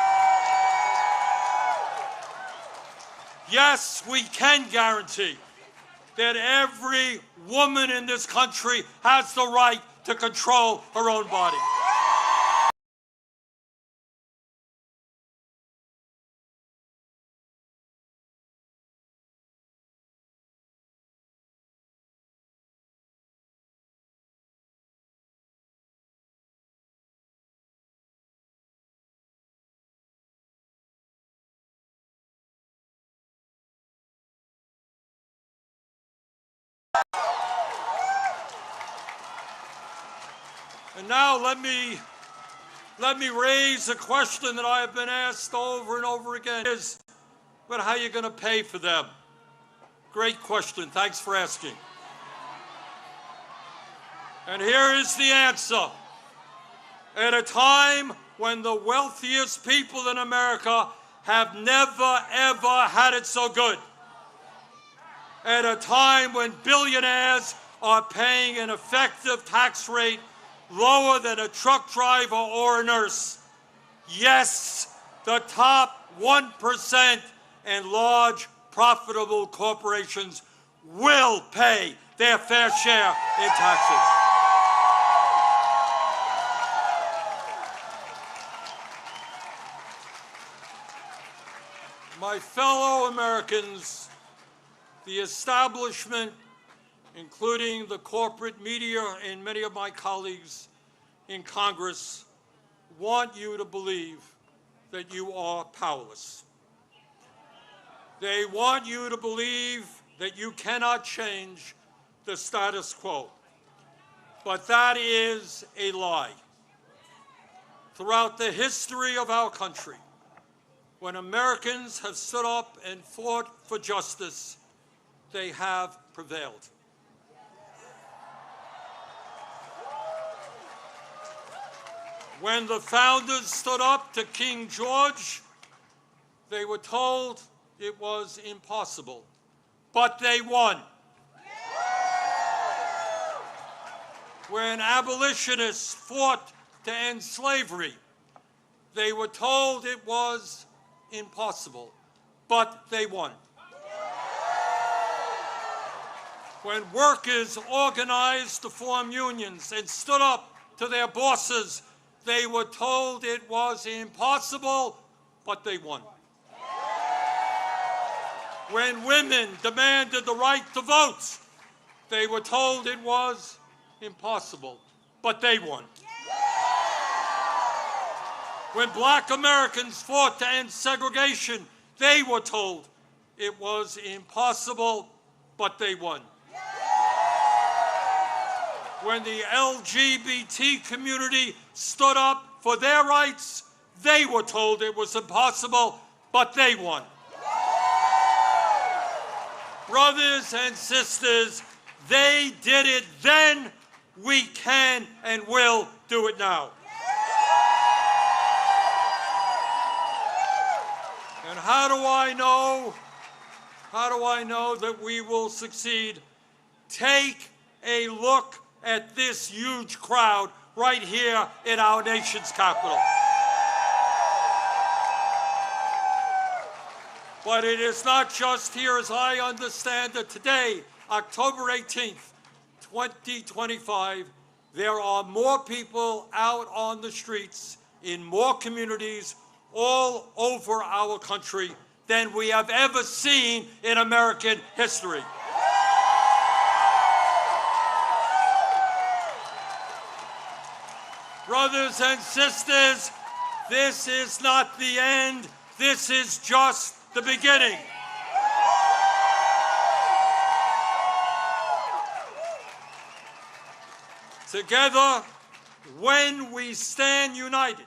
Yes, we can guarantee that every woman in this country has the right to control her own body. And now let me let me raise a question that I have been asked over and over again is, but how are you going to pay for them? Great question. Thanks for asking. And here is the answer. At a time when the wealthiest people in America have never, ever had it so good, at a time when billionaires are paying an effective tax rate lower than a truck driver or a nurse, yes, the top 1% and large profitable corporations will pay their fair share in taxes. My fellow Americans, the establishment, including the corporate media and many of my colleagues in Congress, want you to believe that you are powerless. They want you to believe that you cannot change the status quo. But that is a lie. Throughout the history of our country, when Americans have stood up and fought for justice, they have prevailed. When the founders stood up to King George, they were told it was impossible, but they won. When abolitionists fought to end slavery, they were told it was impossible, but they won. When workers organized to form unions and stood up to their bosses, they were told it was impossible, but they won. When women demanded the right to vote, they were told it was impossible, but they won. When black Americans fought to end segregation, they were told it was impossible, but they won. When the LGBT community stood up for their rights, they were told it was impossible, but they won. Brothers and sisters, they did it then, we can and will do it now. And how do I know that we will succeed? Take a look at this huge crowd right here in our nation's capital. But it is not just here, as I understand it today, October 18th, 2025, there are more people out on the streets in more communities all over our country than we have ever seen in American history. Brothers and sisters, this is not the end. This is just the beginning. Together, when we stand united,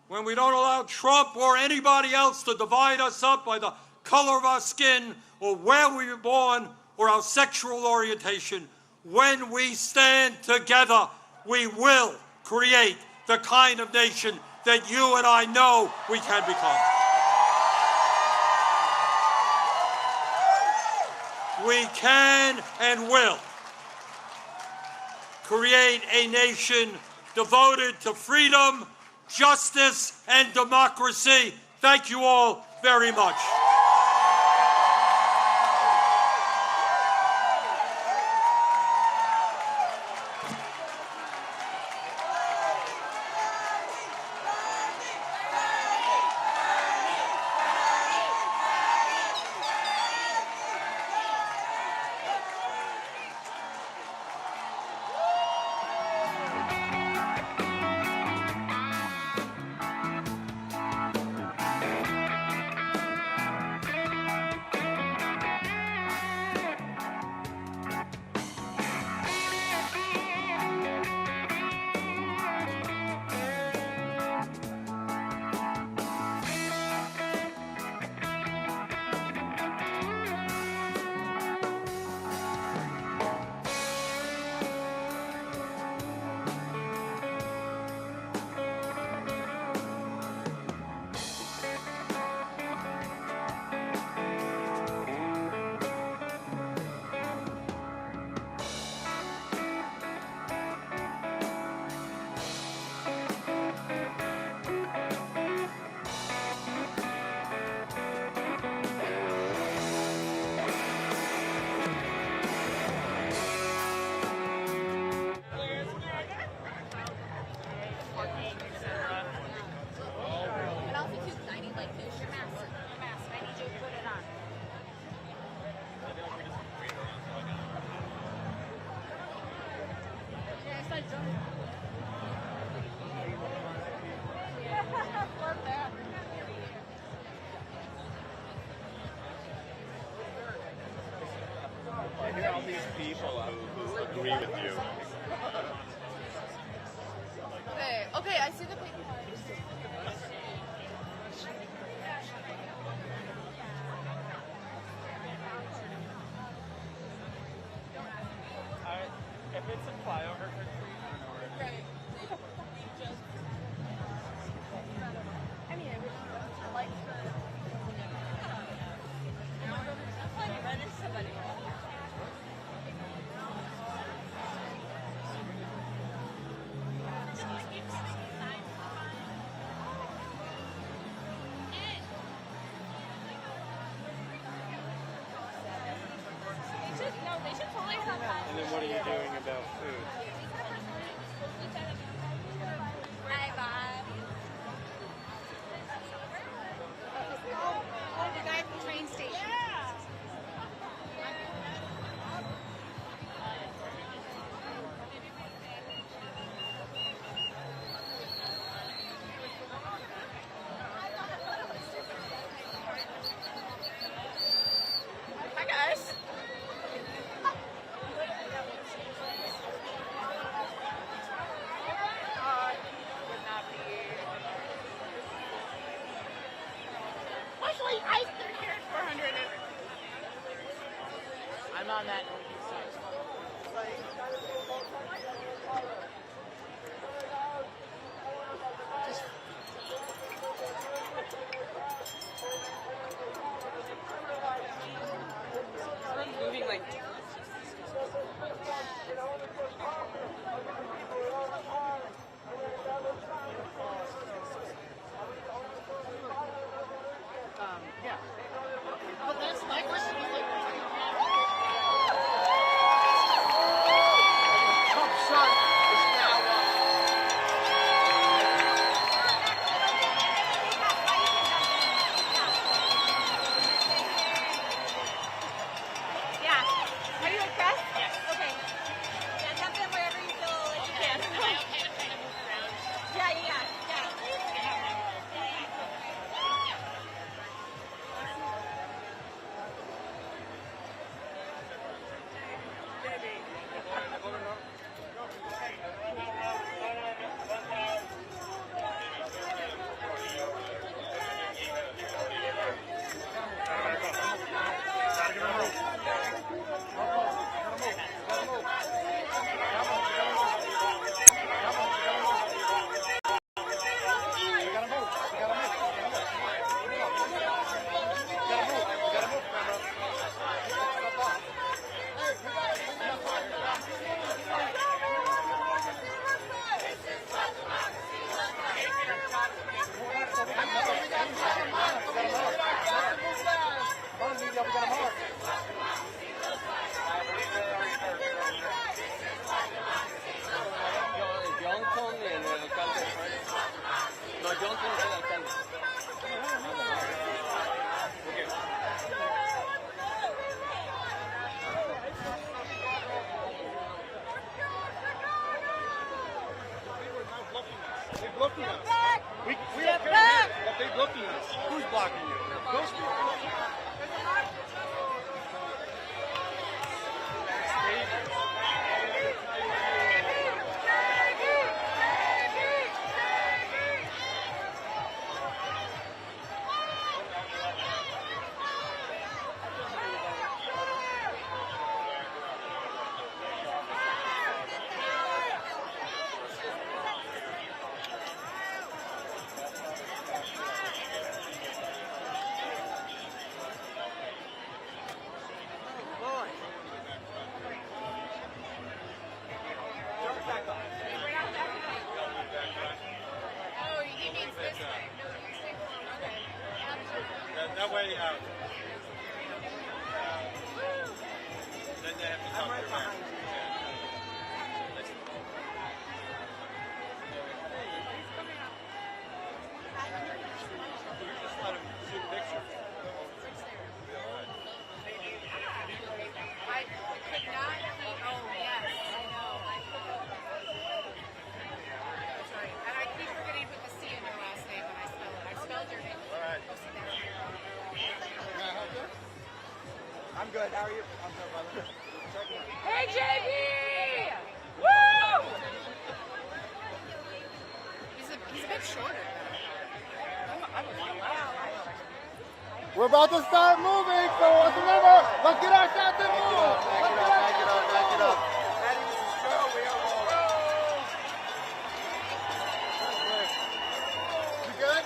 when we don't allow Trump or anybody else to divide us up by the color of our skin or where we were born or our sexual orientation, when we stand together, we will create the kind of nation that you and I know we can become. We can and will create a nation devoted to freedom, justice, and democracy. Thank you all very much. hear all these people who agree with you. Okay, I see the paper. If it's a flyover for Right. I mean, I like the. That's like run into somebody. They should totally have that. And then what are you doing about food? Bye bye. Oh, the guy from the train station. Hi guys. Actually, I've been here at 400. I'm on that northeast side. Everyone's moving like. Yeah. But that's my question. Is like, Trump's son is now. yeah. Are you impressed? Yes. Okay. Yeah, jump in wherever you feel like you can. Am I okay to kind of move around? Yeah. Blocking us. We don't care, but they're blocking us. Who's blocking you? Those people. That way, then they have to come right behind you. Just let him shoot pictures. I could not keep. Oh, yes, I know. That's right. And I keep forgetting to put the C in your last name when I spell it. I spelled your name. All right. I'm good. How are you? I'm good, brother. Hey, JB! Woo! He's a bit shorter. We're about to start moving, so let's remember, let's get our shots and move. Back it up. You good?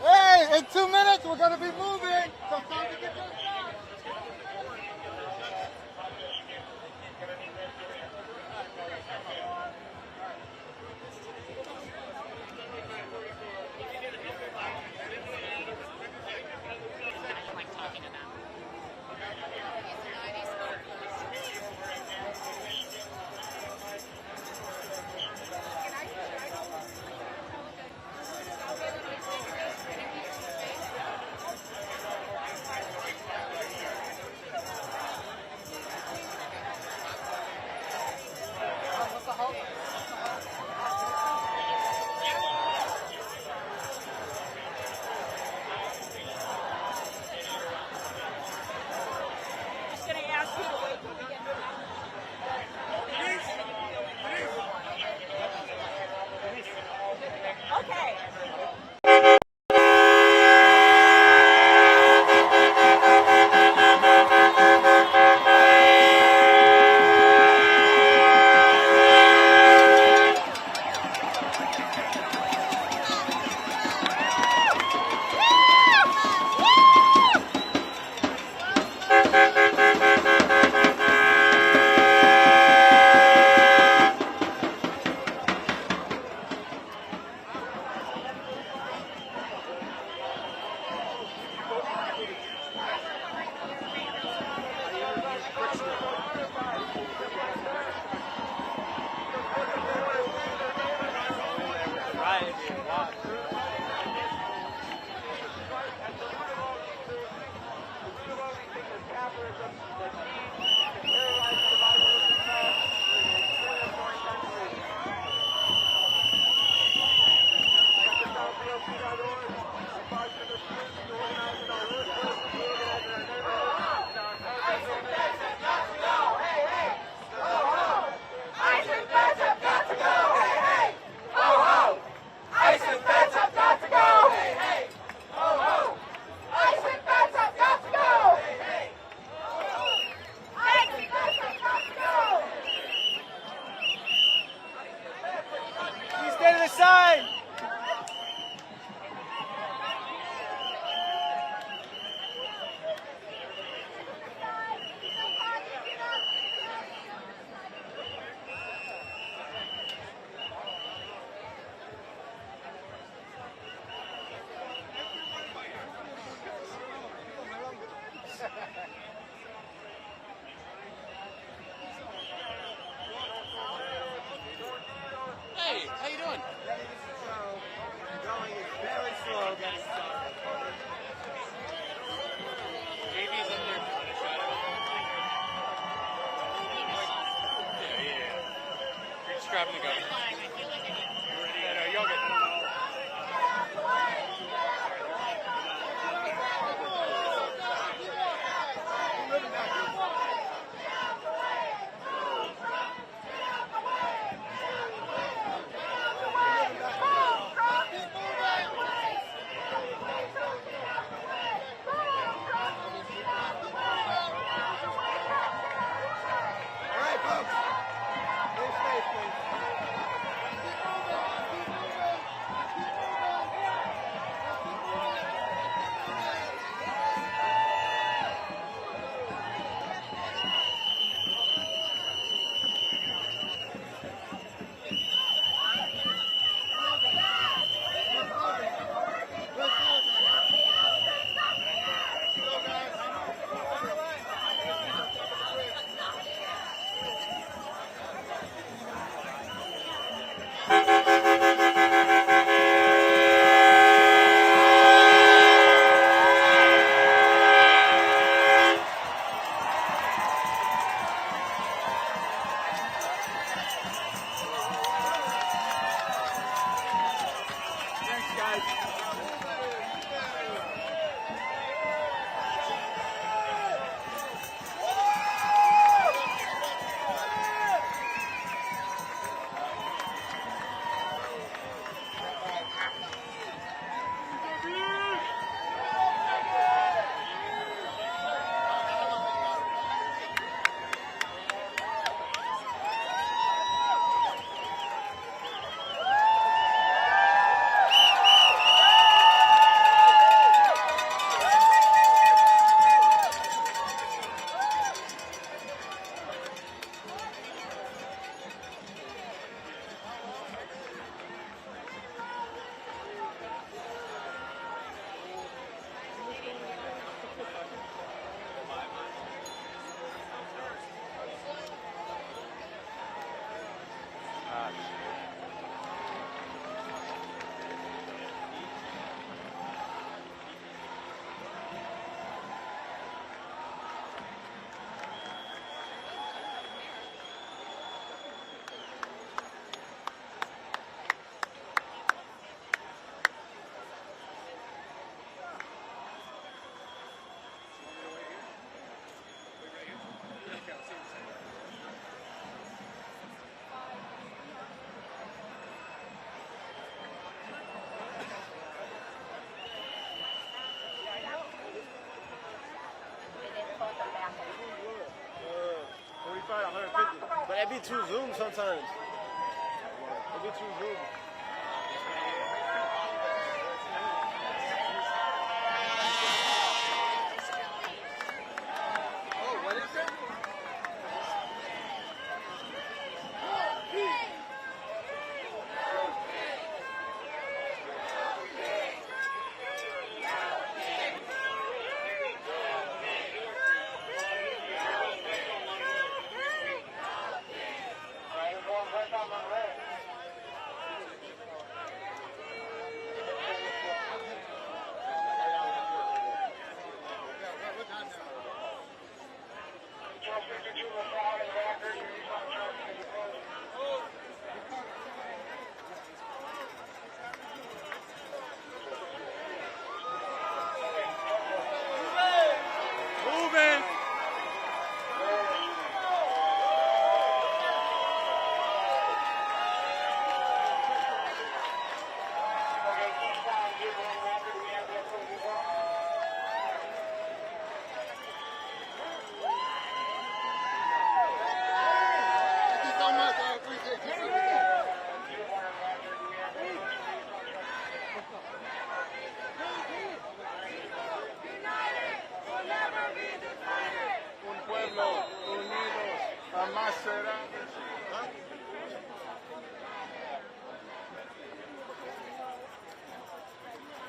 Hey, in 2 minutes we're gonna be moving. So time to get those shots. Hey, how you doing? Going very slow, getting started. JB's in there for a shot. Yeah. You're just grabbing the gun. But it be too Zoom sometimes. It be too Zoom. Oh, what is it? Moving. Thank you so much. I appreciate you. Un pueblo unidos jamás será.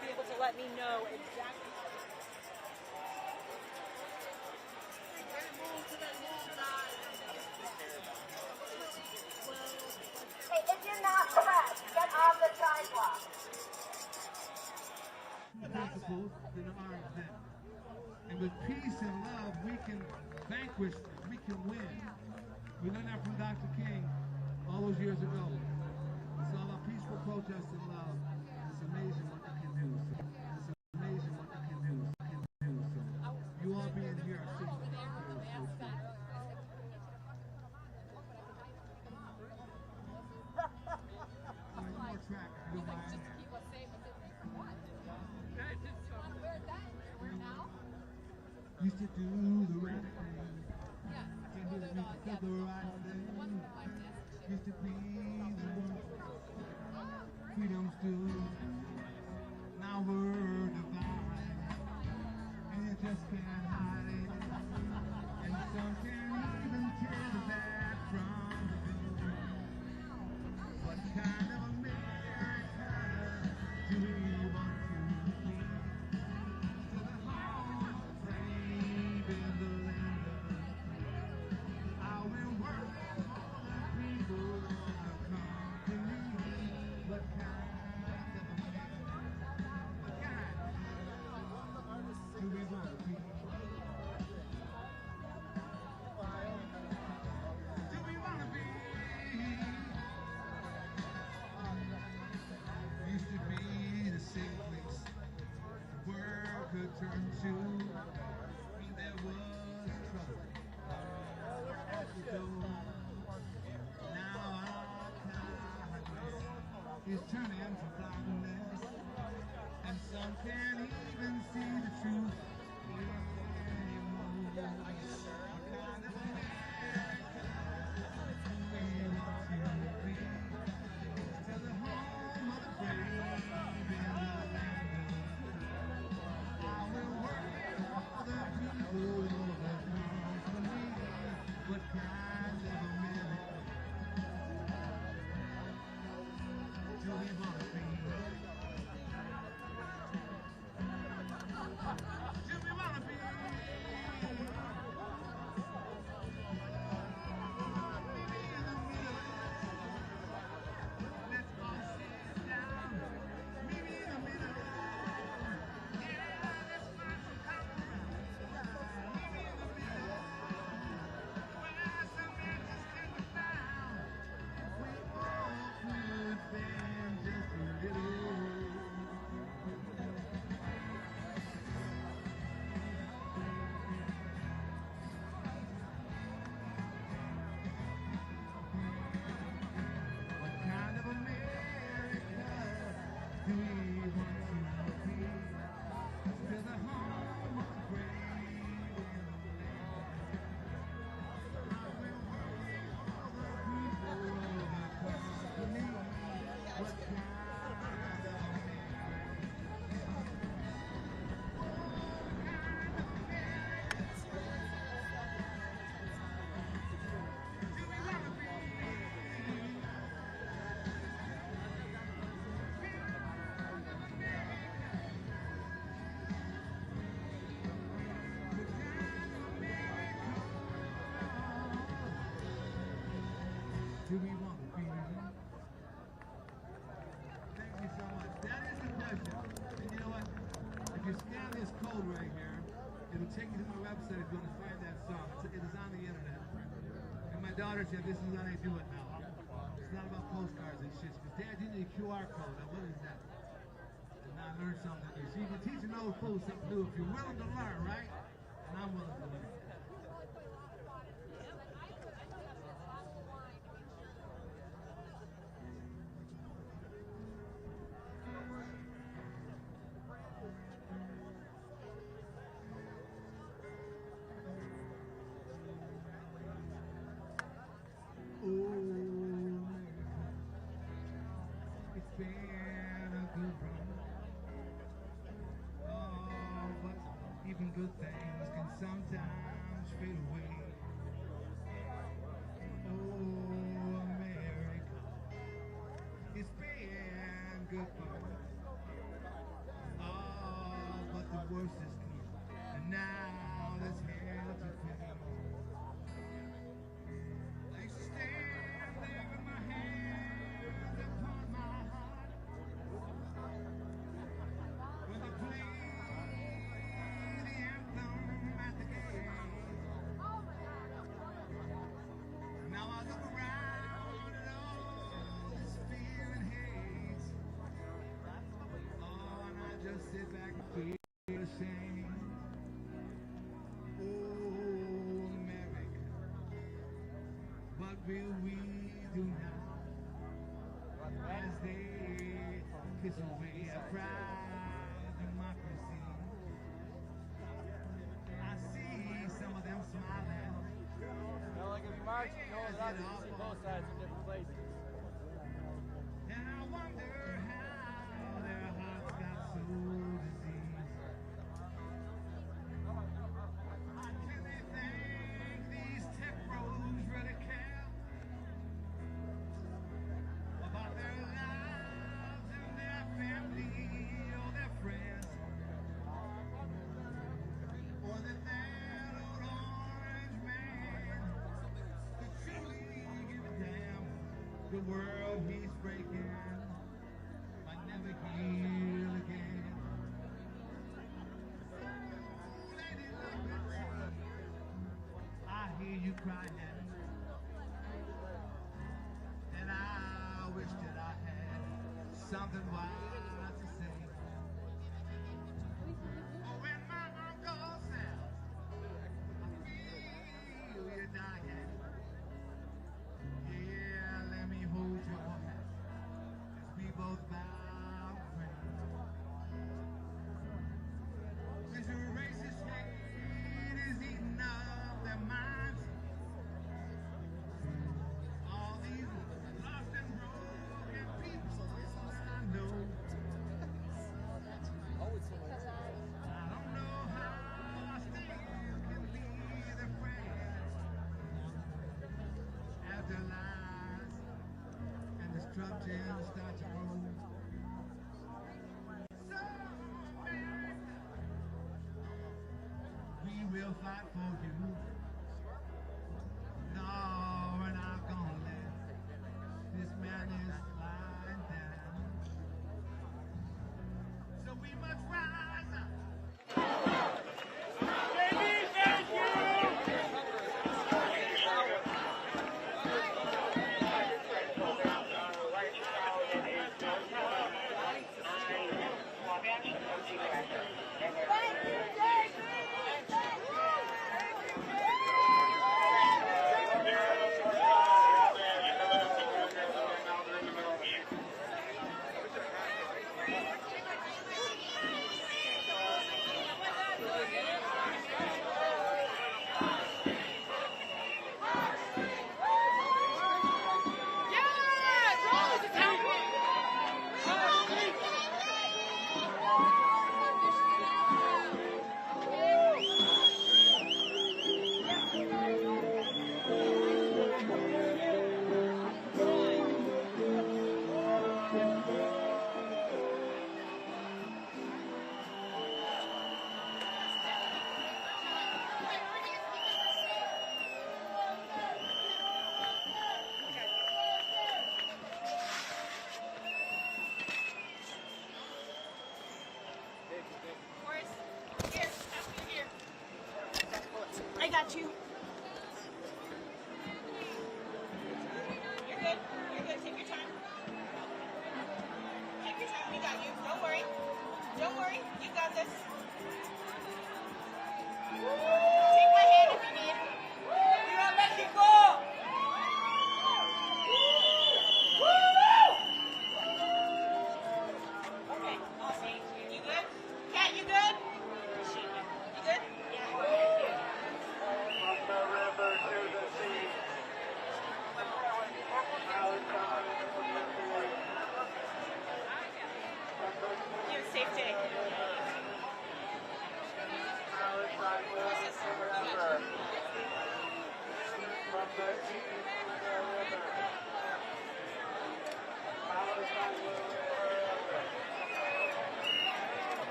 Be able to let me know exactly. Hey, if you're not pressed, get off the sidewalk. Principles that are exempt. And with peace and love, we can vanquish, we can win. We learned that from Dr. King all those years ago. It's all about peaceful protest and love. It's amazing what you can do. It's amazing what you can do. So you all being here are so used to do the right thing. And did the right thing. Used to be the one. Freedom's due. Now we're divided. And you just can't hide it. And some can't even tell that from the view. What kind of America do we want to be? To the home brave in the land of I will work for the people of the country. What kind of America? What kind do we want to be? Do we want to be? Used to be the safe place the world could turn to when there was trouble at the door. Now our kindness is turning to blindness, and some can't even see the truth anymore. What kind of America do we want to be? To the home of the brave in the land of I will work for the people of the country. What kind of America do we want to be? Do do we want to be? Thank you so much. That is the question. And you know what? If you scan this code right here, it'll take you to my website if you want to find that song. It is on the internet. And my daughter said, this is how they do it now. It's not about postcards and shit. She goes, Dad, you need a QR code. Now, what is that? And I learned something new. So you can teach an old fool something new if you're willing to learn, right? And I'm willing to learn. It's been a good run. Oh, but even good things can sometimes fade away. Oh, America, it's been good fun. Oh, but the worst is clear, and now there's hell to pay. I used to stand there with my hands upon my heart when they played the anthem at the gate. Now I look around at all this fear and hate. Oh, and I just sit back and feel ashamed. Oh, America, what will we do now as they kiss away our proud democracy? I see some of them smiling. Now, like if you march, you know it's obvious you see both sides in different places. And I wonder how their hearts got so diseased. Can they think these tech bros really care about their lives and their family or their friends? Or that old orange man could truly give a damn? The world he's breaking might never heal again. Lady Liberty, I hear you crying, and I wish that I had something wise to say. Oh, when my uncle said, I feel you dying, yeah, let me hold your hand as we both bow and pray. 'Cause your racist hate is eating up their minds. All these lost and broken people that I know. I don't know how I still can be their friends after lies and destruction start to grow. So, America, we will fight for you. No, we're not gonna let this madness lie down. So we must rise up. Thank you, JP.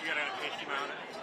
You gotta pasty mount it.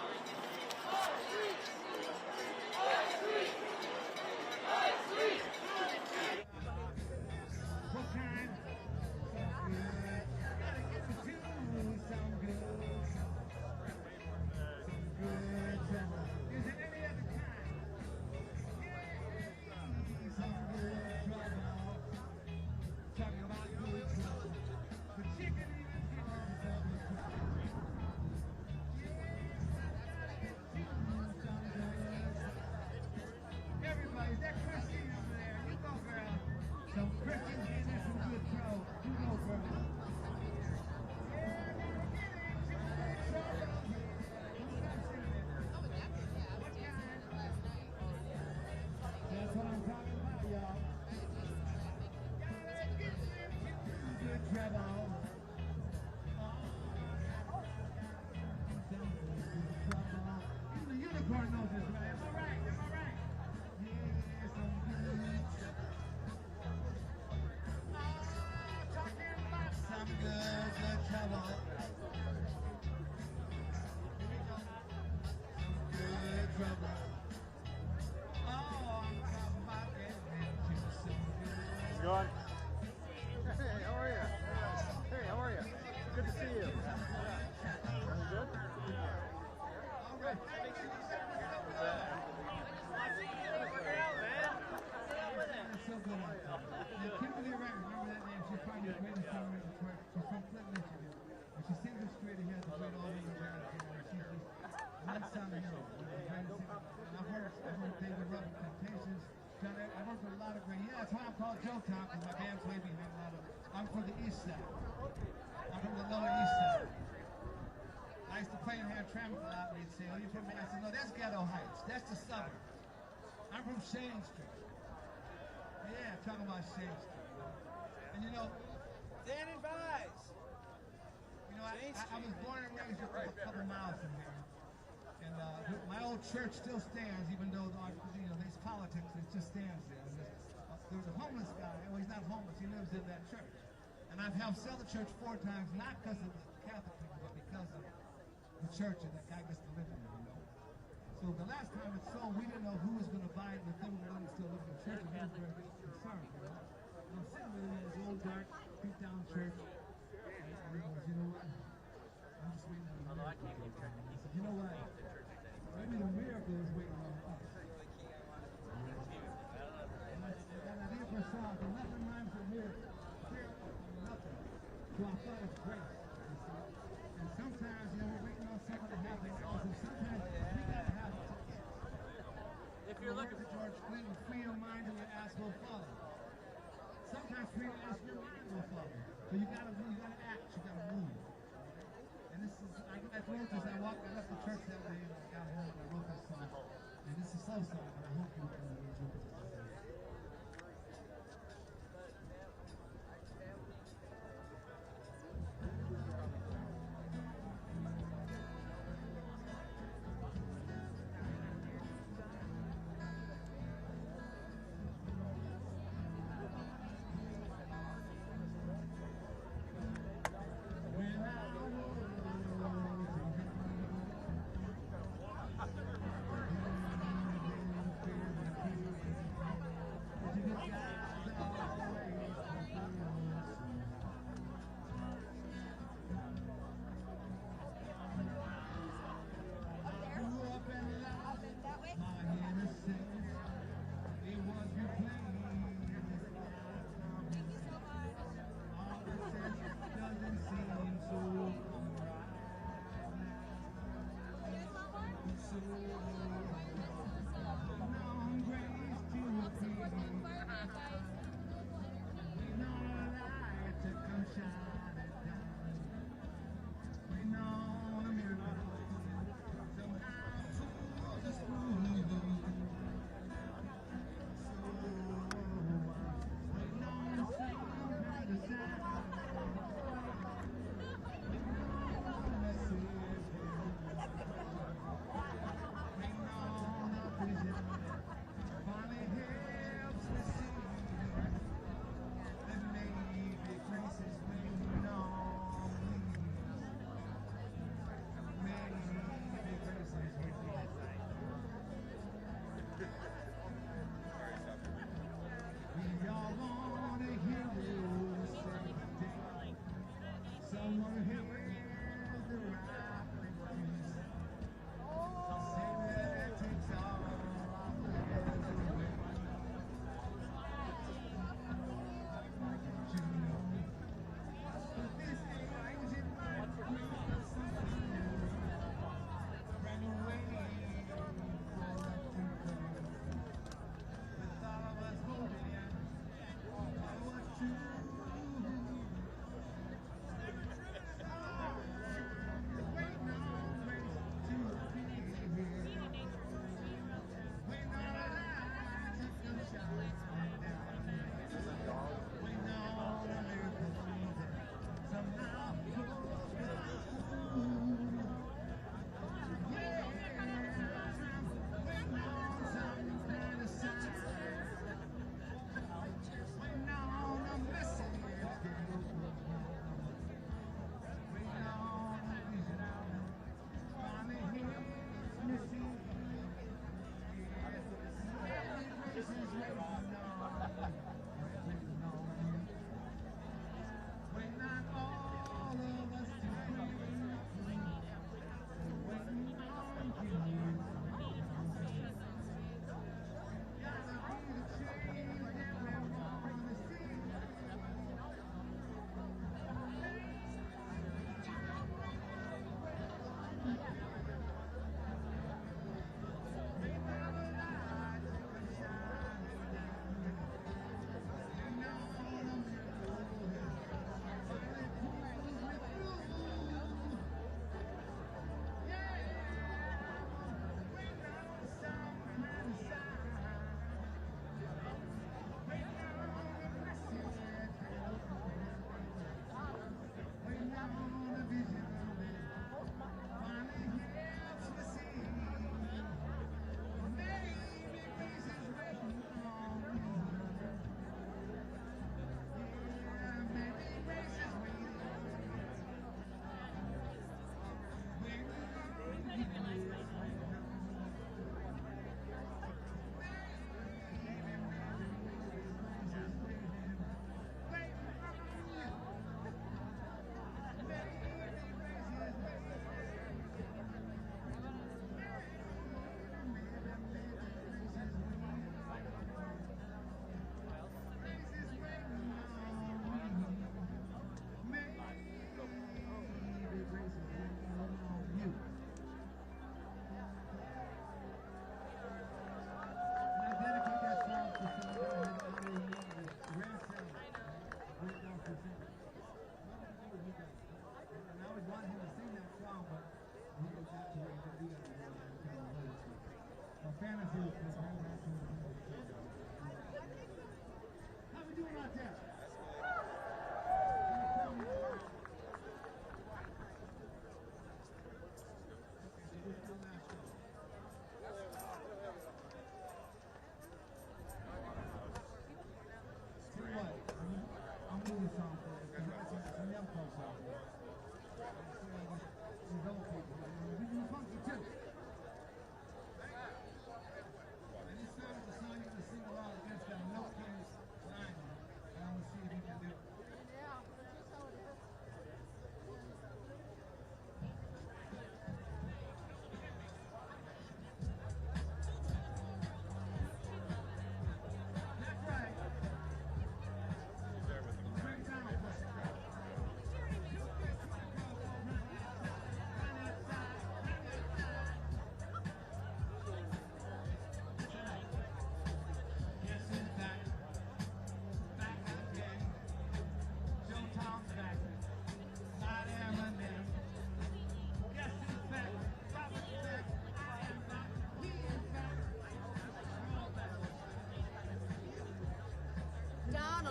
trouble. Even the unicorn knows this, right? Am I right? Am I right? Yes, I'm good. Talking about some good trouble. Good trouble. Oh, I'm talking about getting into some good. Go on. Hey, how are you? Hey, how are you? Good to see you. Good? All right. So good out there. Now, Kimberly Wright, remember that name? She's probably the greatest singer in the church. She's from Flint, Michigan. And she sings us straight ahead the great all over America. She's just one sound hero. And I've heard David Ruffin, Temptations. I've worked with a lot of great. Yeah, that's why I'm called Joe Town, because my band's way behind a lot of. I'm from the East Side. I'm from the Lower East Side. I used to play in Hamtramck a lot, and they'd say, "Oh, you from?" I said, "No, that's Ghetto Heights. That's the suburb. I'm from Shane Street." Yeah, talking about Shane Street. And you know, Dan advise. you know, I was born and raised just a couple miles from here. And my old church still stands, even though there's politics. It just stands there. There's a homeless guy. Well, he's not homeless. He lives in that church. And I've helped sell the church 4 times, not because of the Catholic people, but because of the church and that guy gets to live in there. You know. So the last time it sold, we didn't know who was going to buy it, but they were going to still live in the church, and we were very concerned. You know. And I'm sitting with him in his old dark, beat down church. And he goes, "You know what? I'm just waiting on the miracle." I said, "You know what? Maybe the miracle is waiting on us." And I did for a song, but nothing rhymes with miracle. Nothing. So I thought it was grace. And sometimes, we're waiting on something to happen. Also, sometimes we gotta have it. If you're looking for George Clinton, free your mind and your ass will follow. Sometimes free your ass and your mind will follow. But you gotta act, you gotta move. And this is, I wrote this, I left the church that day and I got home and I wrote this song. And this is a slow song, and I hope you can enjoy it. When I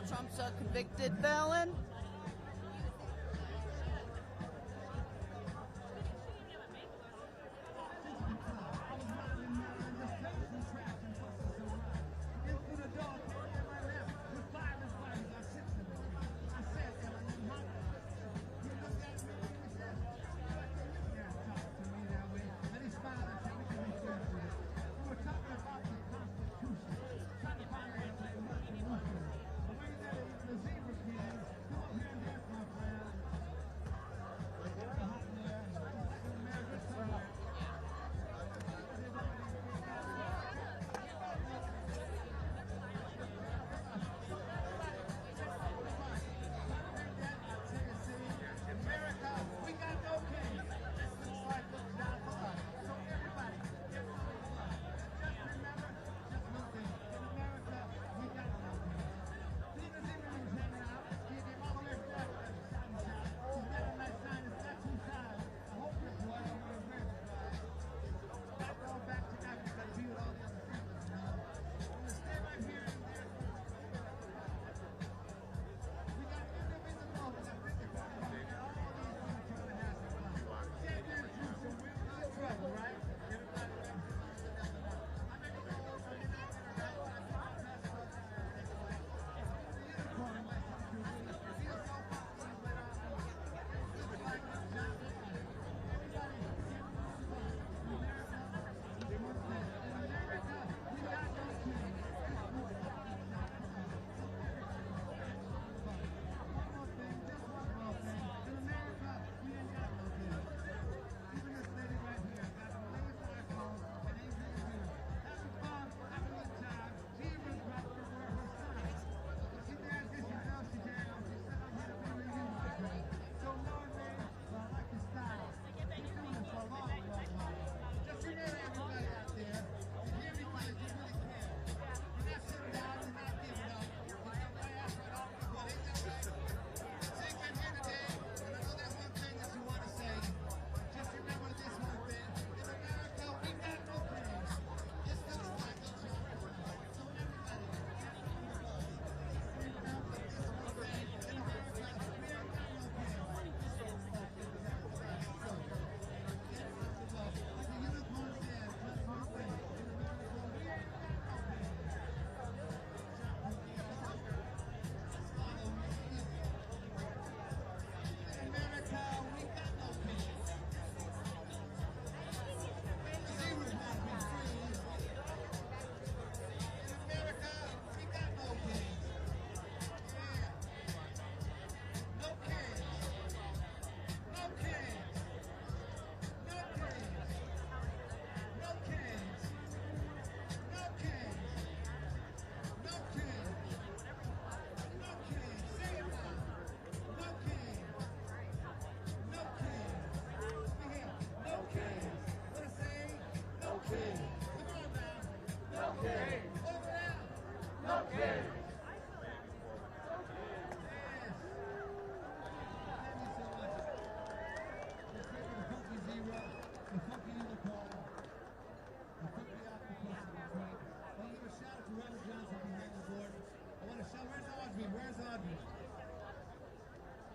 Donald Trump's a convicted felon.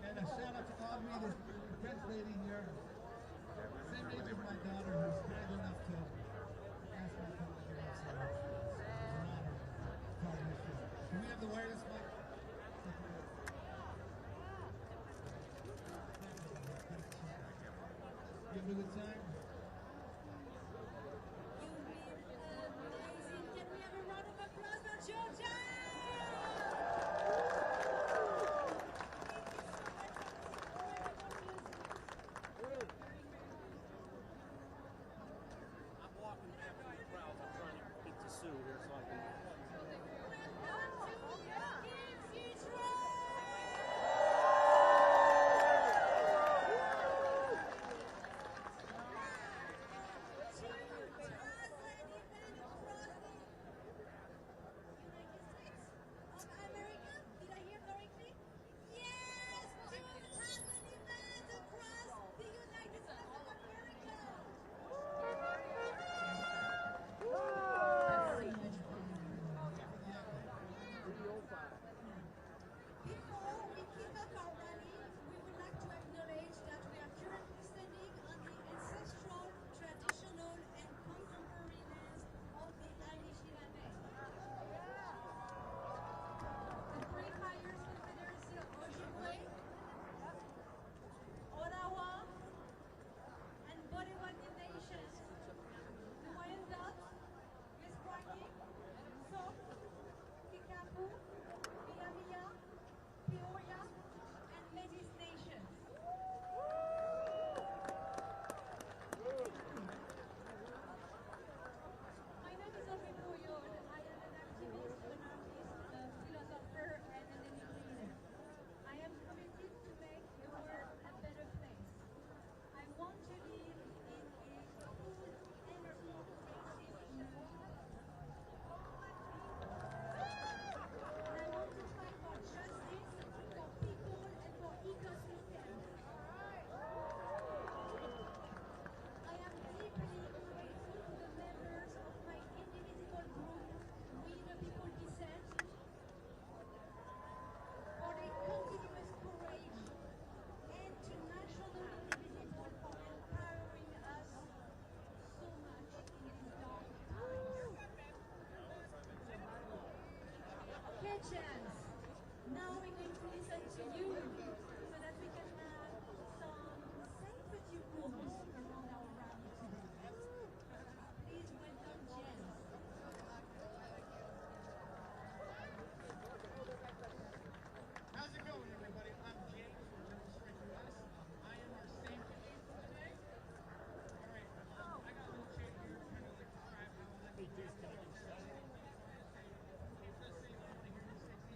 And a shout out to Audrey, this French lady here. Same age as my daughter, who's kind enough to ask me to come out here and say it's an honor. Part of this show. Can we have the wireless mic? You have a good time? Can we have a round of applause for Georgia? Chance. Now we're going to listen to you so that we can have some sympathy moments around our rally today. Please welcome Chance. How's it going, everybody? I'm James from Demonstrate US. I am our safety lead for today. All right, I got a little chart here to kind of like describe how I like to do it. It does say that I want to hear you say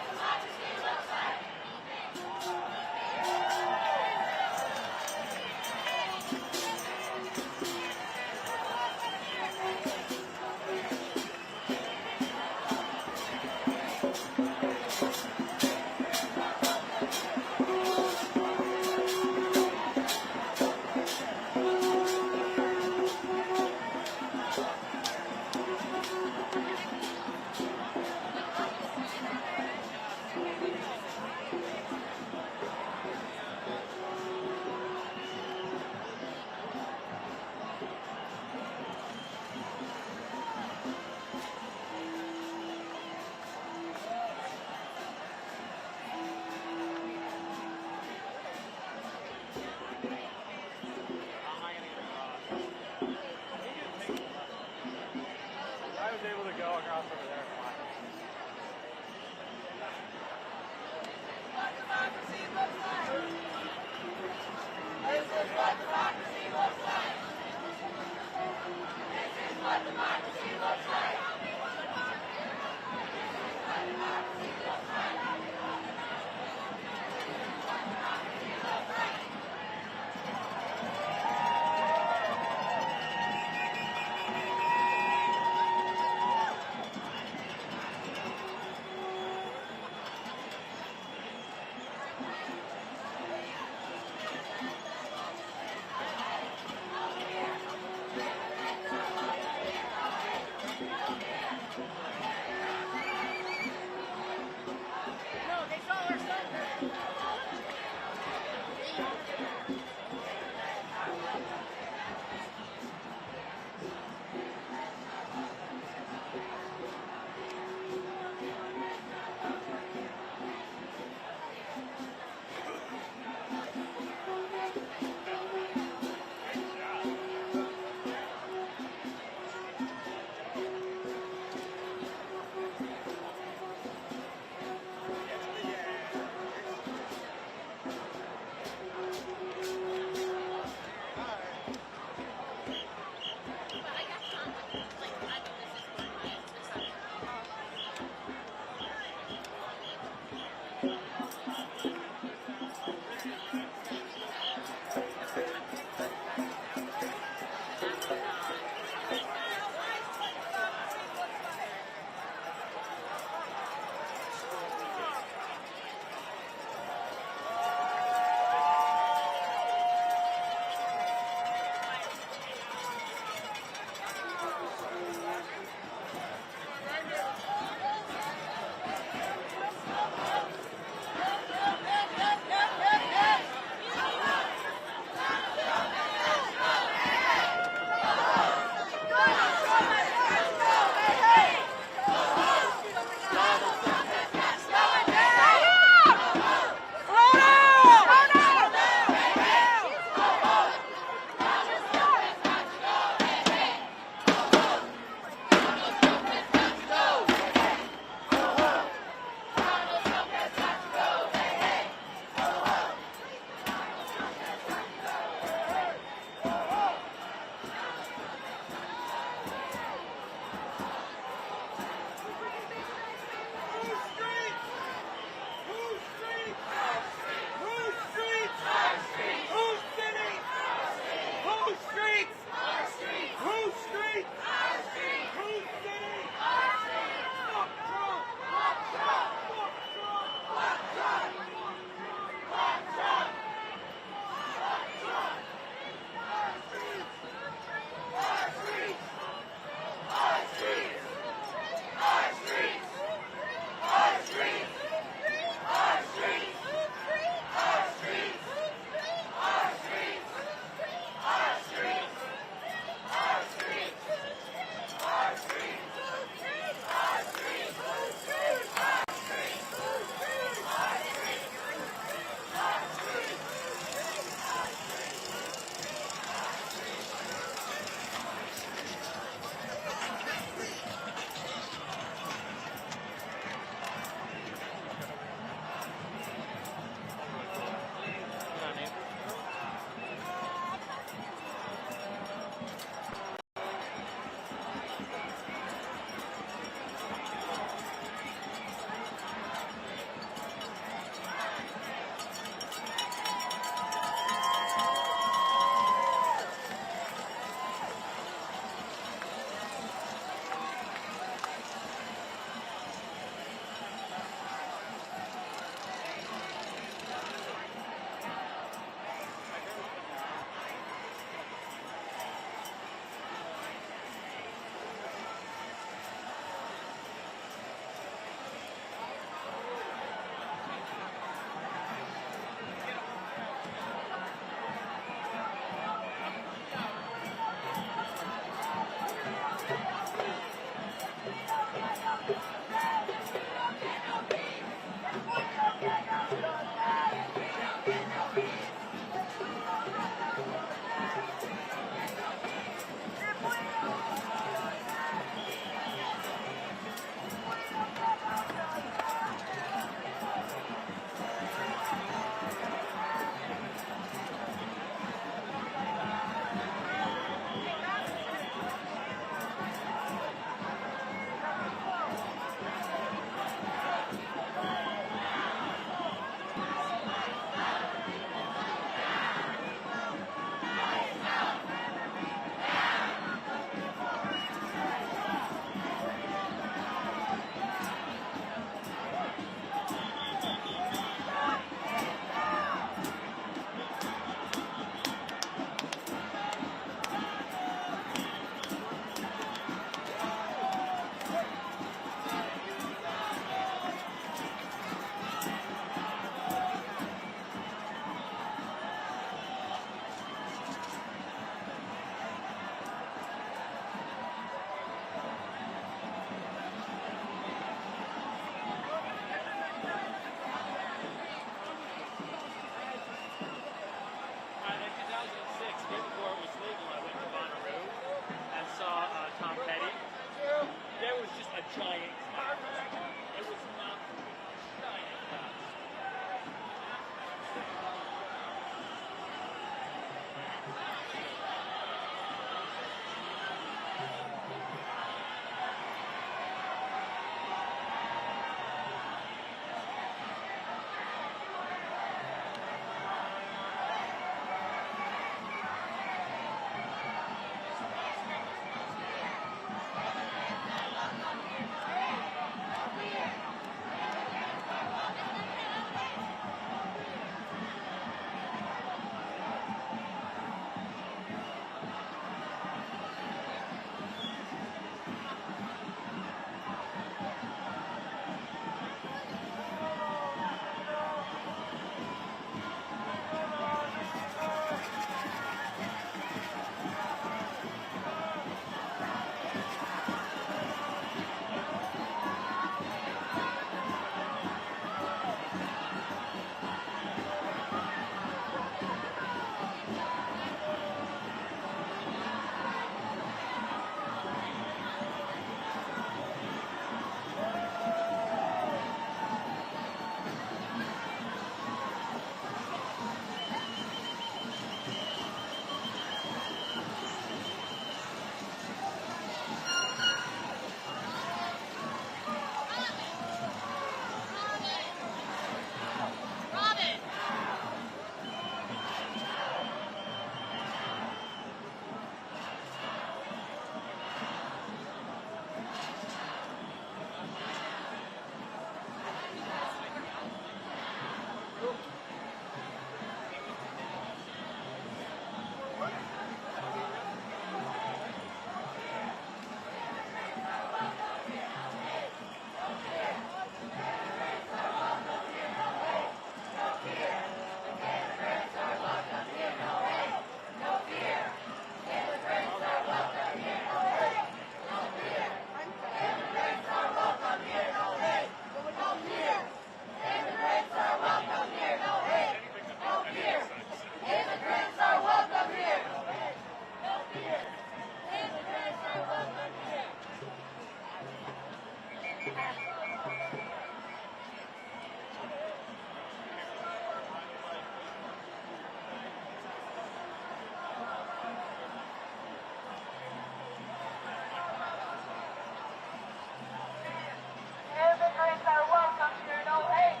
Immigrants are welcome here, no hate,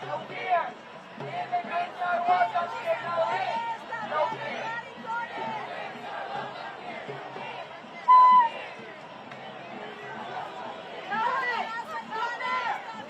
no fear. Immigrants are welcome here, no hate, no fear. No hate, no fear.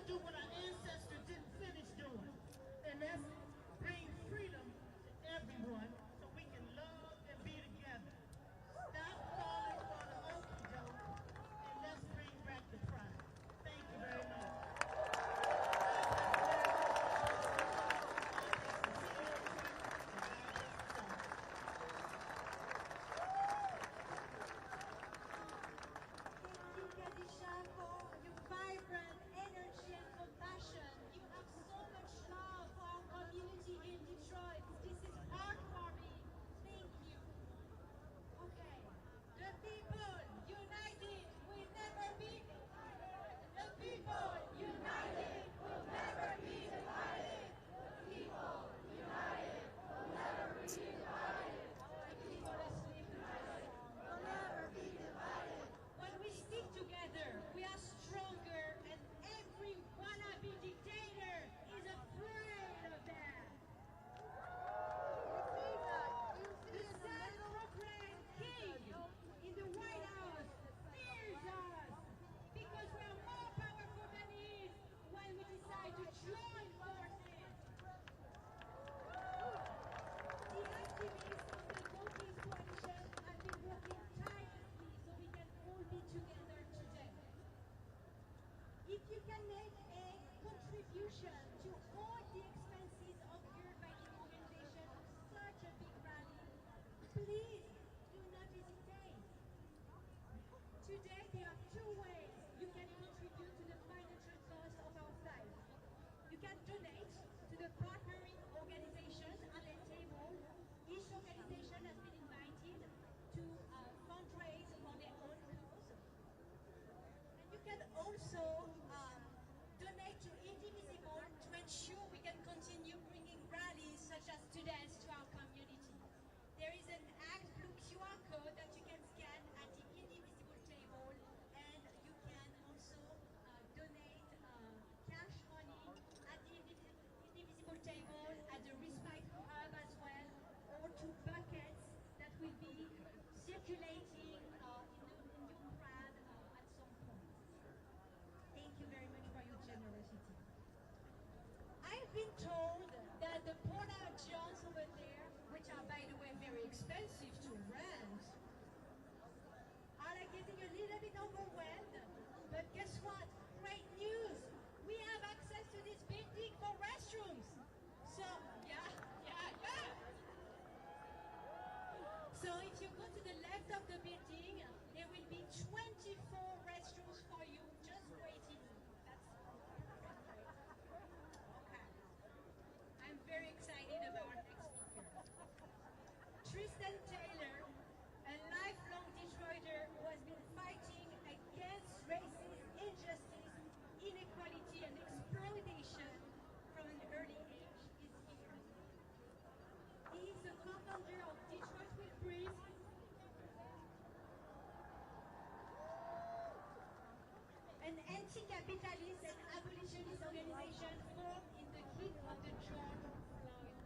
do what our ancestors didn't finish doing. And that's bring freedom to everyone so we can love and be together. Stop falling for the okie doke and let's bring back the pride. Thank you very much. Thank you, Kadisha, for your vibrant energy and compassion. You have so much love for our community in Detroit. This is heartwarming. Thank you. Okay. The people united will never be. The people united will never be divided. The people united will never be divided. People asleep will never be divided. When we stick together, we are stronger, and every wannabe dictator is afraid of that. The self-proclaimed king in the White House fears us because we are more powerful than he is when we decide to join forces. The activists of the Voting Coalition have been working tirelessly so we can all be together today. If you can make a contribution to all the expenses incurred by the organization of such a big rally, please do not hesitate. Today there are two ways you can contribute to the financial cost of our fight. You can donate to the partnering organizations on the table. Each organization has been invited to fundraise for their own cause. And you can also donate to Indivisible to ensure we can continue bringing rallies such as today's to our community. There is an Act Blue QR code that you can scan at the Indivisible table, and you can also donate cash money at the Indivisible table, at the Respite Hub as well, or to buckets that will be circulating in your crowd at some point. Thank you very much for your generosity. I've been told that the Porta Johns over there, which are by the way very expensive to rent, are like getting a little bit overwhelmed. But guess what? Great news! We have access to this building for restrooms. So yeah. So if you go to the left of the building, there will be 24 restrooms for you just waiting. That's perfect. Okay. I'm very excited about our next speaker. Tristan Taylor, a lifelong Detroiter who has been fighting against racist injustice, inequality, and exploitation from an early age, is here. He is the co-founder of Detroit Will Breathe, an anti-capitalist and abolitionist organization formed in the heat of the George Floyd rebellion.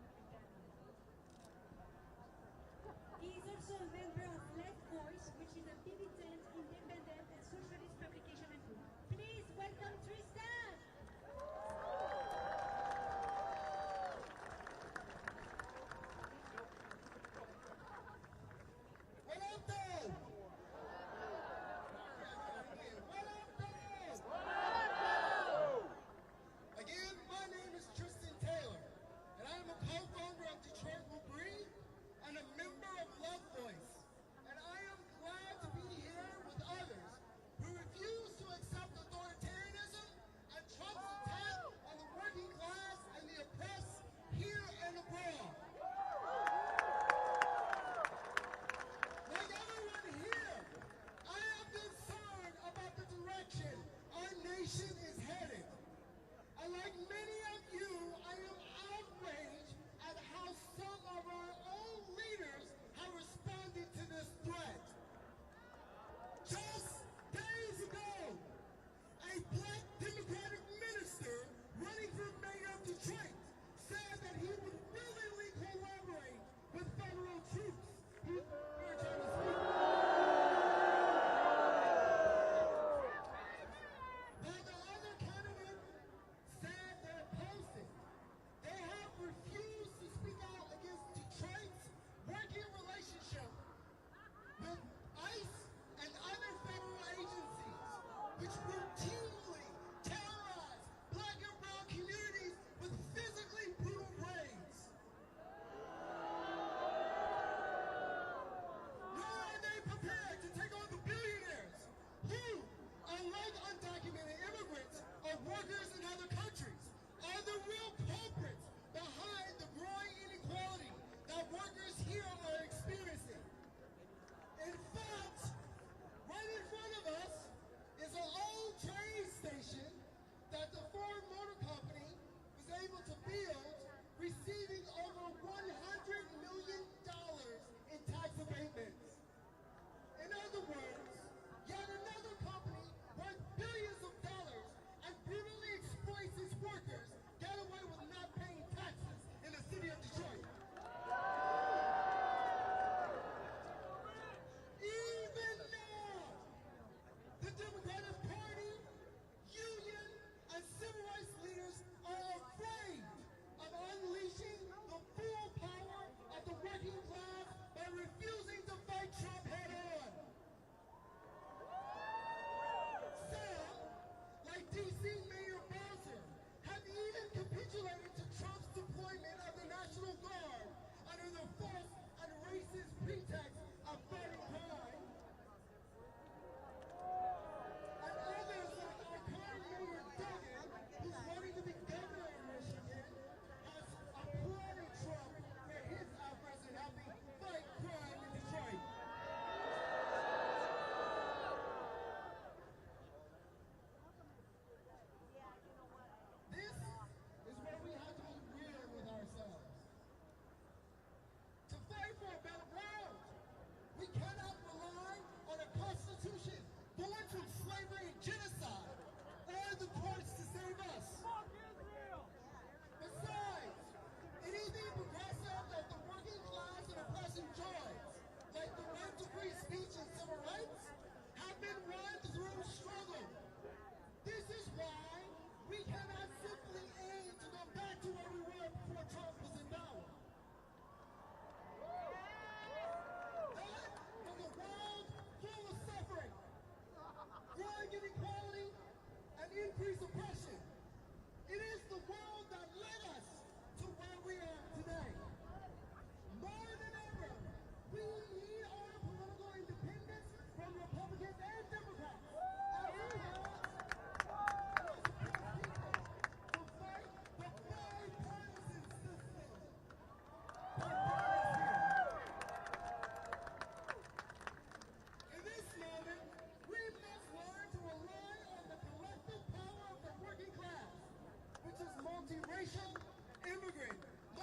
He is also a member of Left Voice, which is a militant, independent, and socialist publication and group. Please welcome Tristan! What up, though? What up, though? Again, my name is Tristan Taylor, and I am a co-founder of Detroit Will Breathe and a member of Love Voice.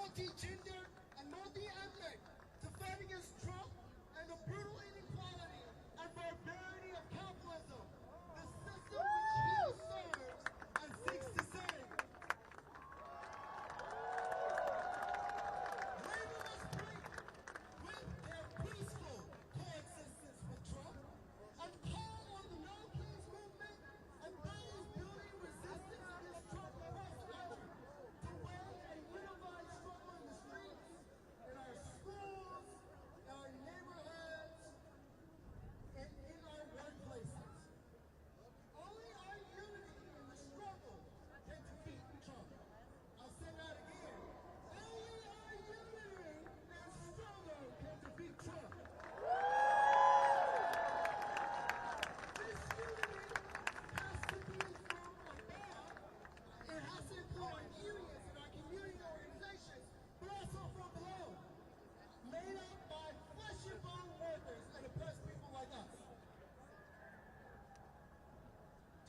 multi-gender, and multi-ethnic to fight against Trump and the brutal inequality and barbarity of capitalism, the system which he serves and seeks to save. Labor must break with their peaceful coexistence with Trump and call on the No Kings movement and those building resistance against Trump across the country to wage a unified struggle in the streets, in our schools, in our neighborhoods, and in our workplaces. Only our unity in the struggle can defeat Trump. I'll say that again. Only our unity and struggle can defeat Trump. This unity has to be from above. It has to include our unions and our community organizations, but also from below. Made up by flesh and bone workers and oppressed people like us.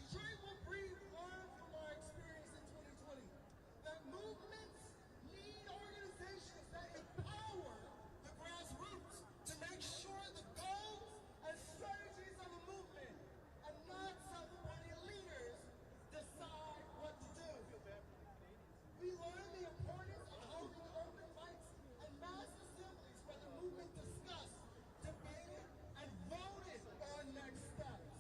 Detroit will learn from our experience in 2020 that movements need organizations that empower the grassroots to make sure the goals and strategies of the movement and not self-appointed leaders decide what to do. We learned the importance of holding open mics and mass assemblies where the movement discussed, debated, and voted on next steps.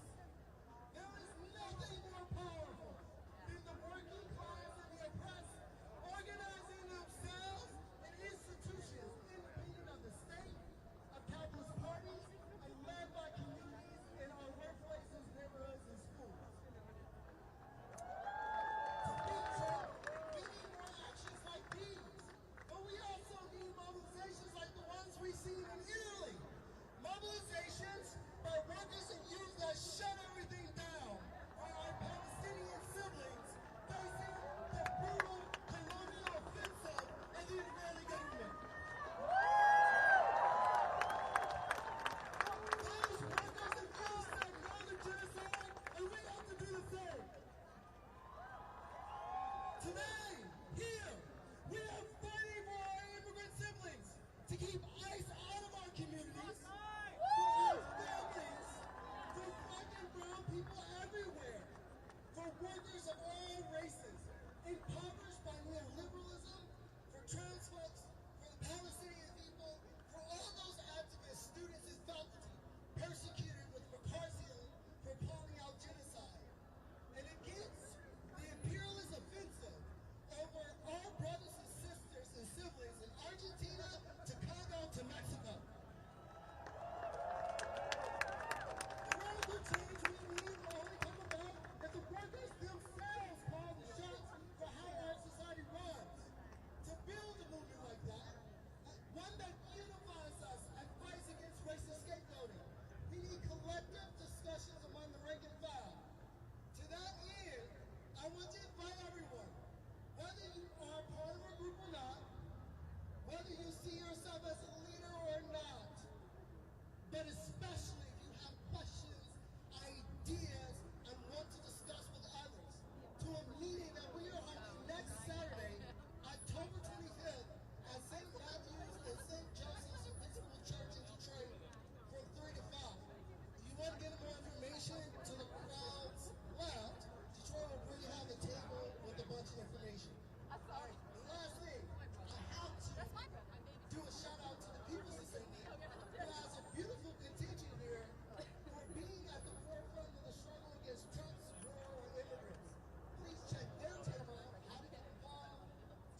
There is nothing more powerful than the working class and the oppressed organizing themselves in institutions independent of the state, of capitalist parties, and led by communities in our workplaces, neighborhoods, and schools. To beat Trump, we need more actions like these, but we also need mobilizations like the ones we see in Italy. Mobilizations by workers and youth that shut everything down, where our Palestinian siblings facing the brutal colonial offensive of the Israeli government. Those workers and youth said no to genocide, and we have to do the same. Today, here, we are fighting for our immigrant siblings to keep ICE out of our communities, for our families, for black and brown people everywhere, for workers of all races, impoverished by neoliberalism, for trans folks, for the Palestinian people, for all those activists, students, and faculty persecuted with McCarthyism for calling out genocide, and against the imperialist offensive over our brothers and sisters and siblings in Argentina to Congo to Mexico. The radical change we need will only come about if the workers themselves call the shots for how our society runs. To build a movement like that, one that unifies us and fights against racist scapegoating, we need collective discussions among the rank and file. To that end, I want to invite everyone, whether you are part of a group or not, whether you see yourself as a leader or not, but especially if you have questions, ideas, and want to discuss with others, to a meeting that we are holding next Saturday, October 25th, at St. Matthew's and St. Joseph's Episcopal Church in Detroit from 3 to 5. If you want to get more information to the crowd's left, Detroit will bring you have a table with a bunch of information. All right, the last thing, I have to do a shout out to the People's Assembly, who has a beautiful contingent here for being at the forefront of the struggle against Trump's war on immigrants. Please check their table out, how to get involved.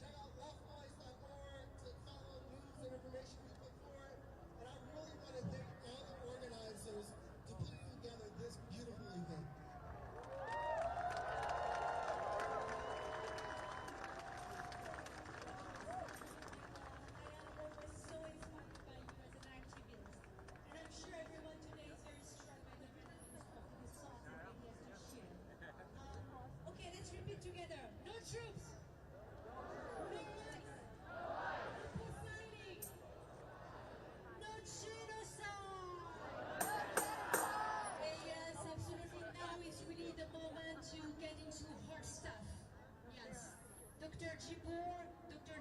Check out leftvoice.org to follow news and information we put forward. And I really want to thank all the organizers to putting together this beautiful event. Together, no troops, no ICE, no signing, no genocide. Yes, absolutely. Now is really the moment to get into hard stuff. Yes, Dr.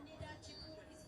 Nida Jibbour is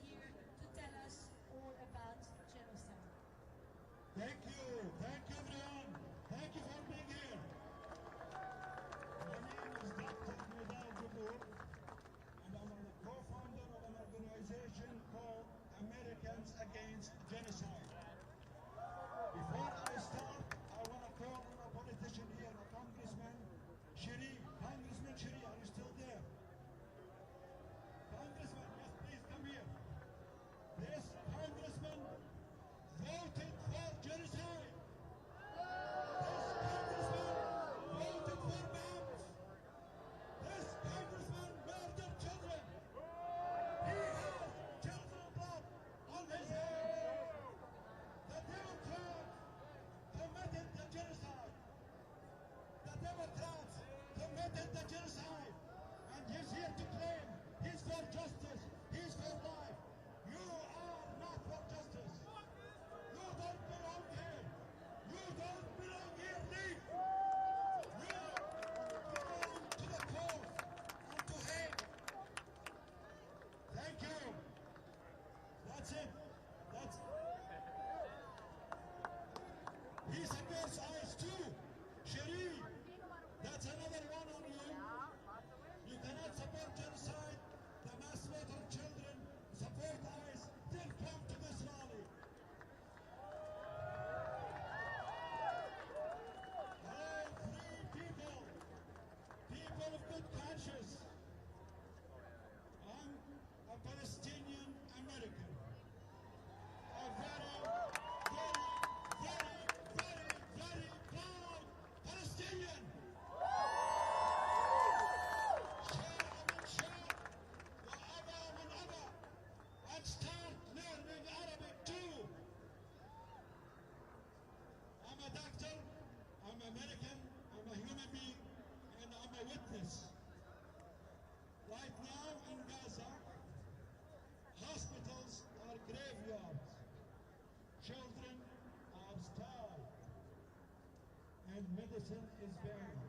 citizen is valued.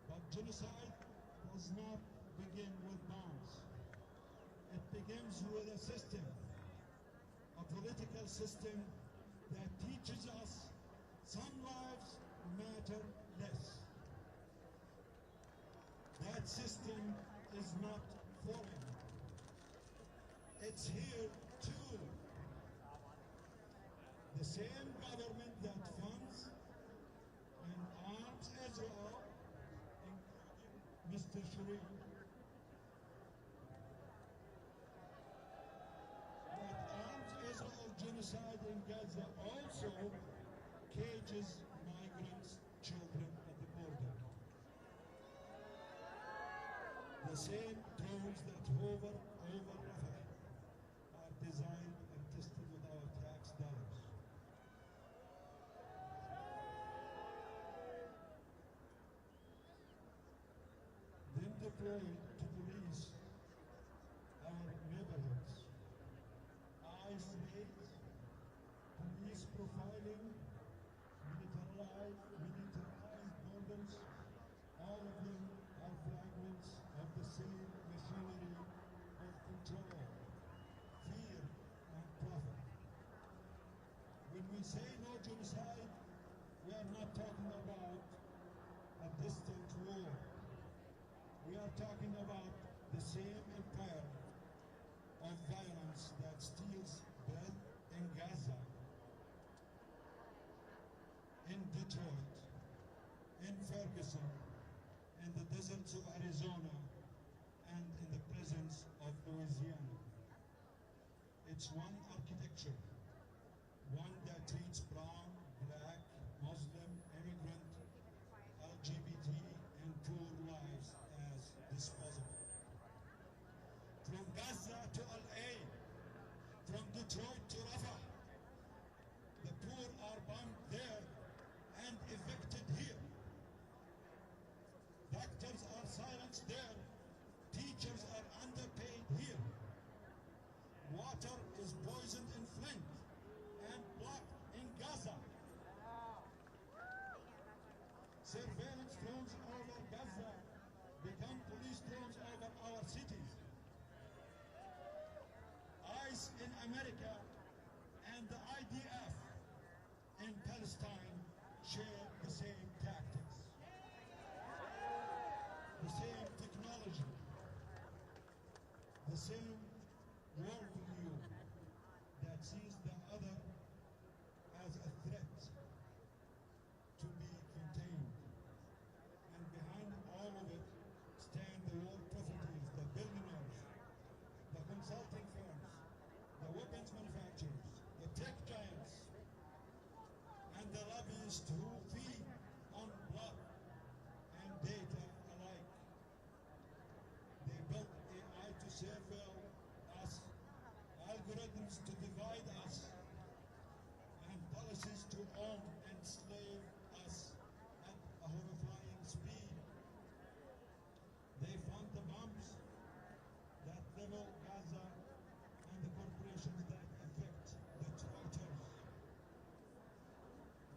But genocide does not begin with bombs. It begins with a system, a political system that teaches us some lives matter less. That system is not foreign. It's here too. The same government that funds and arms Israel, including Mr. Sharif, that arms Israel genocide in Gaza also cages migrants' children at the border. The same drones that hover over Rafah are designed and tested with our tax dollars. Then deployed to police our neighborhoods. ICE raids, police profiling, militarized borders, all of them are fragments of the same machinery of control, fear, and profit. When we say no genocide, we are not talking about a distant war. We are talking about the same empire of violence that steals bread in Gaza, in Detroit, in Ferguson, in the deserts of Arizona, and in the prisons of Louisiana. It's one architecture, one that treats brown, black, Muslim, immigrant, LGBT, and poor lives as disposable. From Gaza to LA, from Detroit to Rafah, the poor are bombed there and evicted here. Doctors are silenced there. Teachers are underpaid here. Water is poisoned in Flint and blocked in Gaza. Surveillance drones over Gaza become police drones over our cities. ICE in America and the IDF in Palestine share the same tactics, the same technology, the same worldview that sees the other as a threat to be contained. And behind all of it stand the world properties, the billionaires, the consulting firms, the weapons manufacturers, the tech giants, and the lobbyists who feed on blood and data alike. They built AI to surveil us, algorithms to divide us, and policies to own and enslave us at a horrifying speed. They fund the bombs that level Gaza and the corporations that affect the Detroiters.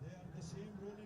They are the same ruling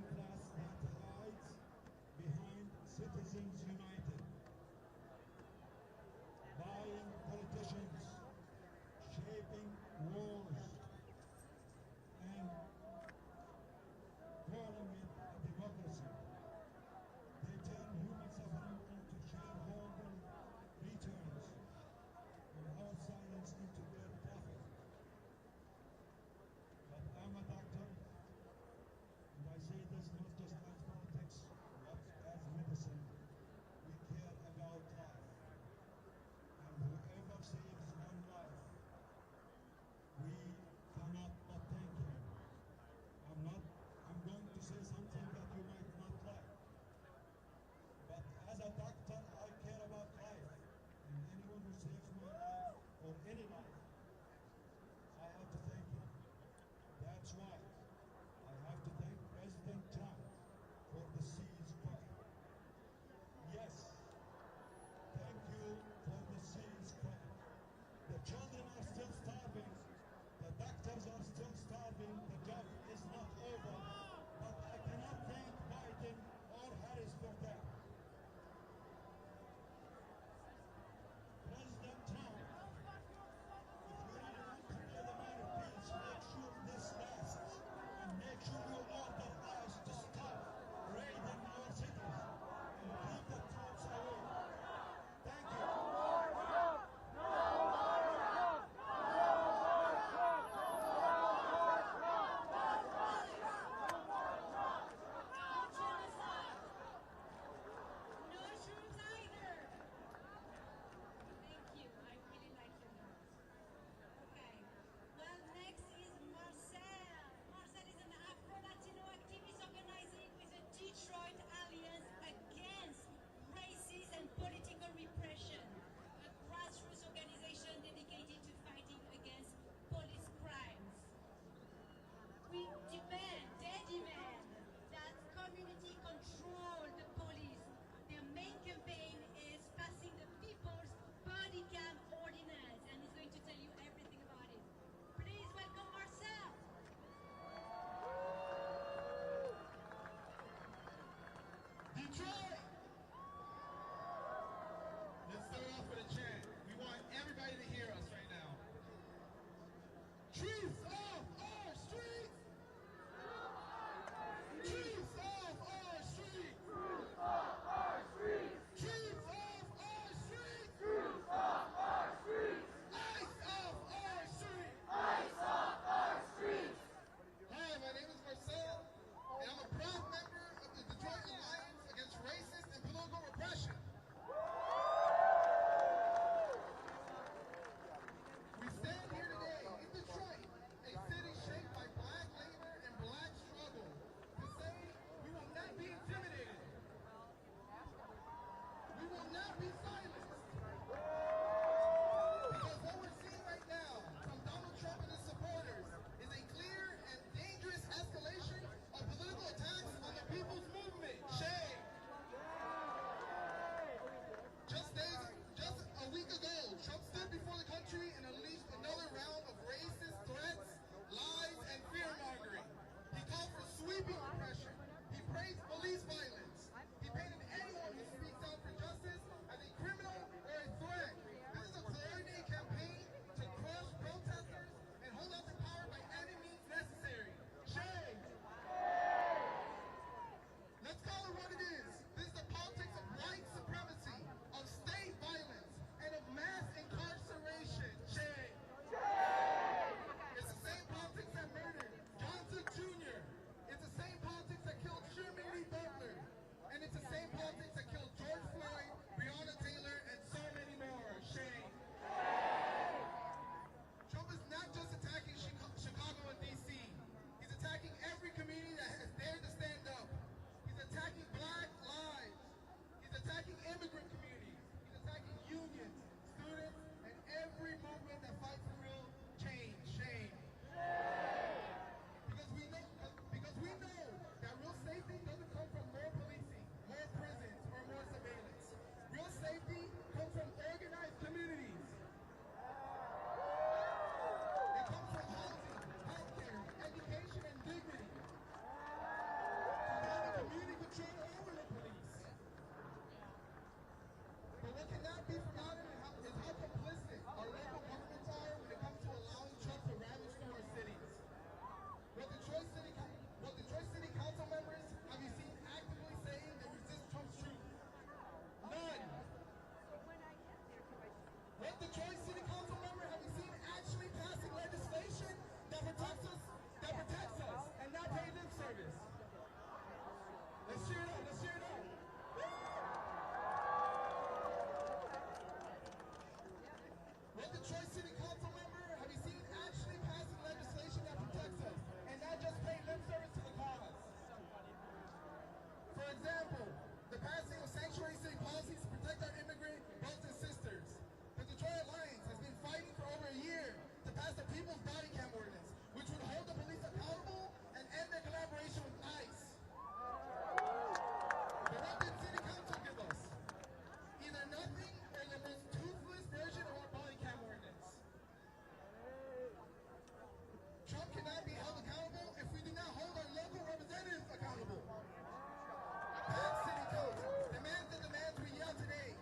Demand city council. Demand the demands we yell today.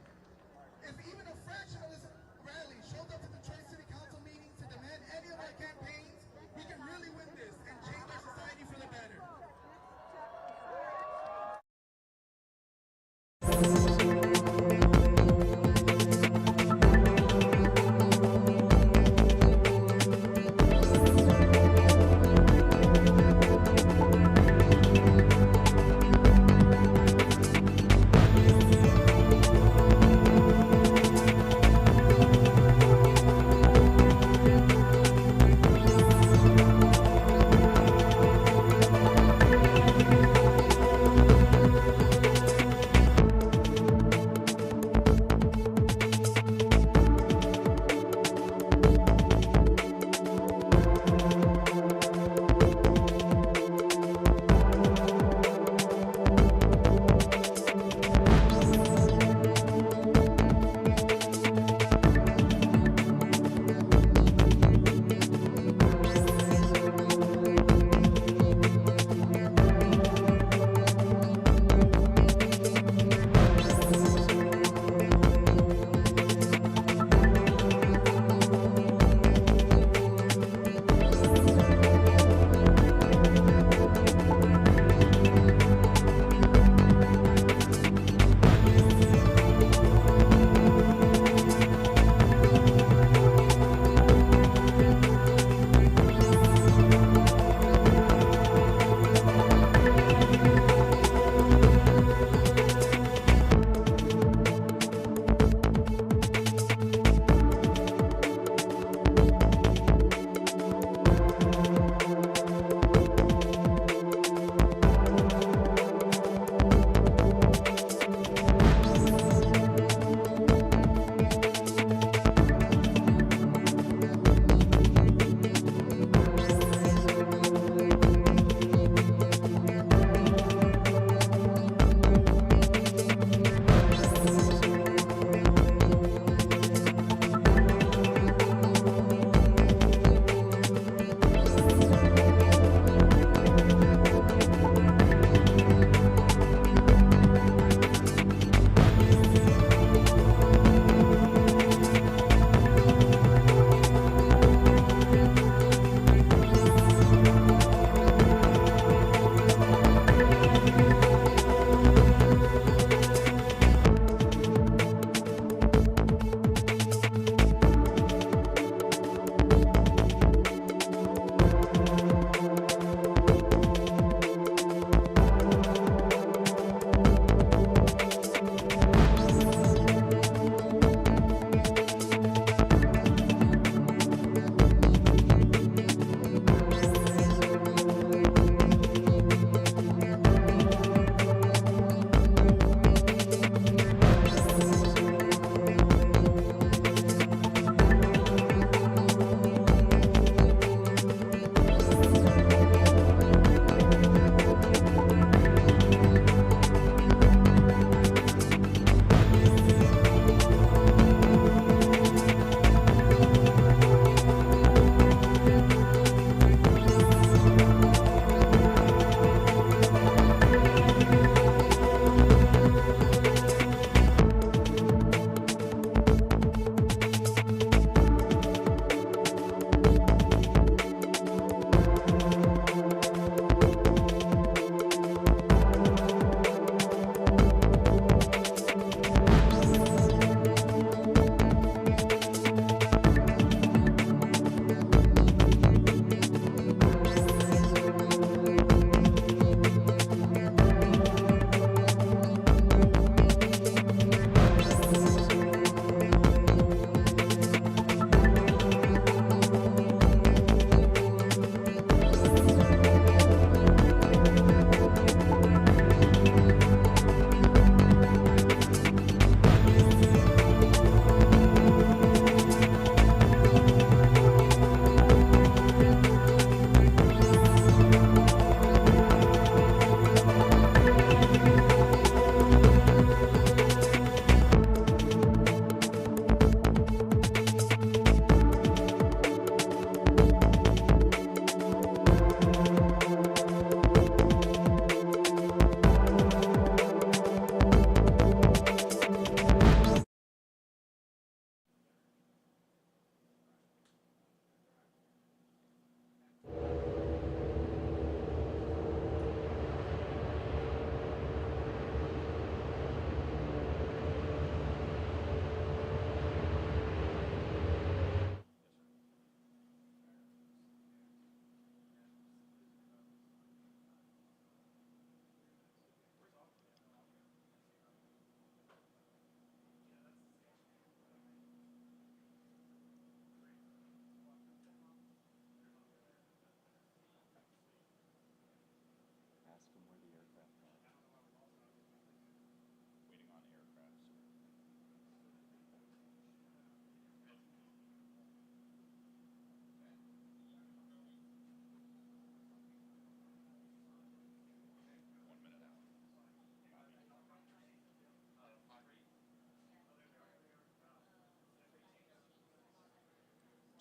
If even a fraction of this rally showed up to the Detroit City Council meeting to demand any of our campaigns, we can really win this and change our society for the better.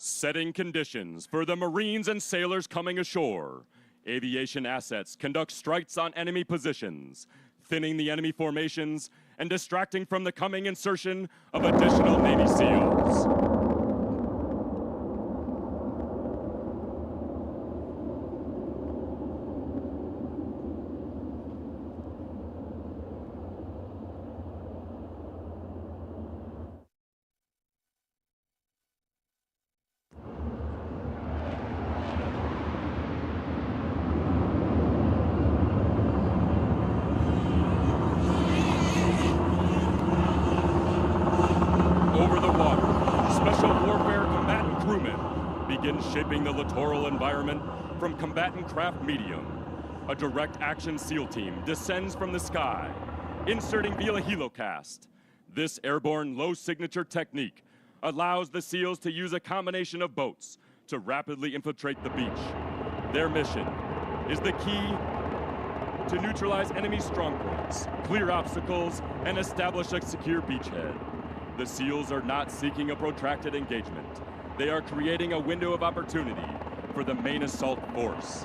Setting conditions for the Marines and sailors coming ashore. Aviation assets conduct strikes on enemy positions, thinning the enemy formations and distracting from the coming insertion of additional Navy SEALs. Shaping the littoral environment from combatant craft medium. A direct action SEAL team descends from the sky, inserting via helocast. This airborne low signature technique allows the SEALs to use a combination of boats to rapidly infiltrate the beach. Their mission is the key to neutralize enemy strongpoints, clear obstacles, and establish a secure beachhead. The SEALs are not seeking a protracted engagement. They are creating a window of opportunity for the main assault force.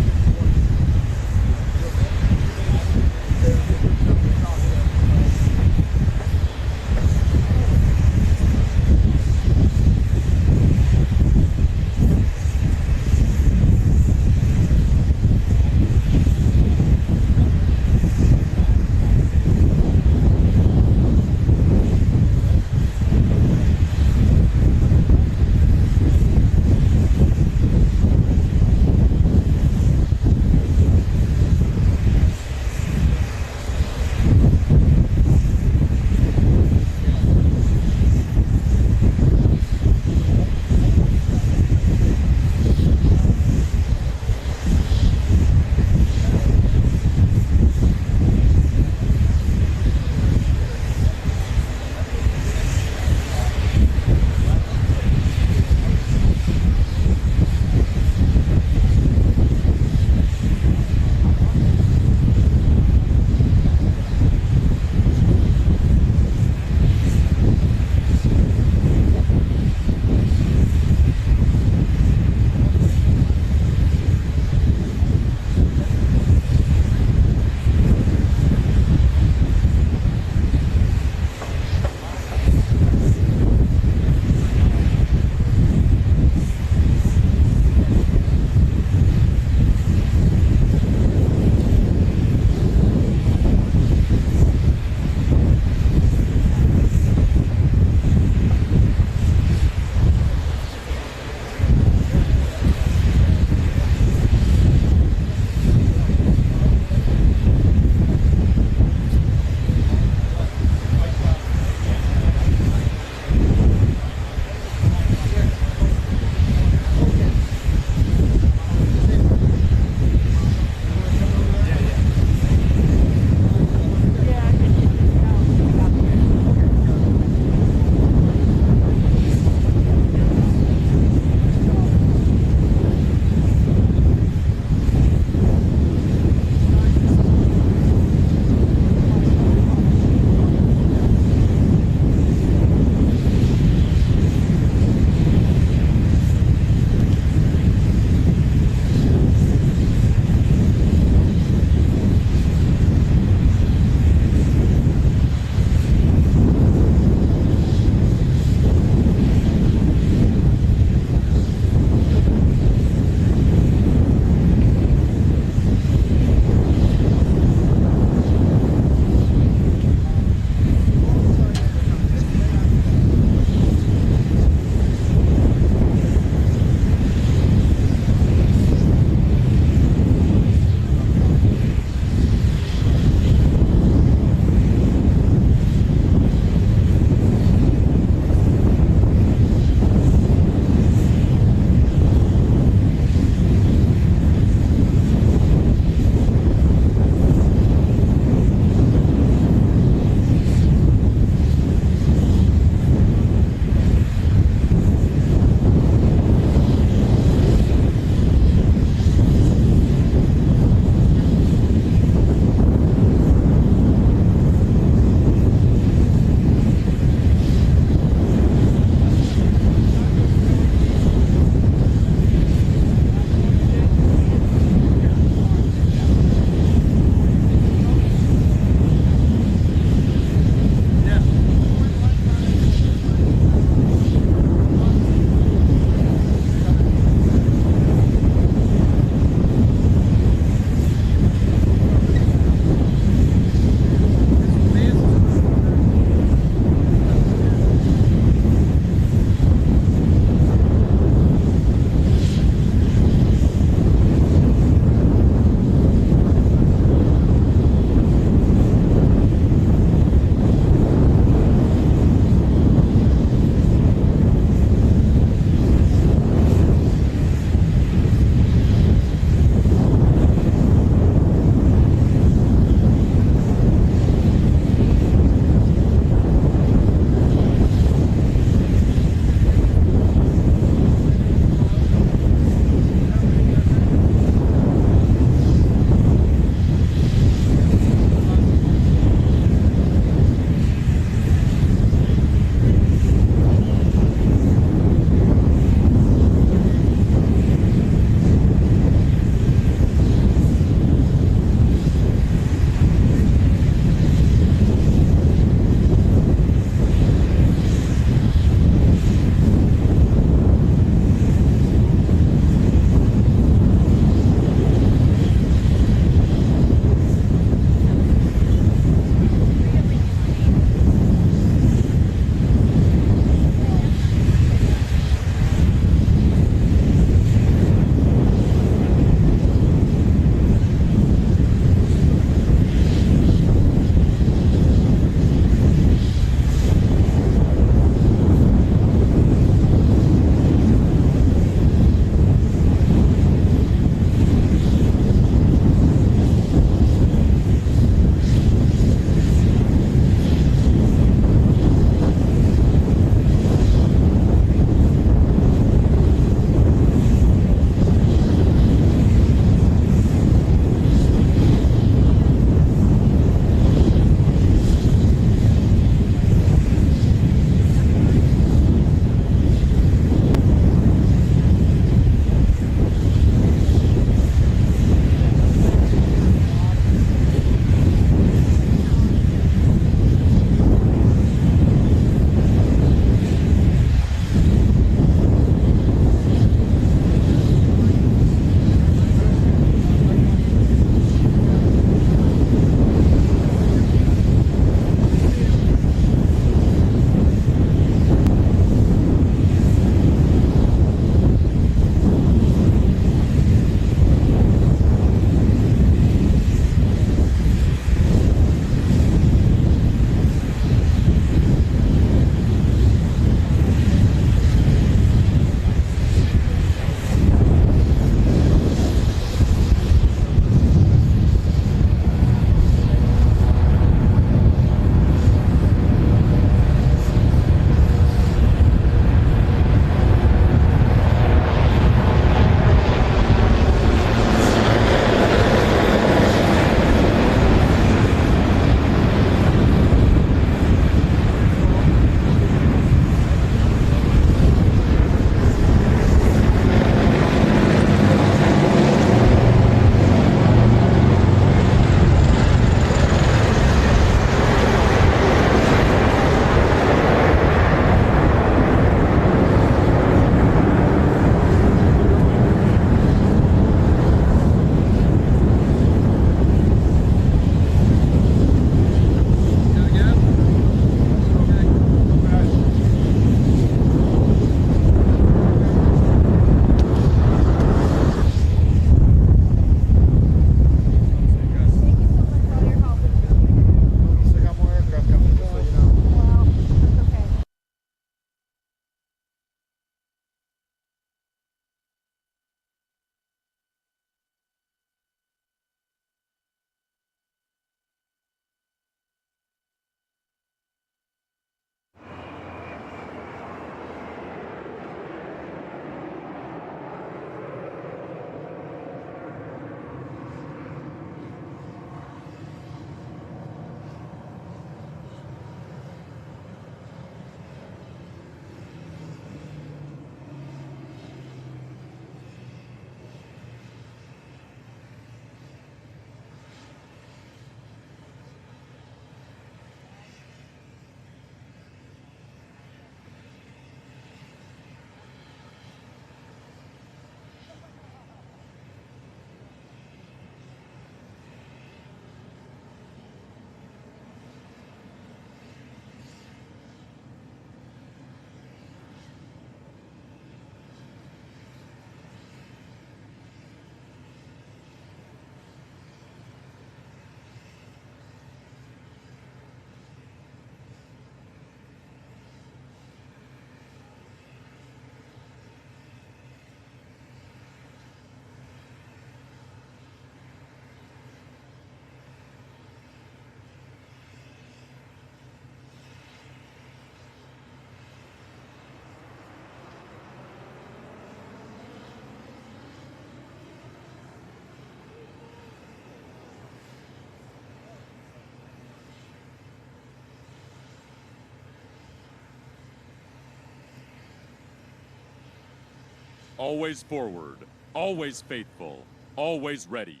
always forward, always faithful, always ready.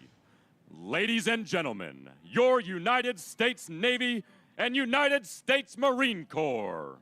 Ladies and gentlemen, your United States Navy and United States Marine Corps.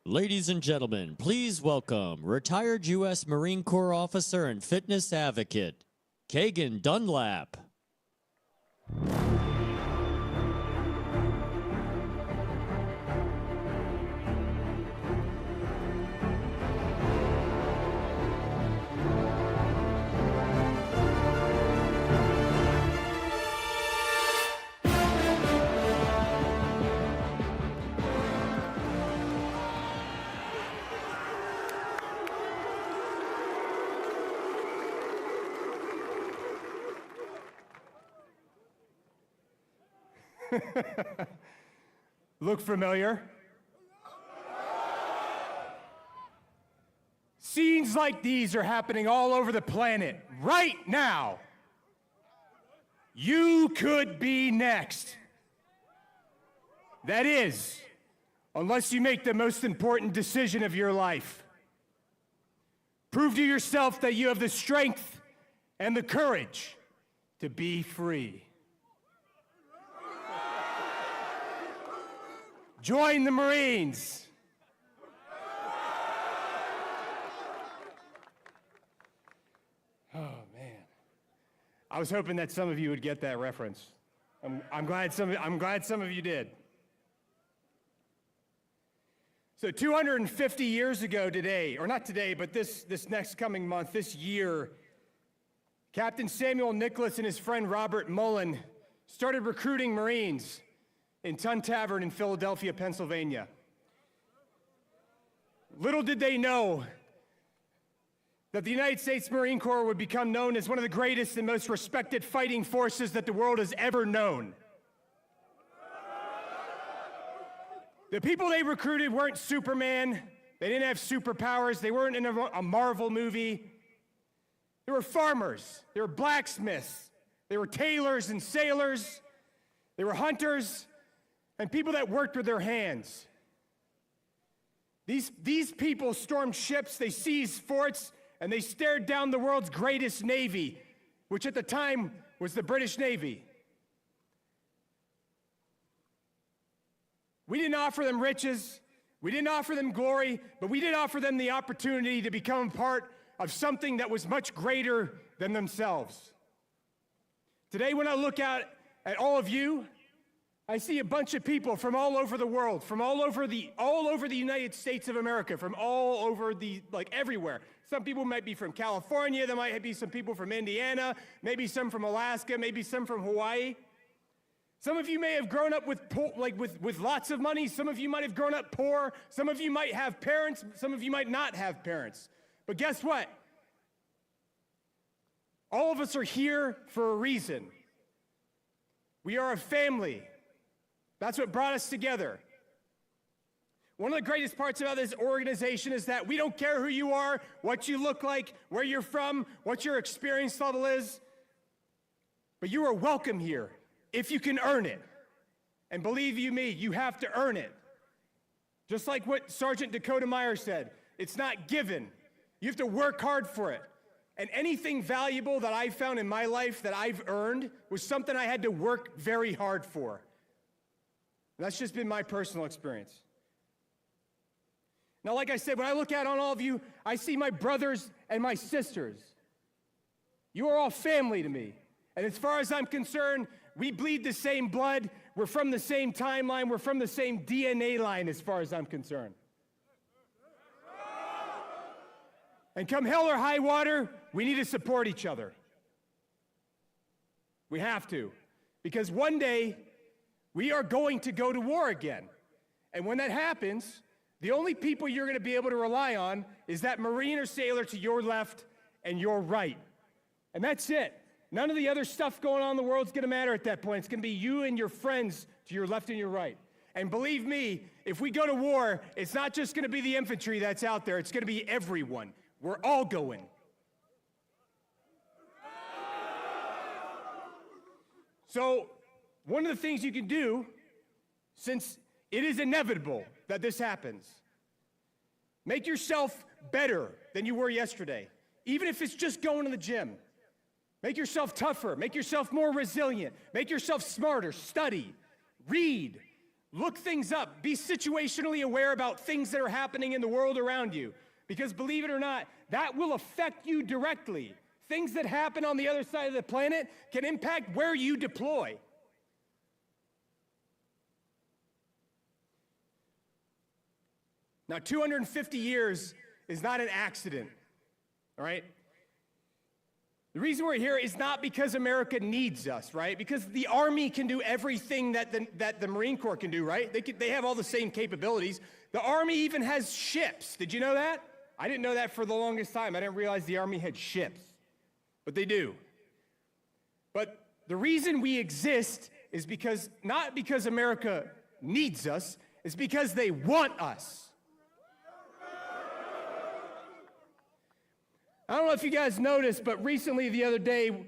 Ladies and gentlemen, please welcome retired U.S. Marine Corps officer and fitness advocate, Kagan Dunlap. Look familiar? Scenes like these are happening all over the planet right now. You could be next. That is, unless you make the most important decision of your life. Prove to yourself that you have the strength and the courage to be free. Join the Marines. Oh, man. I was hoping that some of you would get that reference. I'm glad some of you did. So 250 years ago today, or not today, but this next coming month, this year, Captain Samuel Nicholas and his friend Robert Mullen started recruiting Marines in Tun Tavern in Philadelphia, Pennsylvania. Little did they know that the United States Marine Corps would become known as one of the greatest and most respected fighting forces that the world has ever known. The people they recruited weren't Superman. They didn't have superpowers. They weren't in a Marvel movie. They were farmers. They were blacksmiths. They were tailors and sailors. They were hunters and people that worked with their hands. These people stormed ships, they seized forts, and they stared down the world's greatest navy, which at the time was the British Navy. We didn't offer them riches, we didn't offer them glory, but we did offer them the opportunity to become part of something that was much greater than themselves. Today, when I look out at all of you, I see a bunch of people from all over the world, from all over the United States of America, from all over everywhere. Some people might be from California, there might be some people from Indiana, maybe some from Alaska, maybe some from Hawaii. Some of you may have grown up with lots of money, some of you might have grown up poor, some of you might have parents, some of you might not have parents. But guess what? All of us are here for a reason. We are a family. That's what brought us together. One of the greatest parts about this organization is that we don't care who you are, what you look like, where you're from, what your experience level is, but you are welcome here if you can earn it. And believe you me, you have to earn it. Just like what Sergeant Dakota Meyer said, it's not given. You have to work hard for it. And anything valuable that I've found in my life that I've earned was something I had to work very hard for. That's just been my personal experience. Now, like I said, when I look out on all of you, I see my brothers and my sisters. You are all family to me. And as far as I'm concerned, we bleed the same blood, we're from the same timeline, we're from the same DNA line as far as I'm concerned. And come hell or high water, we need to support each other. We have to. Because one day, we are going to go to war again. And when that happens, the only people you're going to be able to rely on is that Marine or sailor to your left and your right. And that's it. None of the other stuff going on in the world is going to matter at that point. It's going to be you and your friends to your left and your right. And believe me, if we go to war, it's not just going to be the infantry that's out there. It's going to be everyone. We're all going. So, one of the things you can do, since it is inevitable that this happens, make yourself better than you were yesterday, even if it's just going to the gym. Make yourself tougher, make yourself more resilient, make yourself smarter, study, read, look things up, be situationally aware about things that are happening in the world around you. Because believe it or not, that will affect you directly. Things that happen on the other side of the planet can impact where you deploy. Now, 250 years is not an accident, all right? The reason we're here is not because America needs us, right? Because the Army can do everything that the Marine Corps can do, right? They have all the same capabilities. The Army even has ships. Did you know that? I didn't know that for the longest time. I didn't realize the Army had ships. But they do. But the reason we exist is because, not because America needs us, it's because they want us. I don't know if you guys noticed, but recently the other day,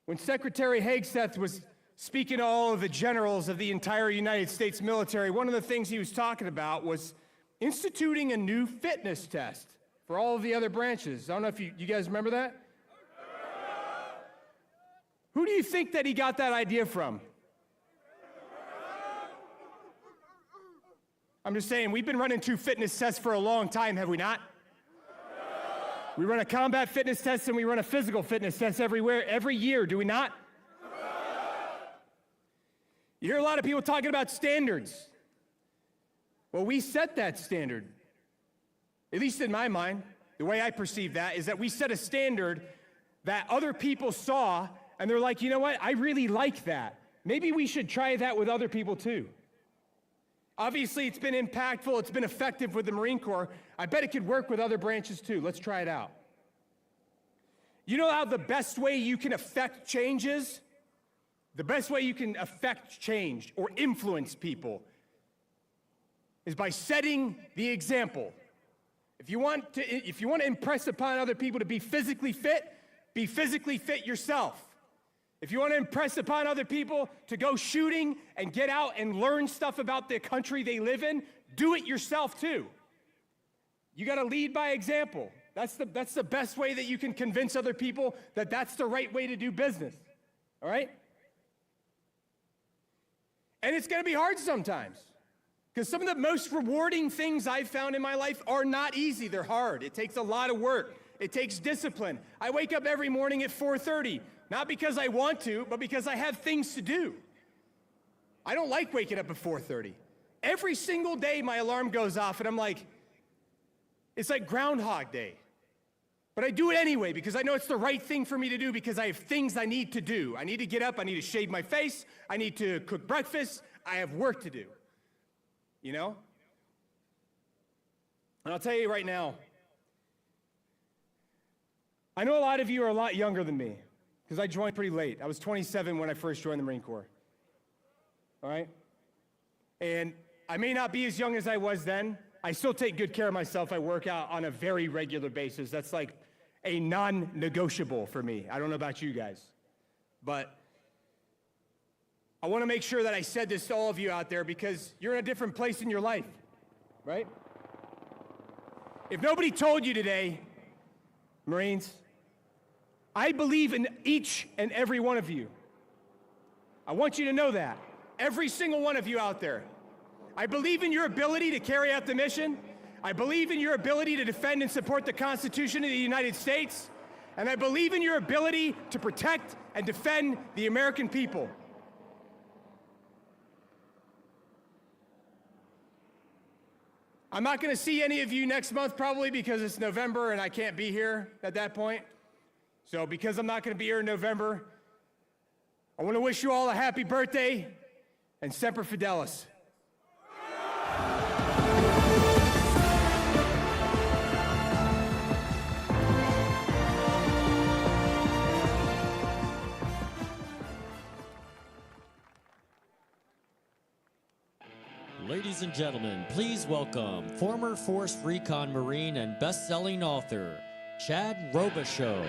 when Secretary Hegseth was speaking to all of the generals of the entire United States military, one of the things he was talking about was instituting a new fitness test for all of the other branches. I don't know if you guys remember that? Who do you think that he got that idea from? I'm just saying, we've been running 2 fitness tests for a long time, have we not? We run a combat fitness test and we run a physical fitness test every year, do we not? You hear a lot of people talking about standards. Well, we set that standard. At least in my mind, the way I perceive that is that we set a standard that other people saw and they're like, you know what, I really like that. Maybe we should try that with other people too. Obviously, it's been impactful, it's been effective with the Marine Corps. I bet it could work with other branches too. Let's try it out. You know how the best way you can affect change is? The best way you can affect change or influence people is by setting the example. If you want to impress upon other people to be physically fit yourself. If you want to impress upon other people to go shooting and get out and learn stuff about the country they live in, do it yourself too. You got to lead by example. That's the best way that you can convince other people that that's the right way to do business. All right? And it's going to be hard sometimes. Because some of the most rewarding things I've found in my life are not easy. They're hard. It takes a lot of work. It takes discipline. I wake up every morning at 4:30. Not because I want to, but because I have things to do. I don't like waking up at 4:30. Every single day my alarm goes off and I'm like, it's like Groundhog Day. But I do it anyway because I know it's the right thing for me to do because I have things I need to do. I need to get up, I need to shave my face, I need to cook breakfast, I have work to do. You know? And I'll tell you right now, I know a lot of you are a lot younger than me. Because I joined pretty late. I was 27 when I first joined the Marine Corps. All right? And I may not be as young as I was then. I still take good care of myself. I work out on a very regular basis. That's like a non-negotiable for me. I don't know about you guys. But I want to make sure that I said this to all of you out there because you're in a different place in your life, right? If nobody told you today, Marines, I believe in each and every one of you. I want you to know that. Every single one of you out there. I believe in your ability to carry out the mission. I believe in your ability to defend and support the Constitution of the United States. And I believe in your ability to protect and defend the American people. I'm not going to see any of you next month probably because it's November and I can't be here at that point. So because I'm not going to be here in November, I want to wish you all a happy birthday and Semper Fidelis. Ladies and gentlemen, please welcome former Force Recon Marine and best-selling author, Chad Robichaux.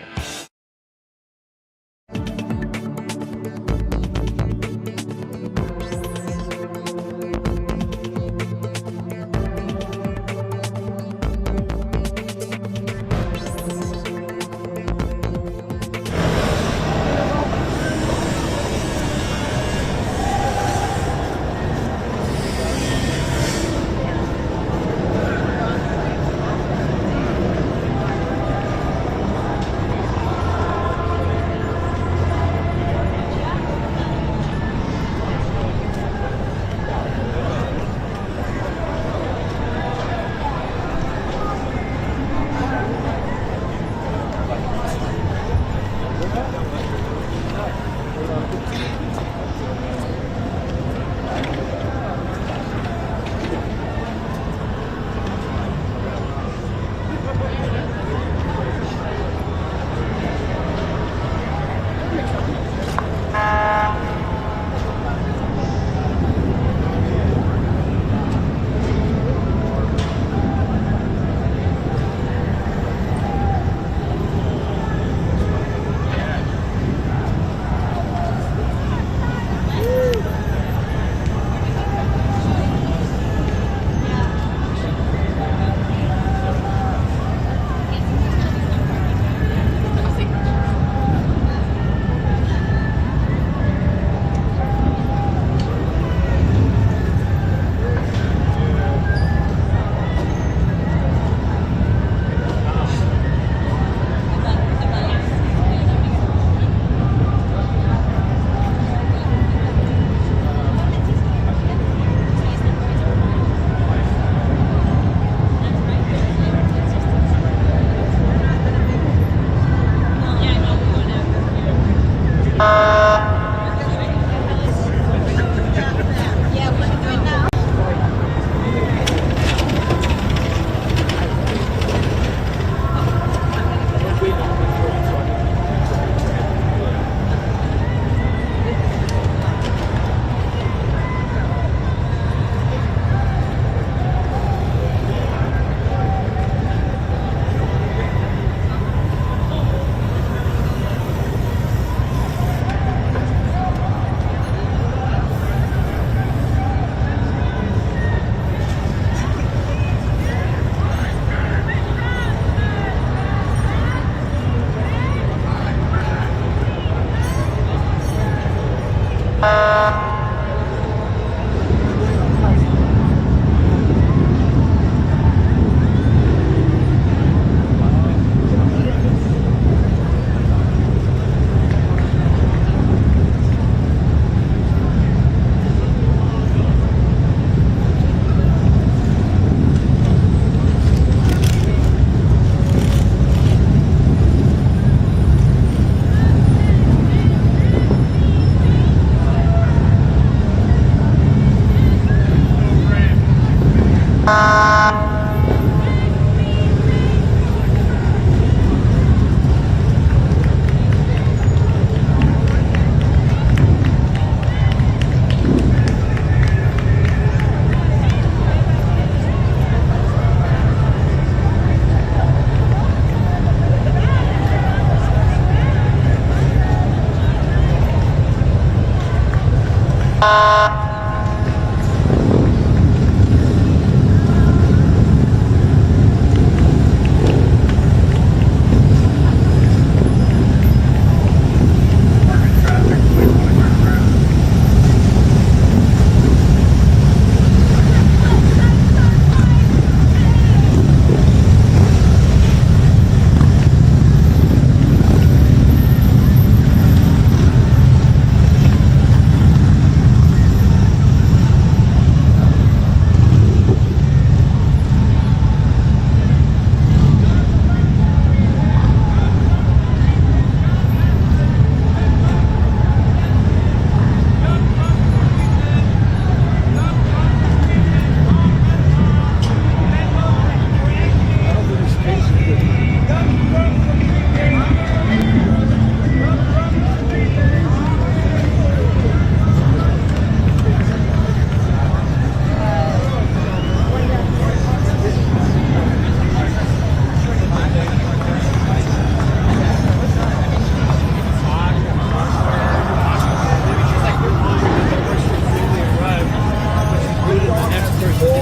Food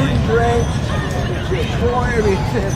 and drink, pour everything.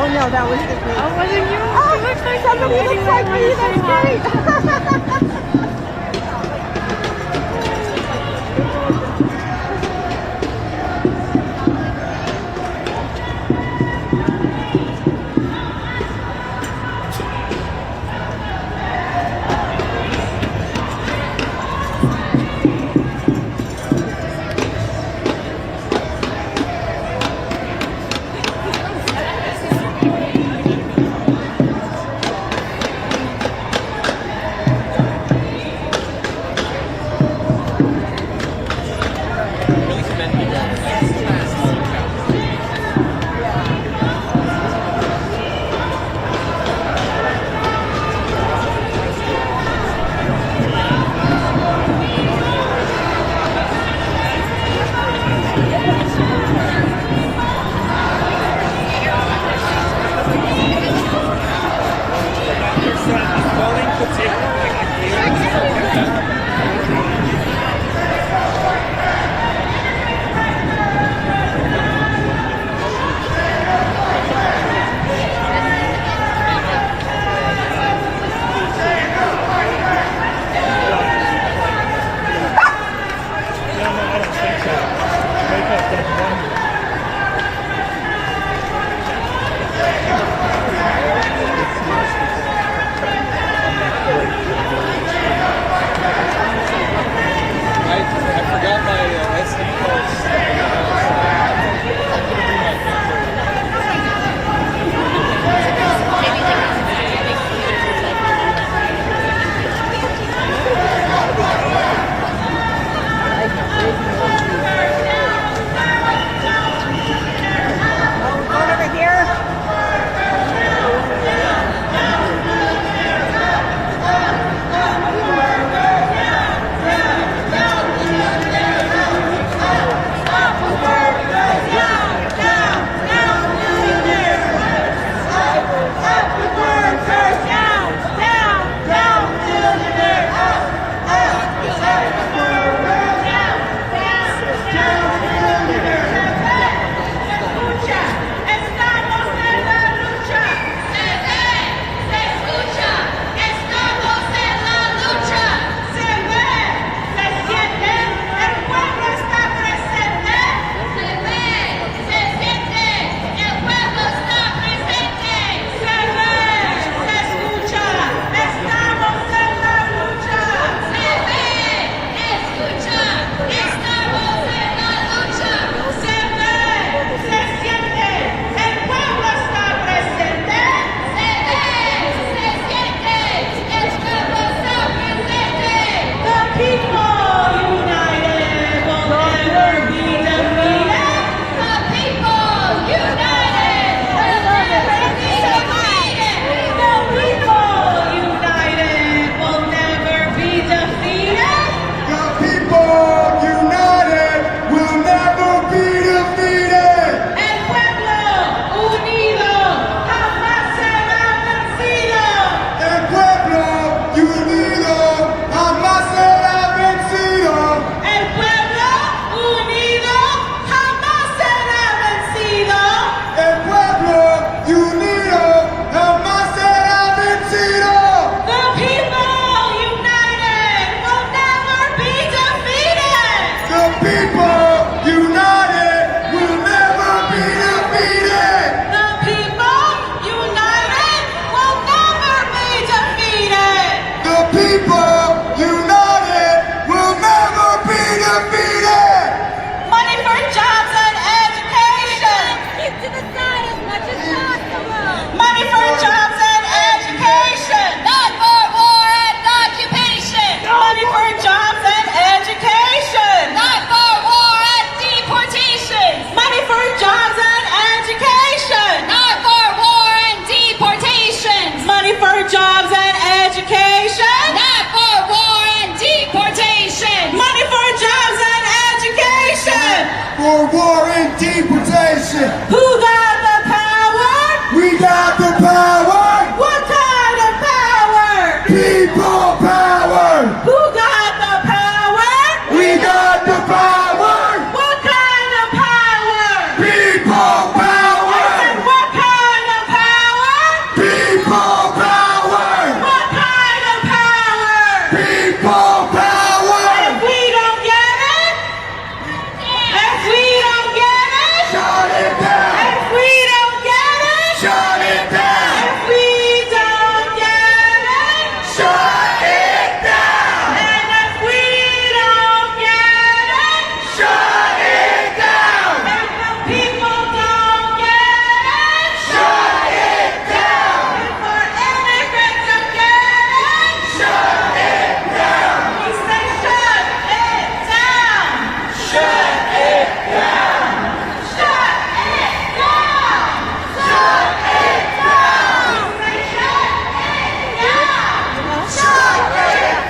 No, that was the green. Oh, was it you? Oh, it looks like somebody looks like me. That's great. for war and deportation. Who got the power? We got the power. What kind of power? People power. Who got the power? We got the power. What kind of power? People power. What kind of power? People power. What kind of power? People power. If we don't get it, if we don't get it, Shut it down. if we don't get it, Shut it down. if we don't get it, Shut it down. and if we don't get it, Shut it down. if the people don't get it, Shut it down. if our immigrants don't get it, Shut it down. we say shut it down. Shut it down. Shut it down. Shut it down. Say shut it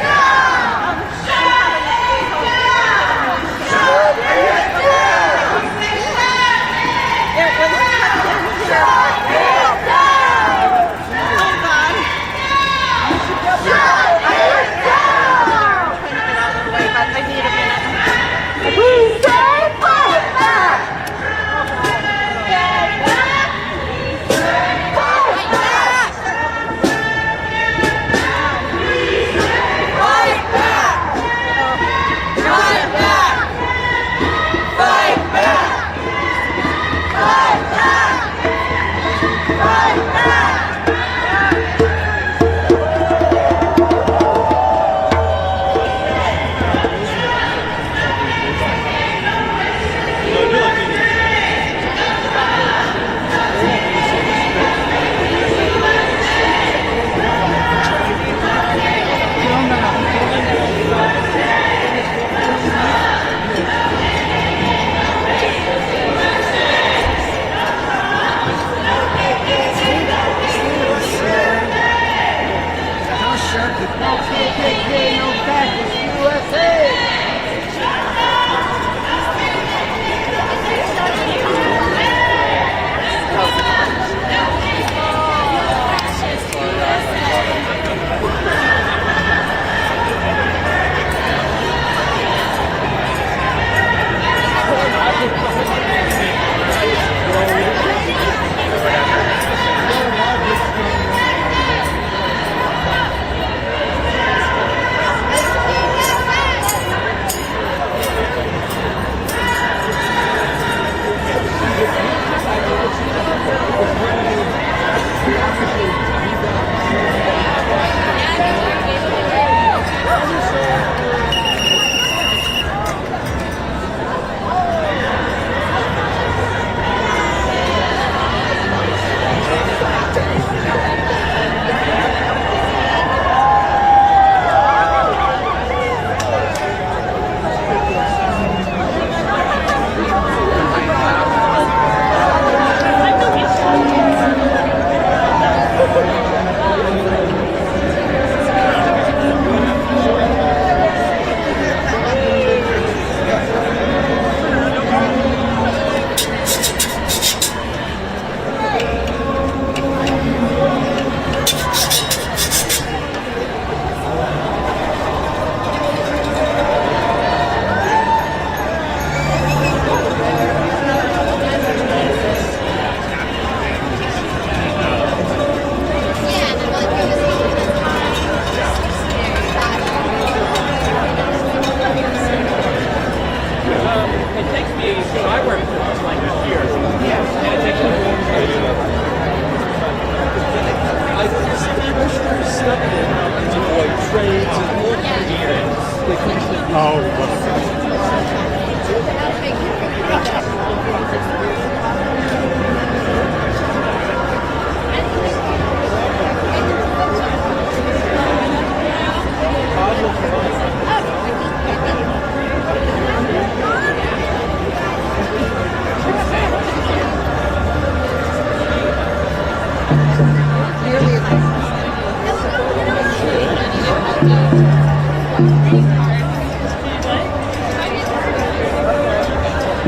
down. Shut it down. Shut it down. Shut it down. Say shut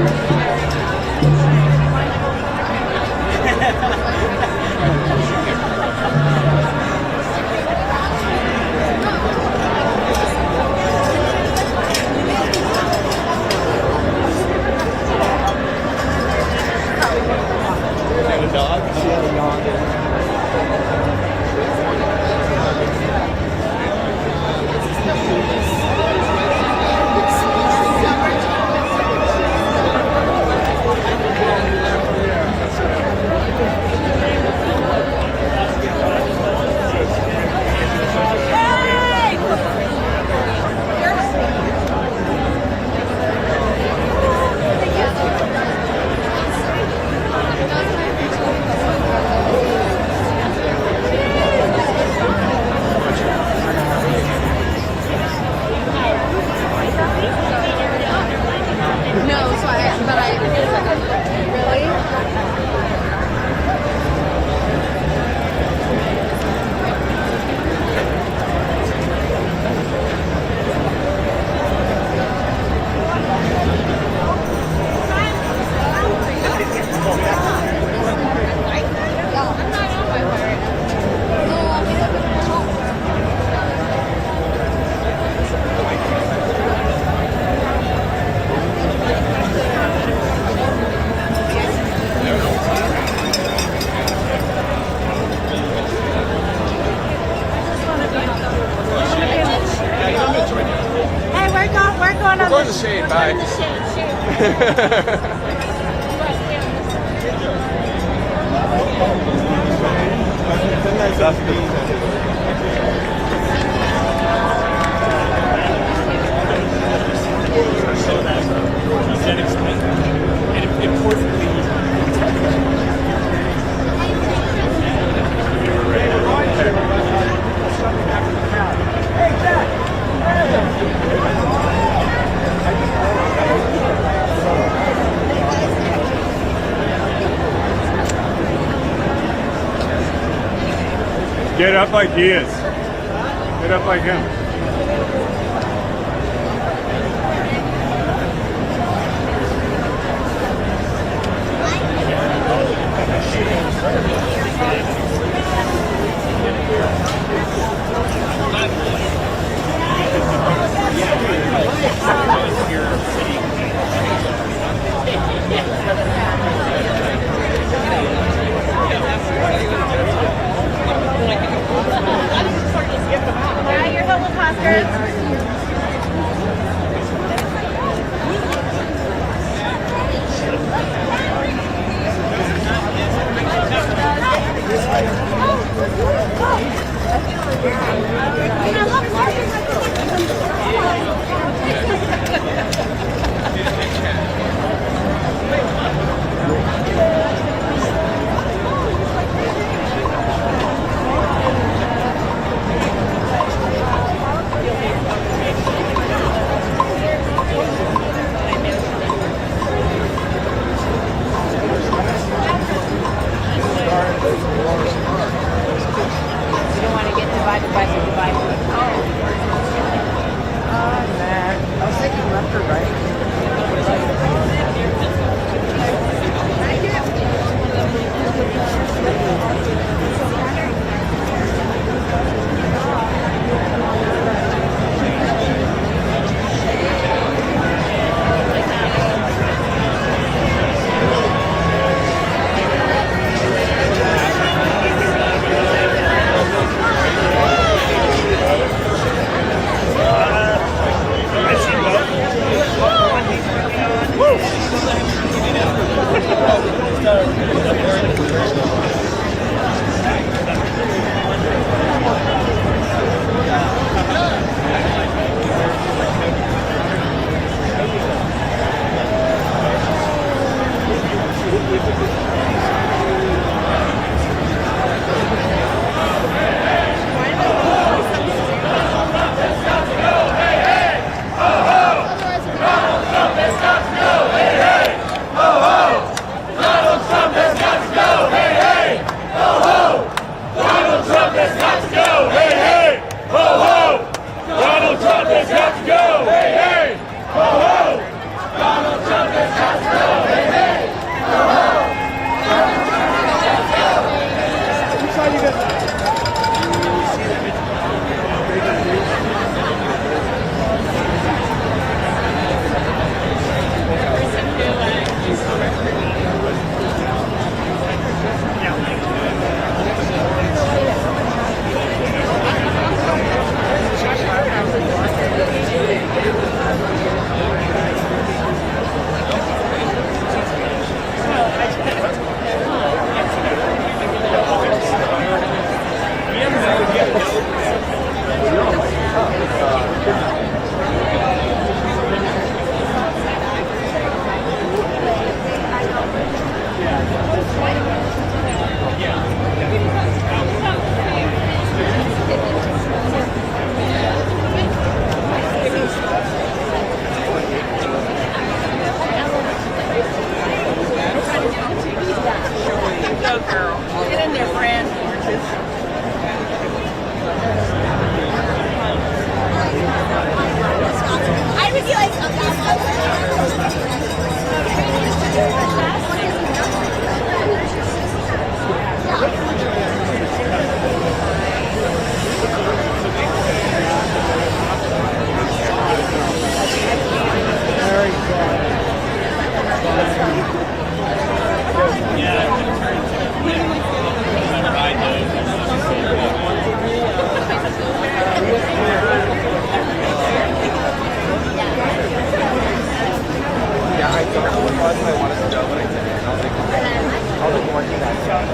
Thank you. one on Go in the shade. Bye. Get up like he is. Get up like him. Yeah, you're going if I wanted to go, but I didn't. I was like, working that job.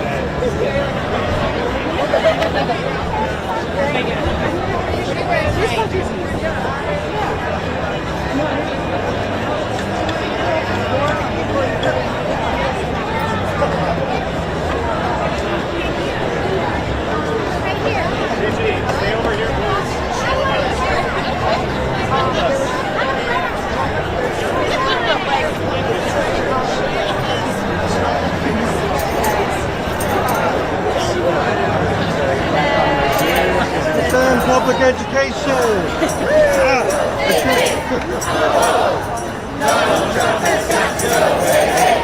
Stay over here, Defend public education. Donald Trump has got to go. Hey, hey.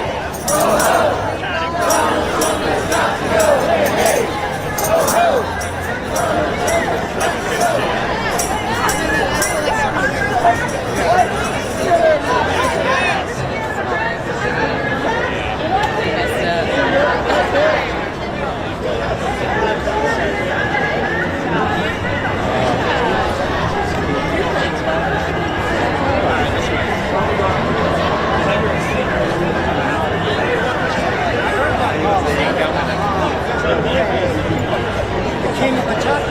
Donald Trump has got to go. Hey, hey. King of the Chuck.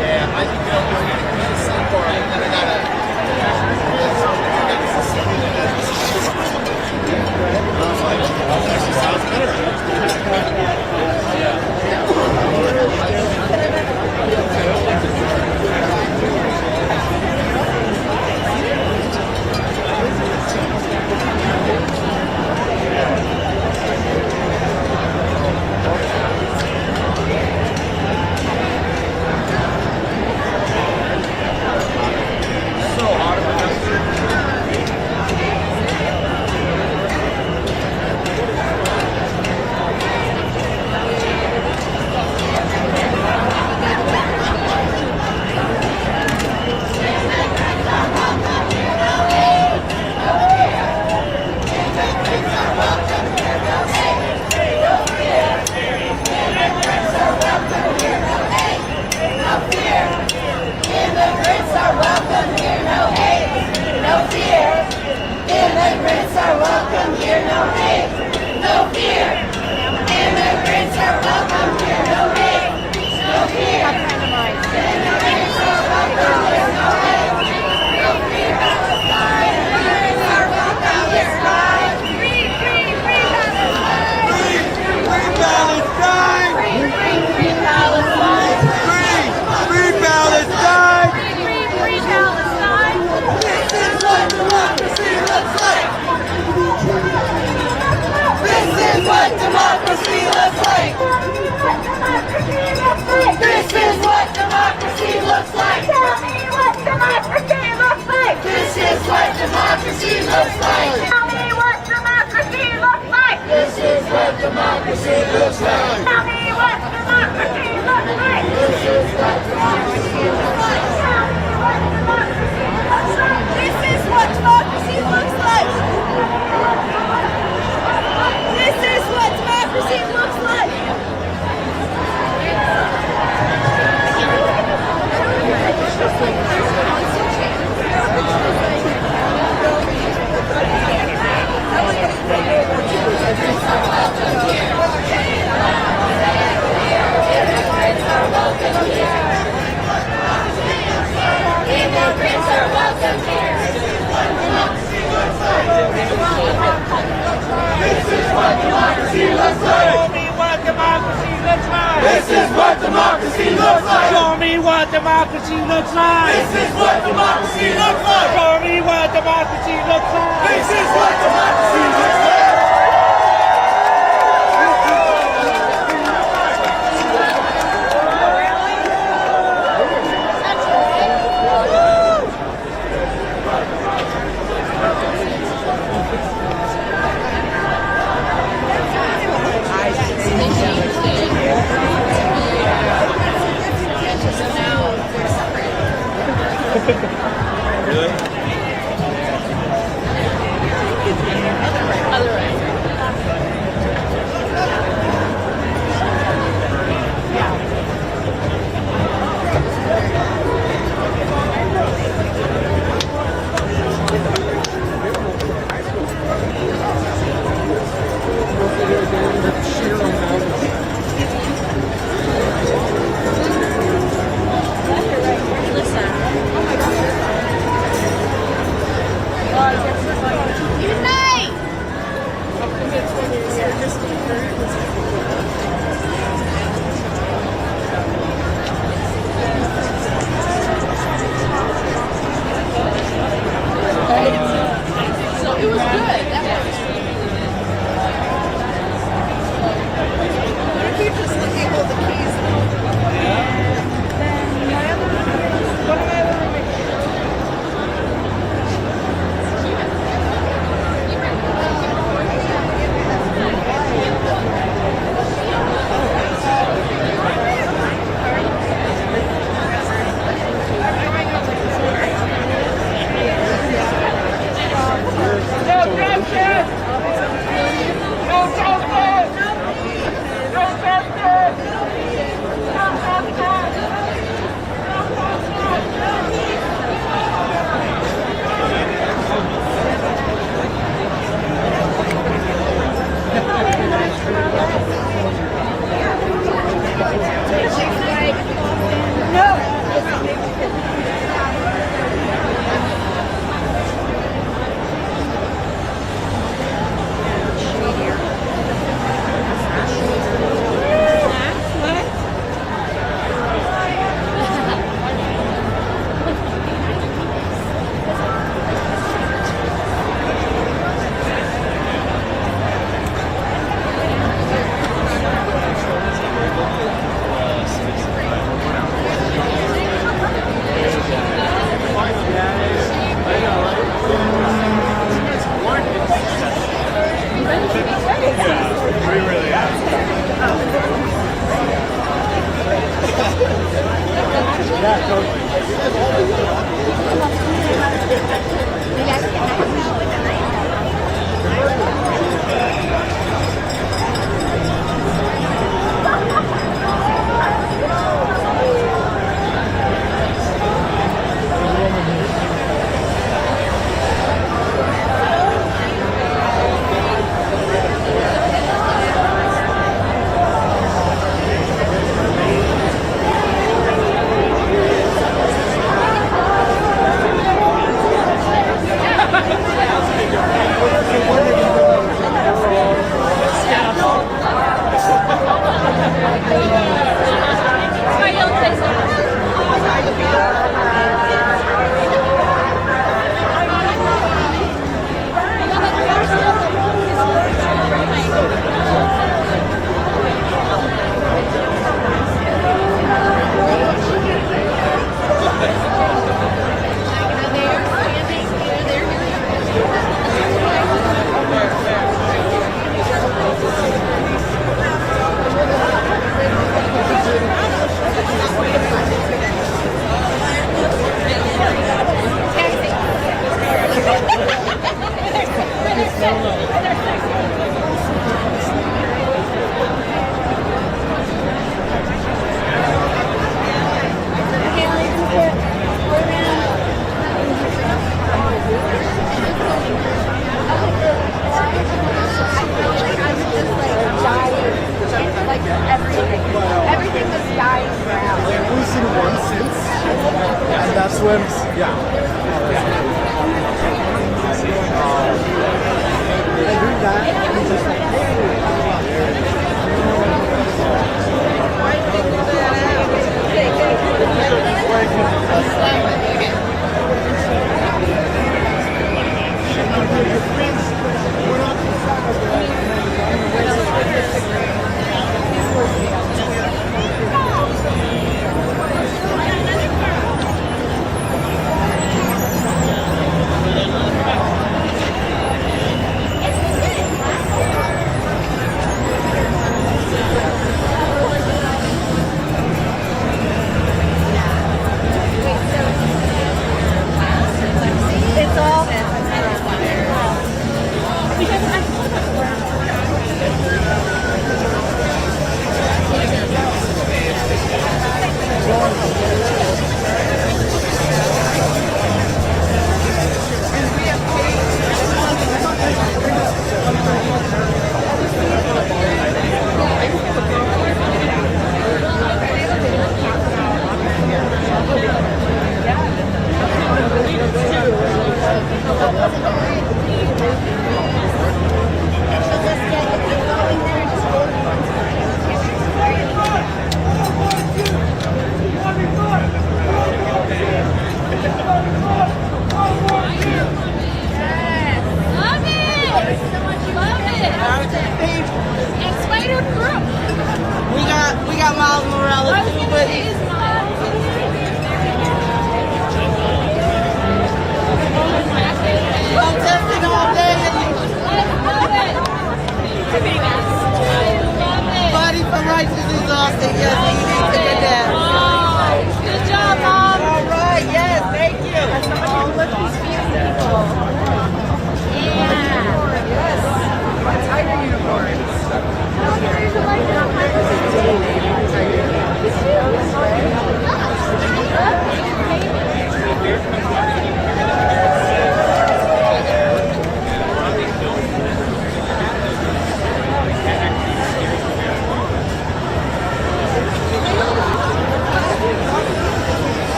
Yeah, I think we're going to be the same for it, and then I swims? Yeah.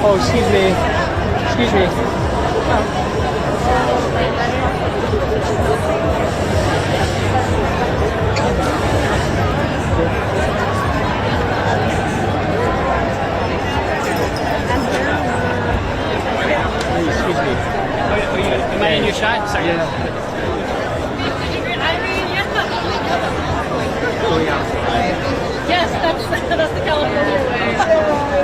Oh, excuse me. Excuse me. Excuse me. Am I in your shot? Sorry. Yeah. Oh, yeah. Yes, that's the California way.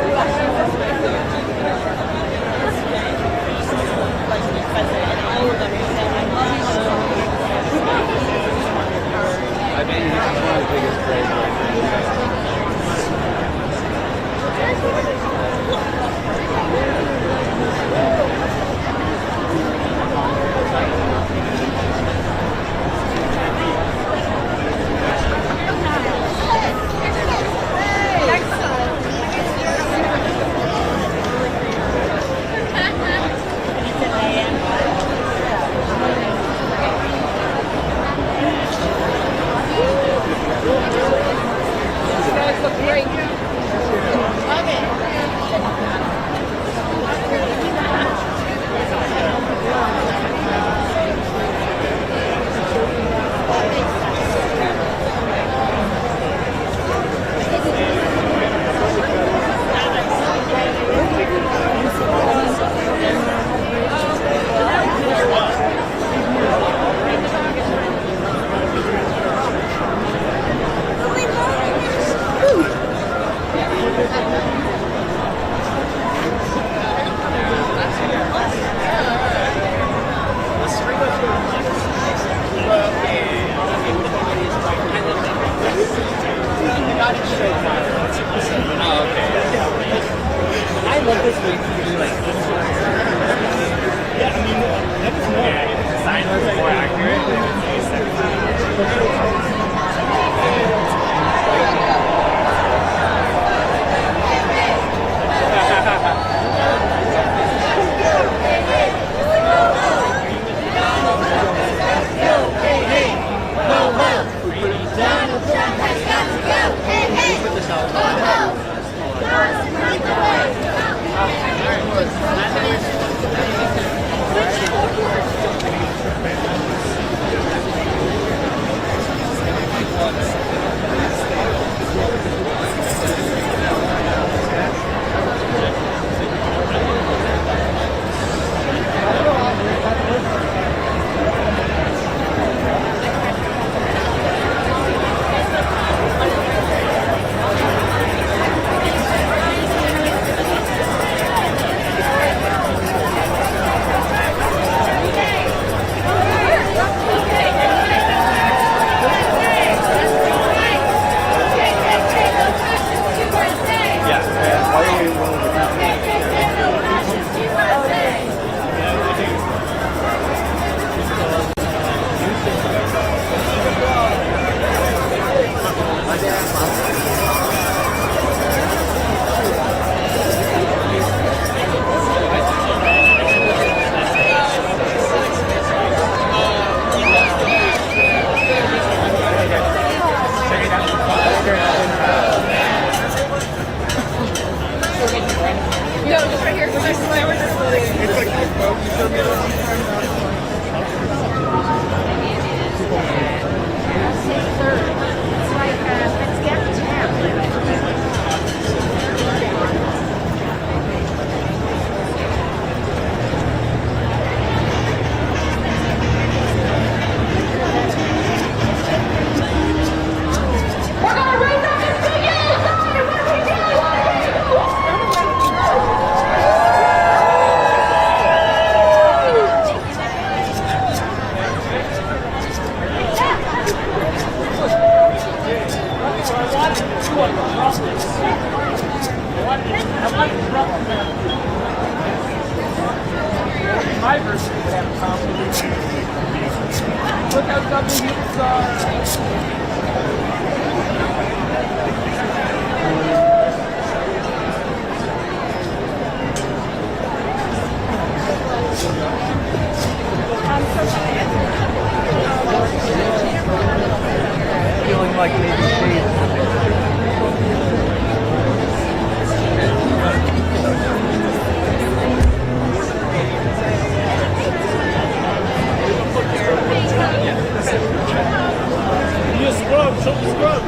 My version would have a competition. Look how dumb the humans are. Feeling like maybe shades. Be a scrub, show the scrub.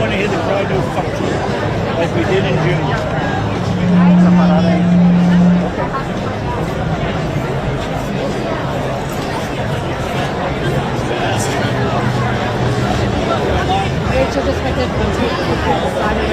want to hear the crowd go fuck you, like we did in June. Rachel just went to take the side of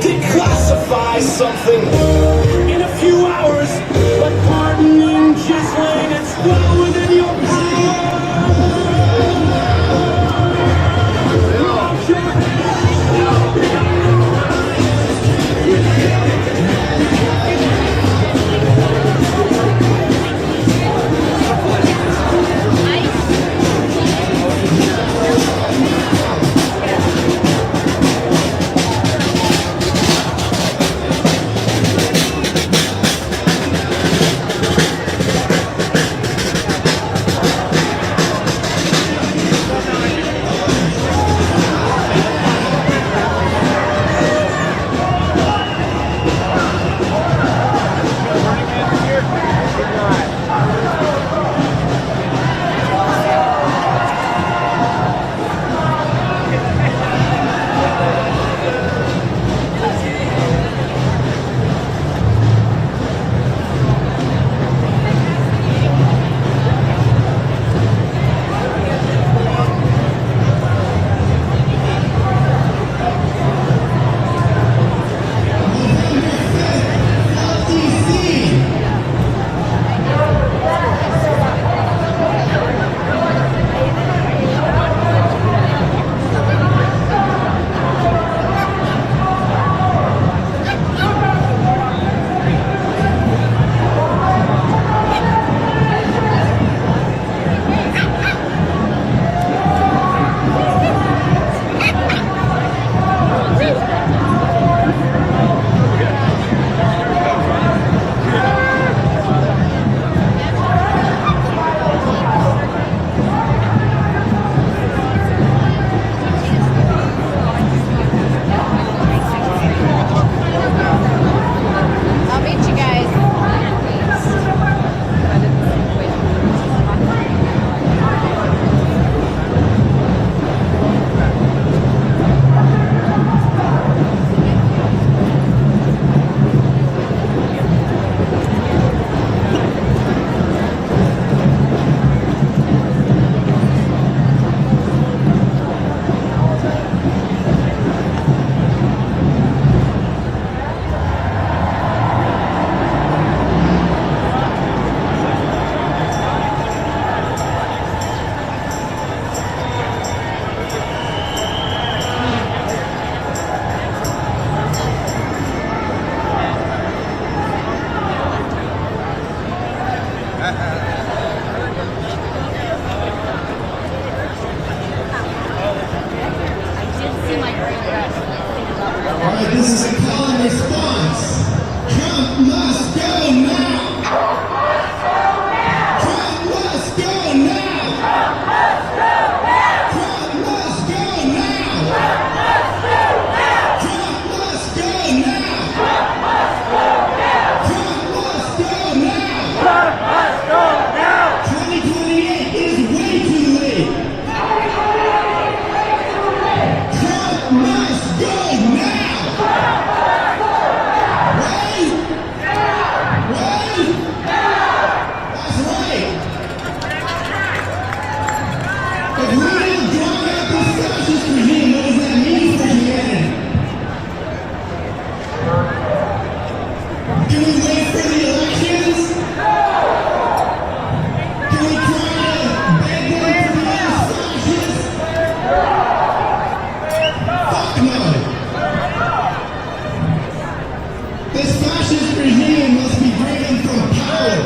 Declassify something in a few hours, but pardoning, chiseling, it's well within your All right, this is a call and response. Trump must go now. Trump must go now. Trump must go now. Trump must go now. Trump must go now. 2028 is way too late. Trump must go now. Right? Right? That's right. If we don't drive out this fascist regime, what does that mean for humanity? Can we wait for the elections? Can we try to beg them to be less fascist? Fuck no. This fascist regime must be driven from power.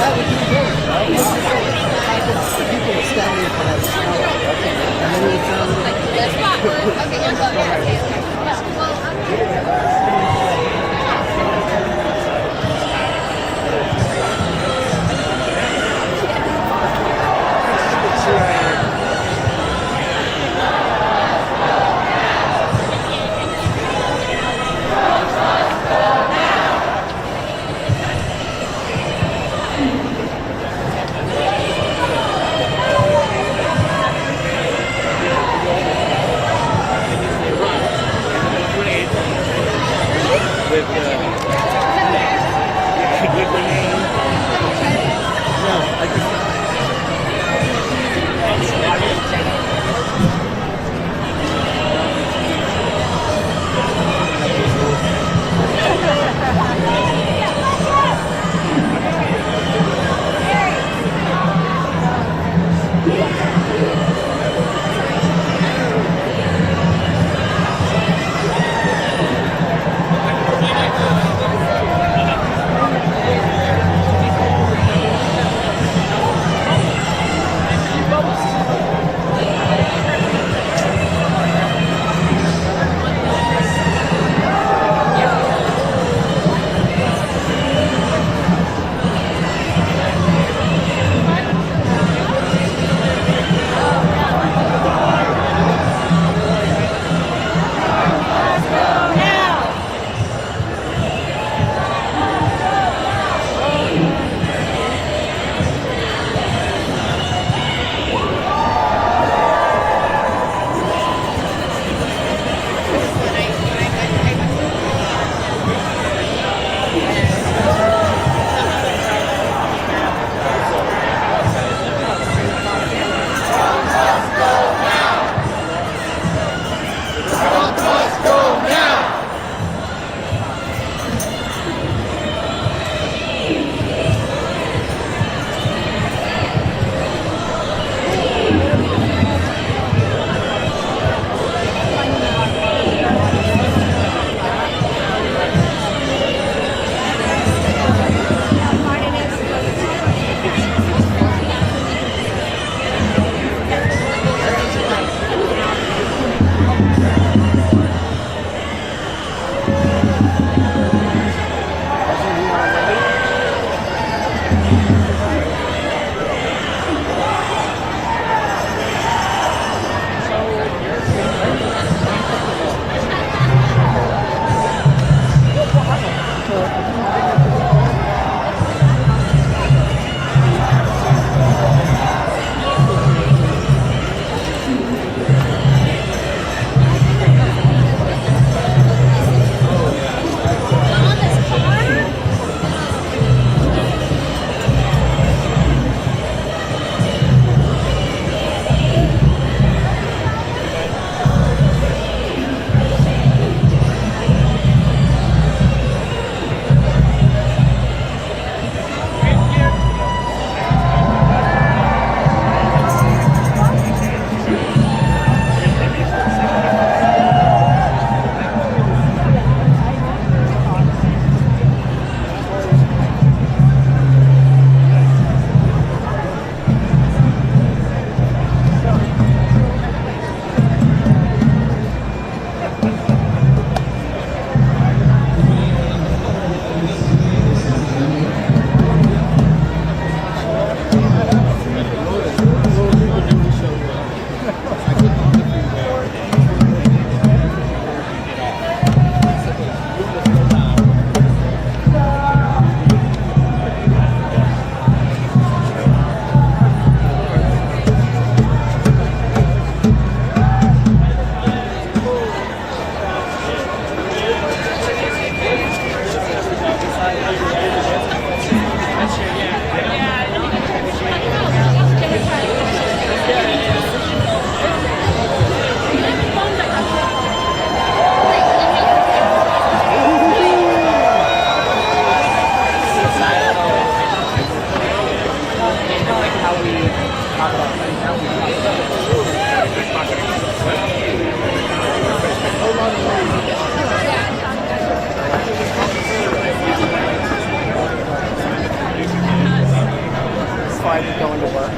Yeah, we can go. The people are standing in front of us. Okay. And then it's This spot. Okay, you'll go there. Okay. I would go into work.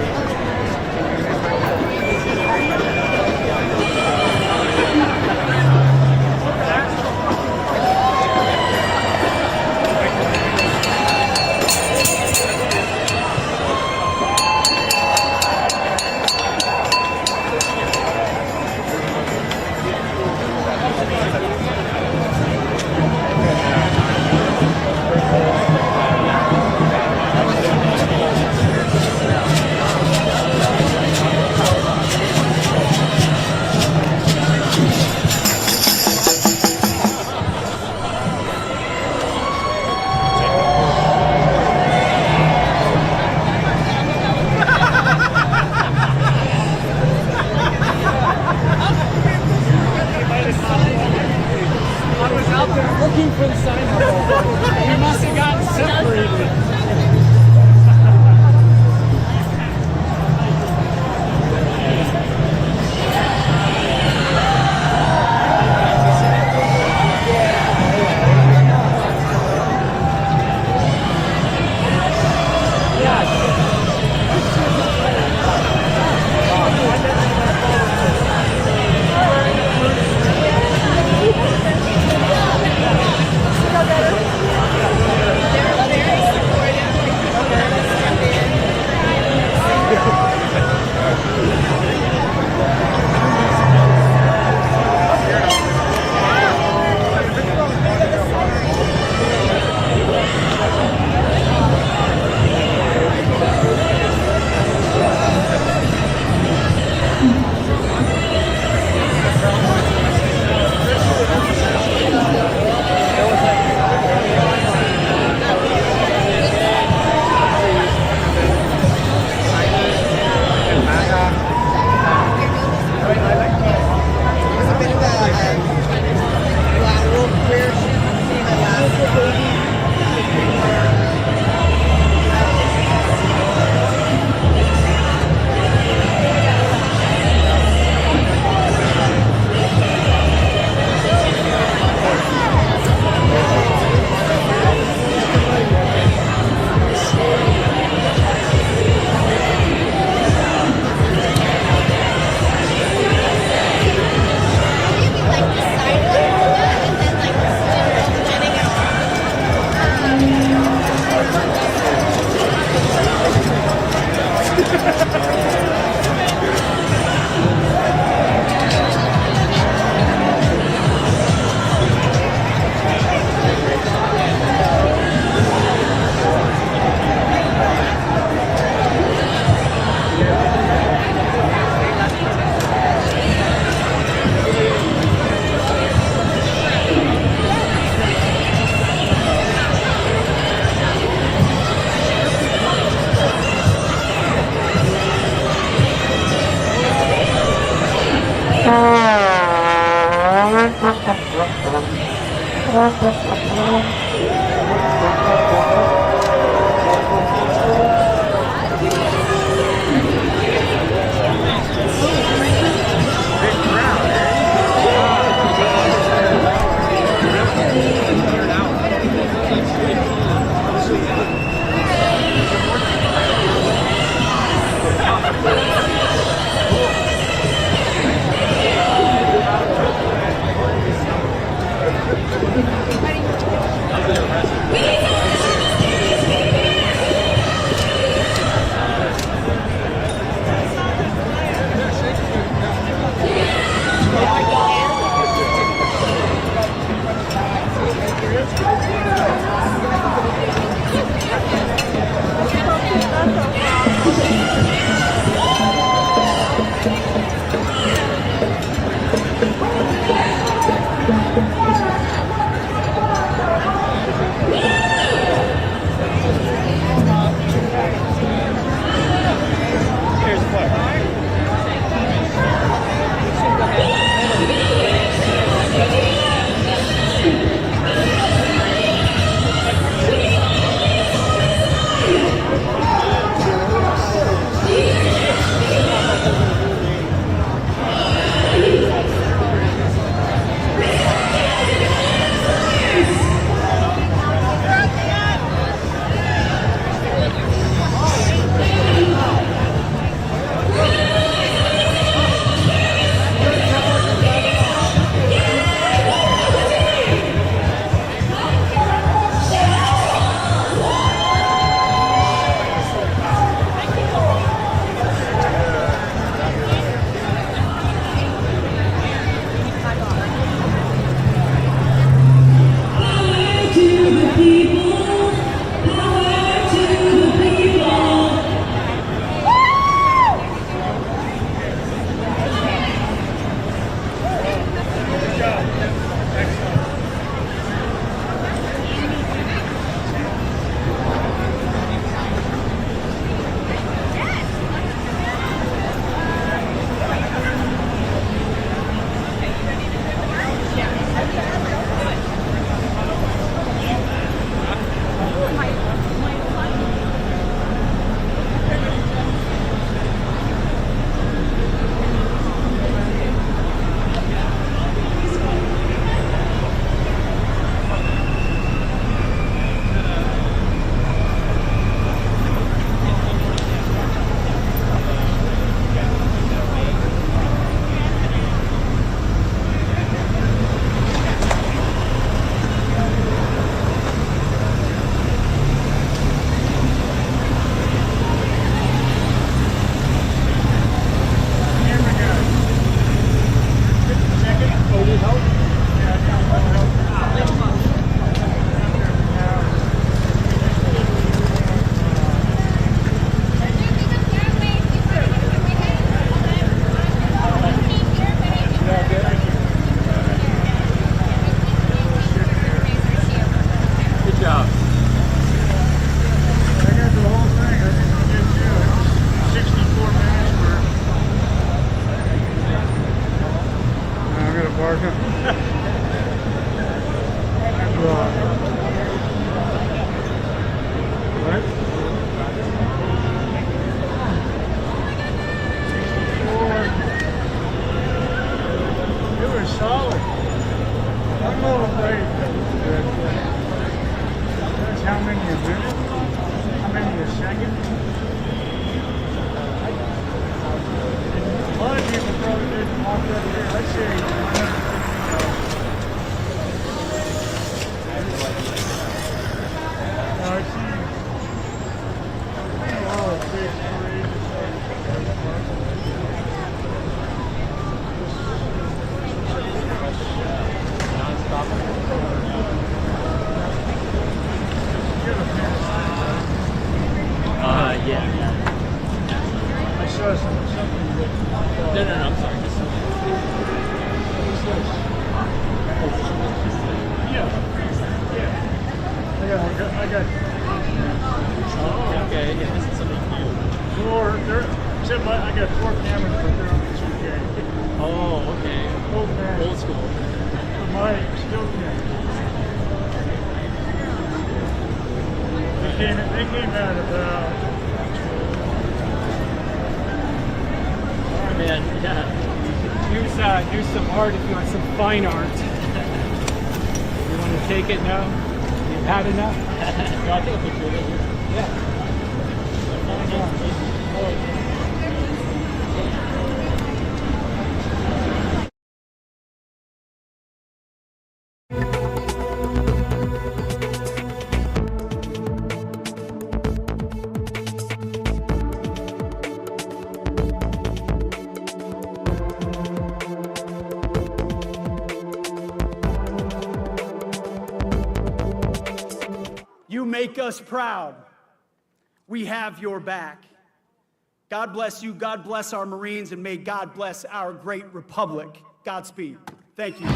Looking for the sign. We must have gotten separated. Here's some art if you want some fine art. You want to take it now? You've had enough? No, I think I'll picture of it here. Yeah. You make us proud. We have your back. God bless you, God bless our Marines, and may God bless our great republic. Godspeed. Thank you.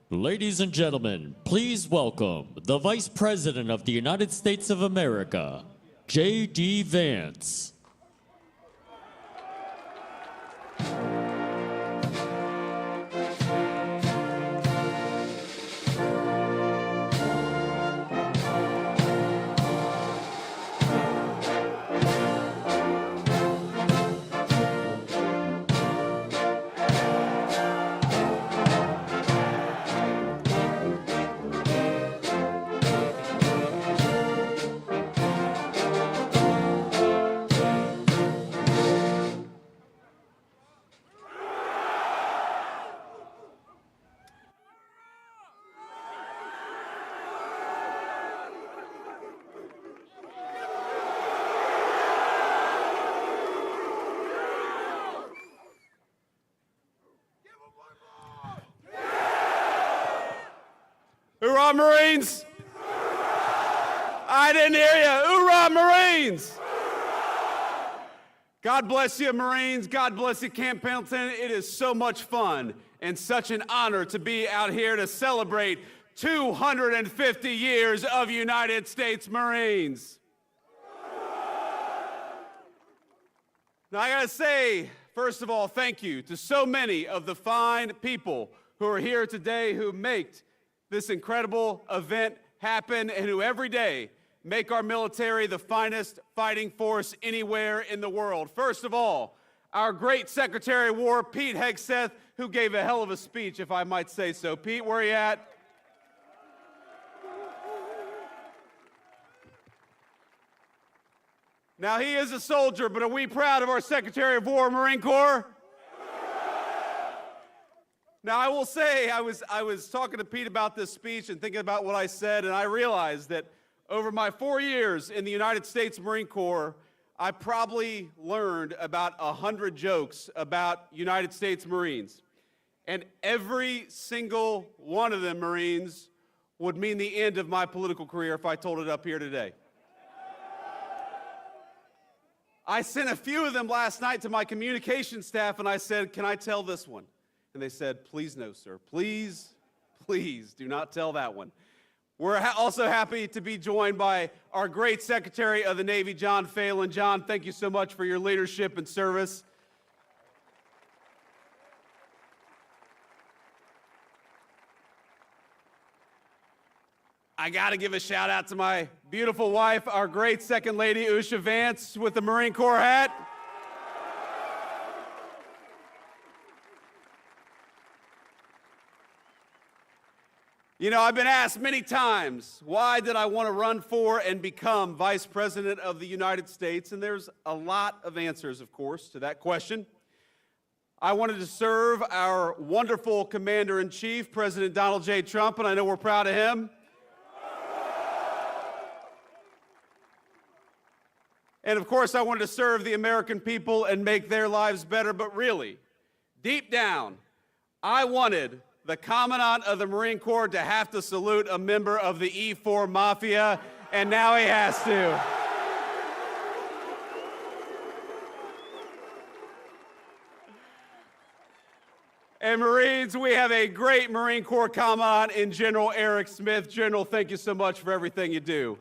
Ladies and gentlemen, please welcome the Vice President of the United States of America, J.D. Vance. Hoorah, Marines! I didn't hear you. Hoorah, Marines! God bless you, Marines. God bless you, Camp Pendleton. It is so much fun and such an honor to be out here to celebrate 250 years of United States Marines. Now, I gotta say, first of all, thank you to so many of the fine people who are here today who make this incredible event happen and who every day make our military the finest fighting force anywhere in the world. First of all, our great Secretary of War, Pete Hegseth, who gave a hell of a speech, if I might say so. Pete, where are you at? Now, he is a soldier, but are we proud of our Secretary of War, Marine Corps? Now, I will say, I was talking to Pete about this speech and thinking about what I said, and I realized that over my 4 years in the United States Marine Corps, I probably learned about 100 jokes about United States Marines. And every single one of them, Marines, would mean the end of my political career if I told it up here today. I sent a few of them last night to my communication staff, and I said, can I tell this one? And they said, please no, sir. Please, please do not tell that one. We're also happy to be joined by our great Secretary of the Navy, John Phelan. John, thank you so much for your leadership and service. I got to give a shout out to my beautiful wife, our great Second Lady, Usha Vance, with the Marine Corps hat. You know, I've been asked many times, why did I want to run for and become Vice President of the United States? And there's a lot of answers, of course, to that question. I wanted to serve our wonderful Commander-in-Chief, President Donald J. Trump, and I know we're proud of him. And of course, I wanted to serve the American people and make their lives better, but really, deep down, I wanted the Commandant of the Marine Corps to have to salute a member of the E4 Mafia, and now he has to. And Marines, we have a great Marine Corps Commandant in General Eric Smith. General, thank you so much for everything you do.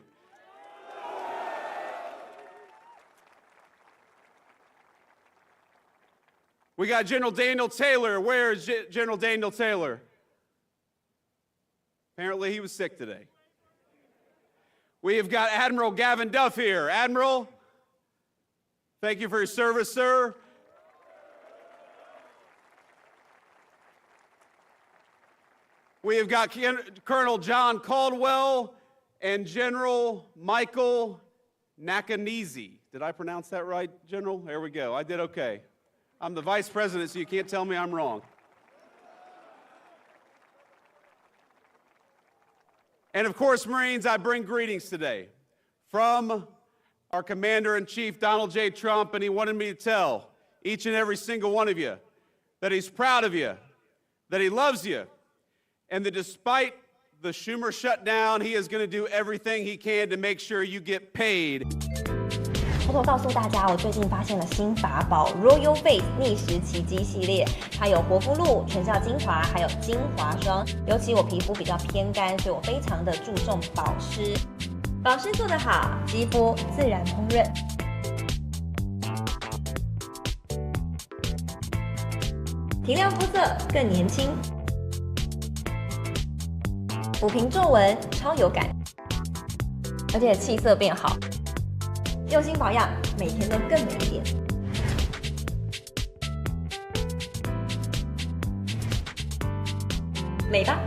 We got General Daniel Taylor. Where is General Daniel Taylor? Apparently he was sick today. We have got Admiral Gavin Duff here. Admiral, thank you for your service, sir. We have got Colonel John Caldwell and General Michael Nakanizi. Did I pronounce that right, General? There we go. I did okay. I'm the Vice President, so you can't tell me I'm wrong. And of course, Marines, I bring greetings today from our Commander-in-Chief, Donald J. Trump, and he wanted me to tell each and every single one of you that he's proud of you, that he loves you, and that despite the Schumer shutdown, he is going to do everything he can to make sure you get paid. 偷偷告诉大家，我最近发现了新法宝 Royal Face 逆时奇迹系列，它有活肤露、全效精华，还有精华霜。尤其我皮肤比较偏干，所以我非常的注重保湿。保湿做得好，肌肤自然烹饪。提亮肤色更年轻，抚平皱纹超有感，而且气色变好。 用心保养，每天都更美一点。美吧。